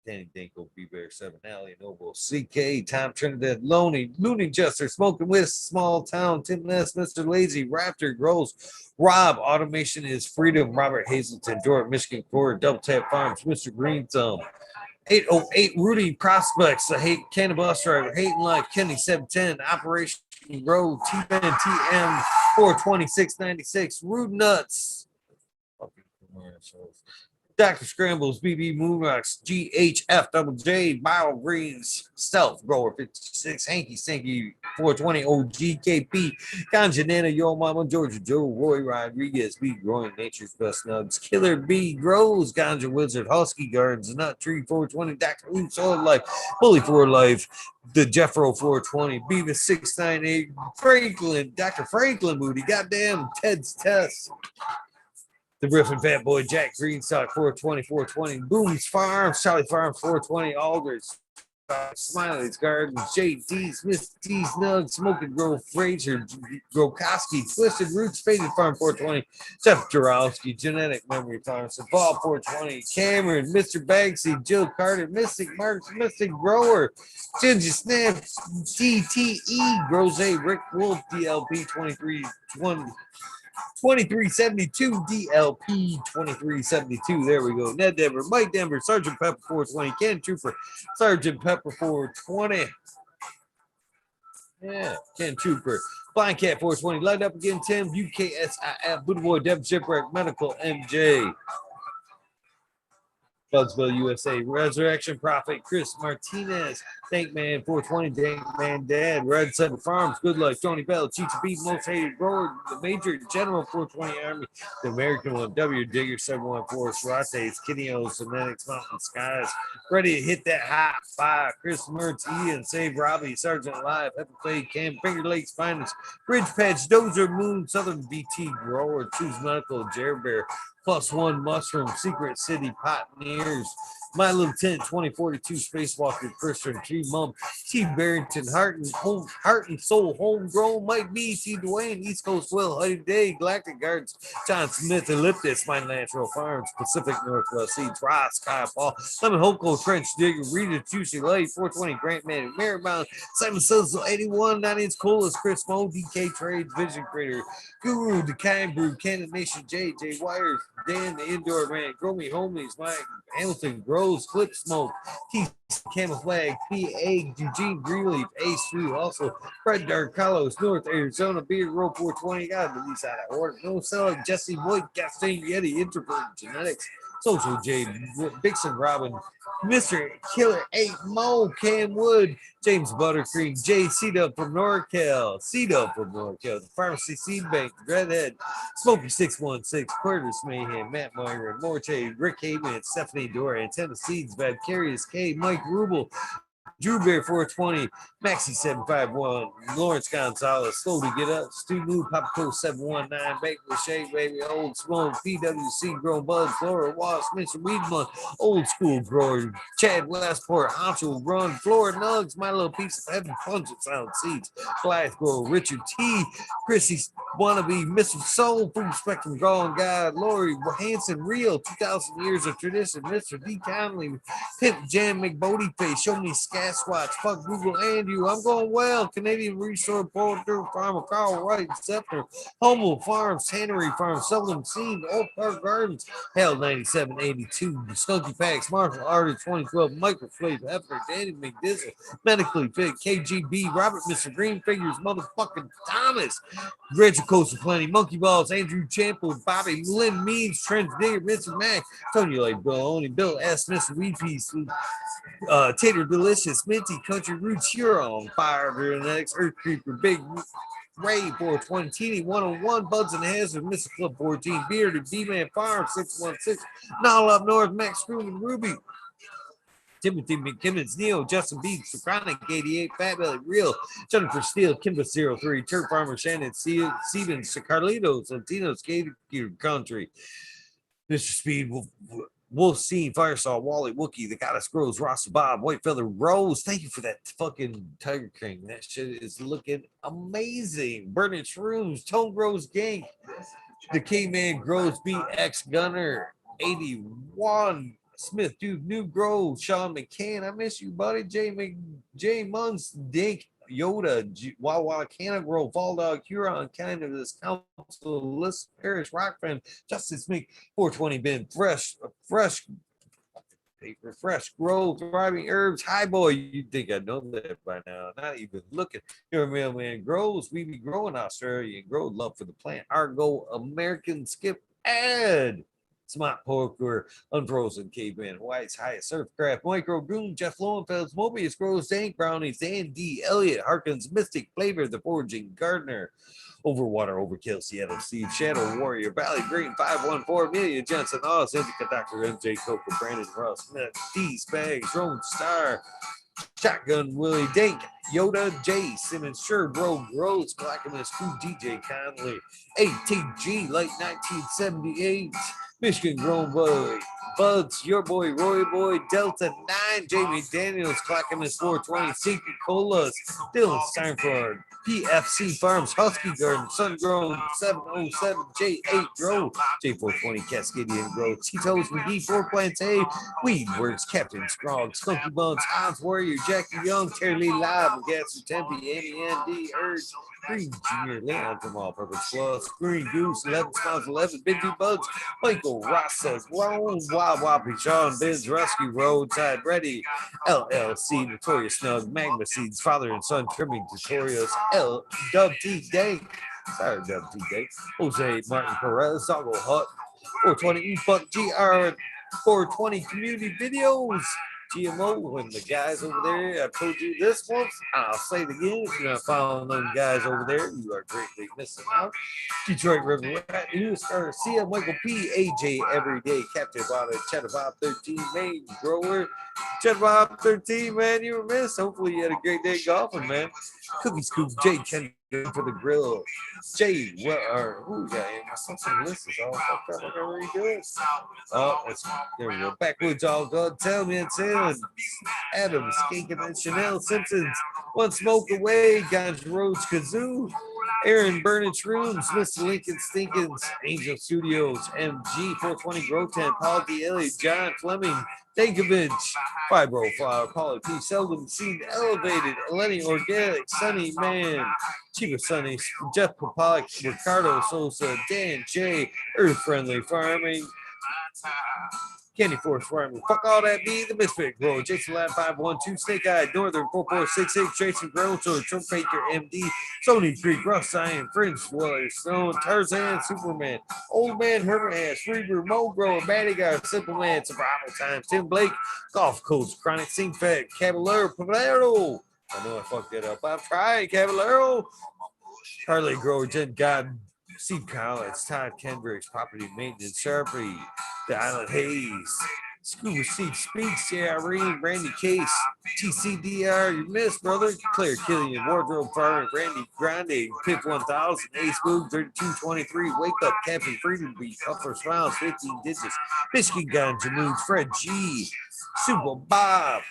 Danny Dinko, B Bear 7, Alley, Noble, CK, Tom Trinidad, Looney Jester, Smoking with Small Town, Tim Ness, Mr. Lazy, Raptor, Grows, Rob, Automation is Freedom, Robert Hazelton, Dorrit, Michigan Core, Double Tap Farms, Mr. Green Thumb, 808 Rudy Prospects, the Hate Cannon Bus Driver, Hating Life, Kenny 710, Operation Road, T-Ben, TM 42696, Rude Nuts. Fucking commercials. Dr. Scrambles, BB Moonrocks, GHF Double J, Bio Greens, Stealth Grower 56, Hanky Stinky 420, OGKP, Ganja Nana, Yo Mama, Georgia Joe, Roy Rodriguez, B Growing Nature's Best Nugs, Killer B Grows, Ganja Wizard, Husky Gardens, Nut Tree 420, Dr. Who Soil Life, Bully for Life, the Jeffro 420, Beavis 698, Franklin, Dr. Franklin Moody, goddamn Ted's Test. The Riffin' Fat Boy, Jack Greenstock, 420, Booms Farms, Charlie Farms, 420, Alders, Smiley's Gardens, JD's, Miss D's Nugs, Smoking Grove, Fraser, Grokoski, Twisted Roots, Faded Farm, 420, Jeff Jarowski, Genetic Memory Farms, Ball 420, Cameron, Mr. Bagsy, Jill Carter, Mystic Marks, Mystic Grower, Ginger Snap, DTE, Rose, Rick Wolf, DLP 2372 DLP 2372. There we go. Ned Denver, Mike Denver, Sergeant Pepper 420, Ken Trooper, Sergeant Pepper 420. Yeah, Ken Trooper, Blind Cat 420, Light Up Again, Tim, UKSIF, Buddha Boy, Dev Shipwreck, Medical MJ. Bugsville, USA, Resurrection Prophet, Chris Martinez, Tank Man 420, Tank Man Dad, Red 7 Farms, Good Life, Tony Bell, Chicha B, Most Hated Grower, the Major General 420 Army, the American one, W Digger 714, Sarates, Kineos, Genetics, Mountain Skies, ready to hit that hot fire, Chris Mertz, Ian, Save Robbie, Sergeant Live, Pepper Play, Cam, Finger Lakes Finest, Bridge Patch, Dozer Moon, Southern BT Grower, Choose Medical, Jerry Bear, +1 Mushroom, Secret City, Pioneers, My Little Tent, 2042, Spacewalker, Christian, T Mum, T Barrington, Heart and Soul, Homegrown, Mike B, T Dwayne, East Coast Will, Huddy Day, Galactic Gardens, John Smith, Elliptis, My Natural Farms, Pacific Northwest Seeds, Ross, Kyle Paul, Lemon Hoko, Trench Digger, Rita, Juicy Light, 420, Grant Man, Marymount, Simon Sizzle, 81, 9 Inch Coolest, Chris Mo, DK Trades, Vision Creator, Guru, The Kind Brew, Cannon Nation, J Wires, Dan, the Indoor Man, Grow Me Homies, Mike Hamilton, Grows, Flip Smoke, Keith Camouflage, P. Egg, Eugene Greenleaf, Ace 3, also Fred Dark, Carlos, North Arizona, Beard Row 420, got the lease out of order, No Seller, Jesse Boyd, Castain Yeti, Introvert, Genetics, Social J, Bixon Robin, Mr. Killer 8, Mo, Cam Wood, James Buttercream, J. C-Dub from NorCal, the Pharmacy Seed Bank, Redhead, Smokey 616, Curtis Mayhem, Matt Myron, Morte, Rick Heyman, Stephanie Dora, Antenna Seeds, Vicarious K, Mike Rubel, Drew Bear 420, Maxi 751, Lawrence Gonzalez, Slow to Get Up, Stu Lou, Papa Coast 719, Baker Shea, Baby, Old Smoke, PWC, Grown Buds, Florida Wasp, Mr. Weedman, Old School Grower, Chad Westport, Honcho Run, Florida Nugs, My Little Piece of Heaven, Pungent Sound Seeds, Blythe Grower, Richard T, Chrissy Wannabe, Mr. Soul, Food Spectrum, Gone God, Lori Hanson, Real, 2,000 Years of Tradition, Mr. D. Conley, Pimp Jam, McBodie Face, Show Me Sasquatch, Fuck Google and You, I'm Going Well, Canadian Resource, Poultry Farmer, Carl Wright, Scepter, Homo Farms, Tannery Farms, Southern Seed, Oak Park Gardens, Hell 9782, Skunky Packs, Martial Artist 2012, Microflave, Hefner, Danny McDizzle, Medically Fit, KGB, Robert Mr. Green Figures, Motherfucking Thomas, Rachel Coast Plenty, Monkey Balls, Andrew Chample, Bobby Lynn Means, Trent Digger, Mr. Mac, Tony Lake, Bill Only, Bill S. Mr. Weed Piece, Tater Delicious, Minty, Country Roots, Huron, Fire, the next Earth Creeper, Big Ray 420, Teeny 101, Buds and Hazard, Mr. Club 14, Bearded, B-Man Farm 616, Null Up North, Max Screw and Ruby, Timothy McKimmons, Neo, Justin Beats, The Chronic 88, Fat Belly, Real, Jennifer Steele, Kimba 03, Turf Farmer, Shannon Stevens, Carlitos, Latino Skater Country, Mr. Speed, Wolf Scene, Firesaw, Wally, Wookie, The Goddess Grows, Ross Bob, White Feather, Rose. Thank you for that fucking Tiger King. That shit is looking amazing. Burning Shrooms, Tone Grows Gank, The K-Man Grows, BX Gunner, 81. Smith, dude, New Grove, Sean McCann, I miss you, buddy. J Munns, Dink, Yoda, Wawa, Canna Grove, Fall Dog, Huron, kind of this council, List Parish, Rockfriend, Justice Meek, 420 bin, fresh paper, fresh grove, thriving herbs. Hi, boy. You'd think I know that by now. Not even looking. Your mailman grows. We be growing Australian grow. Love for the plant. Argo, American skip, ad. Smart Poker, Unfrozen Caveman, White's Highest Surfcraft, Micro Goon, Jeff Lowenfeld's Mobius Grows, Dank Brownies, Dan D. Elliott, Harkins, Mystic Flavor, The Foraging Gardener, Overwater, Overkill, Seattle Steve, Shadow Warrior, Valley Green, 514, Amelia Johnson, Oz, Indica Dr. MJ, Coca, Brandon Ross, Smith, D. Spags, Roan Star, Shotgun Willie, Dink, Yoda, J. Simmons, Sure, Bro, Gross, Clackamas, Cool, DJ Conley, ATG, late 1978, Michigan Grown Boy, Buds, Your Boy, Roy Boy, Delta 9, Jamie Daniels, Clackamas 420, Secret Colas, Dylan Steinford, PFC Farms, Husky Garden, Sun Grown 707, J8 Grow, J420, Cascadian Grow, Tito's McGee, 4 Plants A, Weed Works, Captain Scrog, Skunky Buns, Hans Warrior, Jackie Young, Terry Lee Live, Gasser Tempe, Annie Andy, Urge, Green Junior, Leon from All Purpose Plus, Green Goose, 11 Smiles 11, Big D Buds, Michael Rasa, Grown, Wild Wappy, Sean Biz, Rescue, Roadside Ready, LLC, Notorious Snug, Magma Seeds, Father and Son, Trimming Tutorials, L, Dub T Day, sorry, Dub T Day, Jose Martin Perez, Zoggle Hut, 420 Buck GR, 420 Community Videos, GMO, and the guys over there. I told you this once, I'll say it again. If you're not following those guys over there, you are greatly missing out. Detroit River Rat, Lewis Garcia, Michael P, AJ Everyday, Captain Water, Cheddar Bob 13, Main Grower, Cheddar Bob 13, man, you were missed. Hopefully you had a great day golfing, man. Cookie Scoop, Jay Kenny for the grill. Jay, what are who got him? My fucking list is all fucked up. I gotta redo it. Oh, there we go. Backwoods all good. Tell me it's in. Adams, Skankin and Chanel Simpsons. One Smoke Away, Ganja Roads Kazoo. Aaron Burnage Rooms, Mr. Lincoln Stinkins, Angel Studios, MG 420 Grow Tent, Paul D. Elliott, John Fleming, Dankovich, Fibro Flower, Paulie P. Seldom Seen Elevated, Lenny Organic, Sunny Man, Chiba Sunny, Jeff Popalik, Ricardo Sosa, Dan J, Earth Friendly Farming, Candy Force Farming, Fuck All That Be, The Misfit Grower, Jason Lab 512, Snake Eye, Northern 4466, Jason Grown, so Trump Baker MD, Sony Creek, Rough Cyan, Fringe Dweller, Stone, Tarzan, Superman, Old Man, Herbert Hash, Reaver, Mo Grower, Matty Guy, Simple Man, Survival Times, Tim Blake, Golf Coach, Chronic Sing Fat, Caballero, Pavero. I know I fucked that up. I'm trying, Caballero. Harley Grower, Jen God, Steve Collins, Todd Kendricks, Property Maintenance, Sharpie, The Island Haze, Scuba Seed Speaks, Irene, Randy Case, TCDR, you missed, brother. Claire Killian, Wardrobe Fire, Randy Grande, Pip 1000, Ace Boog, 3223, Wake Up, Captain Freedom Beat, Upper Smiles, 15 Digits, Michigan Ganja Moods, Fred G, Super Bob,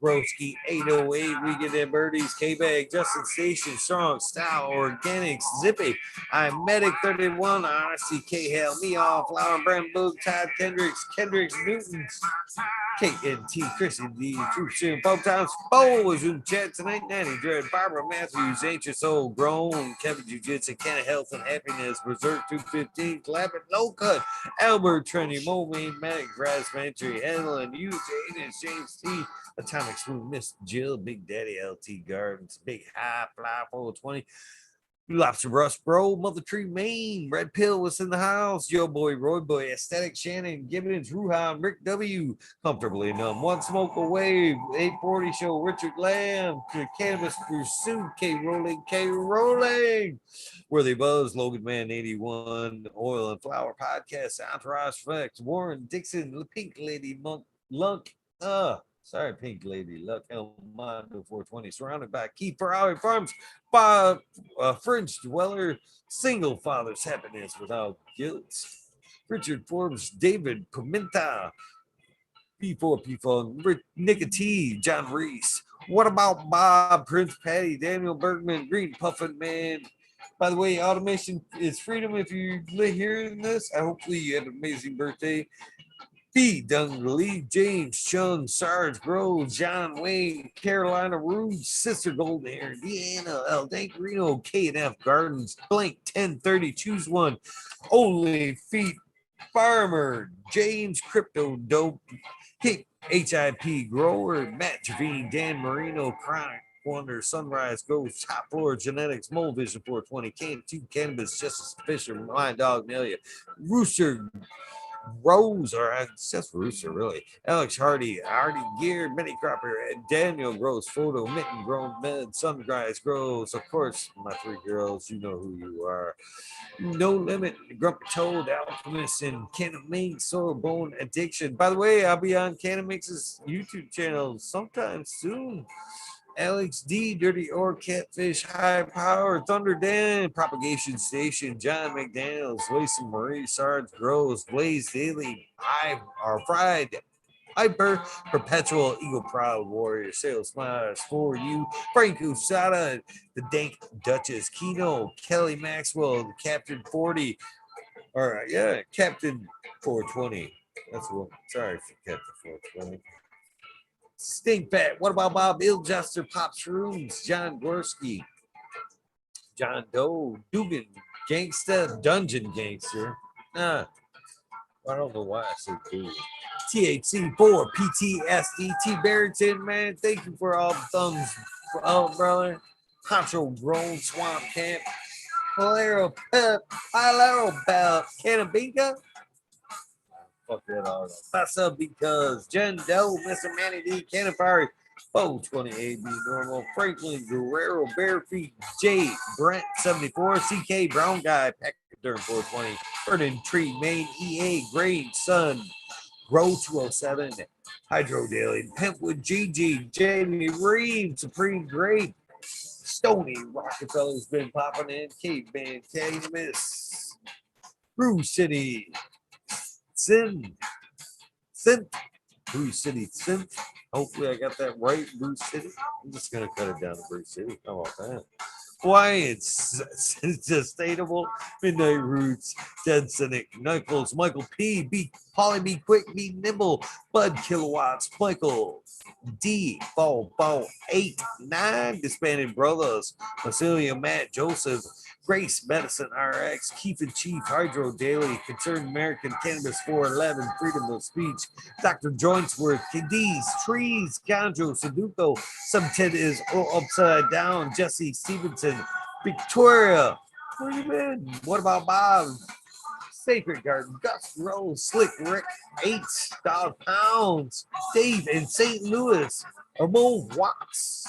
Broski 808, we get them birdies, K-Bag, Justin Station, Strong, Style, Organics, Zippy, I'm Medic 31, RCK, Hell Me Off, Flower Brand Boog, Todd Kendricks, Newtons, KNT, Chrissy D, Truth Soon, 4 times, Bo was in chat tonight, 90 Dread, Barbara Matthews, Ancient Soul, Grown, Kevin Jiu Jitsu, Ken of Health and Happiness, Berserk 215, Clapping, Low Cut, Albert, Trini, Mo Main, Manic, Grass Mantry, Helen, you, James T, Atomic Smooth, Miss Jill, Big Daddy, LT Gardens, Big High, Fly 420, Lobster Rust, Bro, Mother Tree, Maine, Red Pill was in the house, Yo Boy, Roy Boy, Aesthetic, Shannon, Gibbons, Ruhan, Rick W, Comfortably Numb, One Smoke Away, 840 Show, Richard Lamb, Cannabis Pursuit, K Rolling, Where They Buzz, Logan Man 81, Oil and Flower Podcast, Entourage Flex, Warren Dixon, Pink Lady Monk, Lunk, sorry, Pink Lady, Luck, El Mondo 420, surrounded by Key Ferrari Farms, by French Dweller, Single Father's Happiness Without Guilt, Richard Forbes, David Pimenta, P4, Nick T, John Reese, What About Bob, Prince Patty, Daniel Bergman, Green Puffin Man. By the way, automation is freedom. If you're hearing this, hopefully you had an amazing birthday. B. Dungley, James Chung, Sarge Groves, John Wayne, Carolina Rude, Sister Golden Hair, Deanna, El Dank Reno, K&F Gardens, Blank 1030, choose one. Only Feet Farmer, James Crypto Dope, Hick HIP Grower, Matt Javine, Dan Marino, Chronic Wonder, Sunrise Ghost, Top Floor Genetics, Mole Vision 420, Can2 Cannabis, Justice Fisher, My Dog Nelia, Rooster Rose, or it's just Rooster, really. Alex Hardy Gear, Mini Cropper, Daniel Gross, Photo, Mitten, Grown Men, Sunrise Grows, of course, my 3 girls, you know who you are. No Limit, Grumpy Toad, Alchemist, and Canamix, Soil Bone Addiction. By the way, I'll be on Canamix's YouTube channel sometime soon. Alex D, Dirty Or Catfish, High Power, Thunder Dan, Propagation Station, John McDaniels, Lacey Marie, Sarge Groves, Blaze Daily, Fried, Hyper, Perpetual, Eagle Proud Warrior, Sales Smiles for you, Frank Usada, the Dank Duchess, Kino, Kelly Maxwell, Captain 40, Captain 420. That's what, sorry for Captain 420. Stink Fat, What About Bob, Iljuster, Pop Shrooms, John Gorski, John Doe, Dugan, Gangsta, Dungeon Gangster. I don't know why I said Dugan. THC4, PTSD, T Barrington, man, thank you for all the thumbs, brother. Honcho Grown, Swamp Camp, Hilaro Bell, Canabinka. Fuck that all. That's up because Jen Doe, Mr. Manny D, Canifari, Bo 28B Normal, Franklin Guerrero, Barefeet, J, Brent 74, CK Brown Guy, Packer 420, Vernon Tree, Main EA, Grain Sun, Grow 207, Hydro Daily, Pimpwood GG, Jamie Reed, Supreme Great, Stony Rockefeller's been popping in, Caveman, Miss, Brew City, Synth, Bruce City Synth. Hopefully I got that right, Bruce City. I'm just gonna cut it down to Bruce City. How about that? Why it's sustainable. Midnight Roots, Dead Cynic, Knuckles, Michael P, Be Polly, Be Quick, Be Nimble, Bud Kilowatts, Michael D, Ball 8-9, Disbanded Brothers, Vasilia, Matt, Joseph, Grace Medicine RX, Keith and Chief, Hydro Daily, Concerned American Cannabis 411, Freedom of Speech, Dr. Jointsworth, Cadiz, Trees, Ganjo, Sudoku, Subted is Upside Down, Jesse Stevenson, Victoria, where you been? What about Bob? Sacred Garden, Gus Rose, Slick Rick, 8 pounds, Dave in St. Louis, Ramon Watts,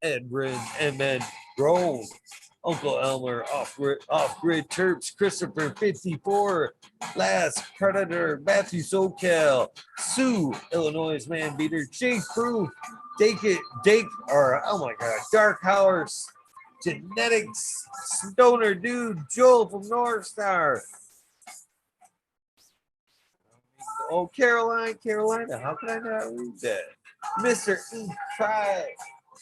Edwin, and then Grove. Uncle Elmer, off-grid Terps, Christopher 54, Last Predator, Matthew SoCal, Sue, Illinois man beater, Jake Proof, oh my god, Dark Hours, Genetics, Stoner Dude, Joel from North Star. Oh, Carolina, how can I not read that? Mr. E5,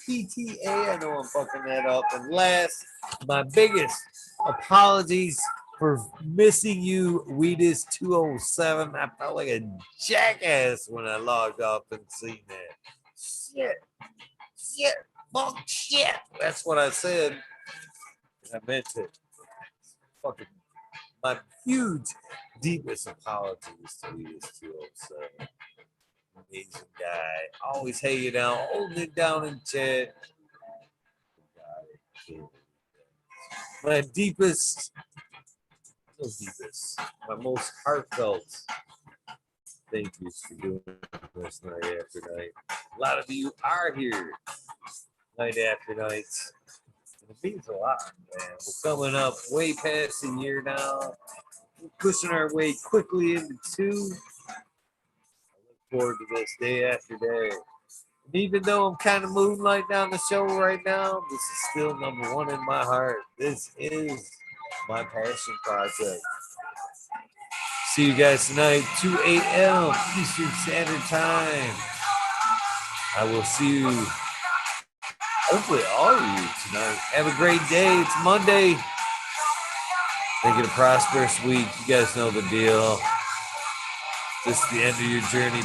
PTA, I know I'm fucking that up. And last, my biggest apologies for missing you, Weedus 207. I felt like a jackass when I logged off and seen that. Shit, fuck, shit. That's what I said. And I meant it. Fucking my huge, deepest apologies to Weedus 207. Amazing guy, always hanging out, holding it down in chat. My deepest, my most heartfelt thank yous for doing this night after night. A lot of you are here night after night. It means a lot, man. We're coming up way past a year now. We're pushing our way quickly into 2. Forward to this day after day. And even though I'm kind of moonlighting down the show right now, this is still number 1 in my heart. This is my passion project. See you guys tonight, 2 a.m. Eastern Standard Time. I will see you, hopefully all of you tonight. Have a great day. It's Monday. Make it a prosperous week. You guys know the deal. This is the end of your journey.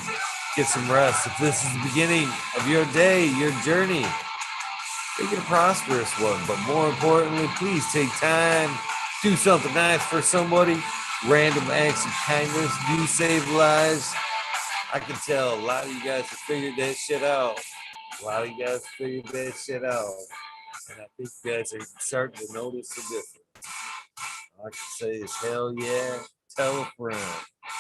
Get some rest. If this is the beginning of your day, your journey, make it a prosperous one. But more importantly, please take time, do something nice for somebody. Random acts of kindness do save lives. I can tell a lot of you guys have figured that shit out. And I think you guys are starting to notice the difference. All I can say is hell yeah, tell a friend.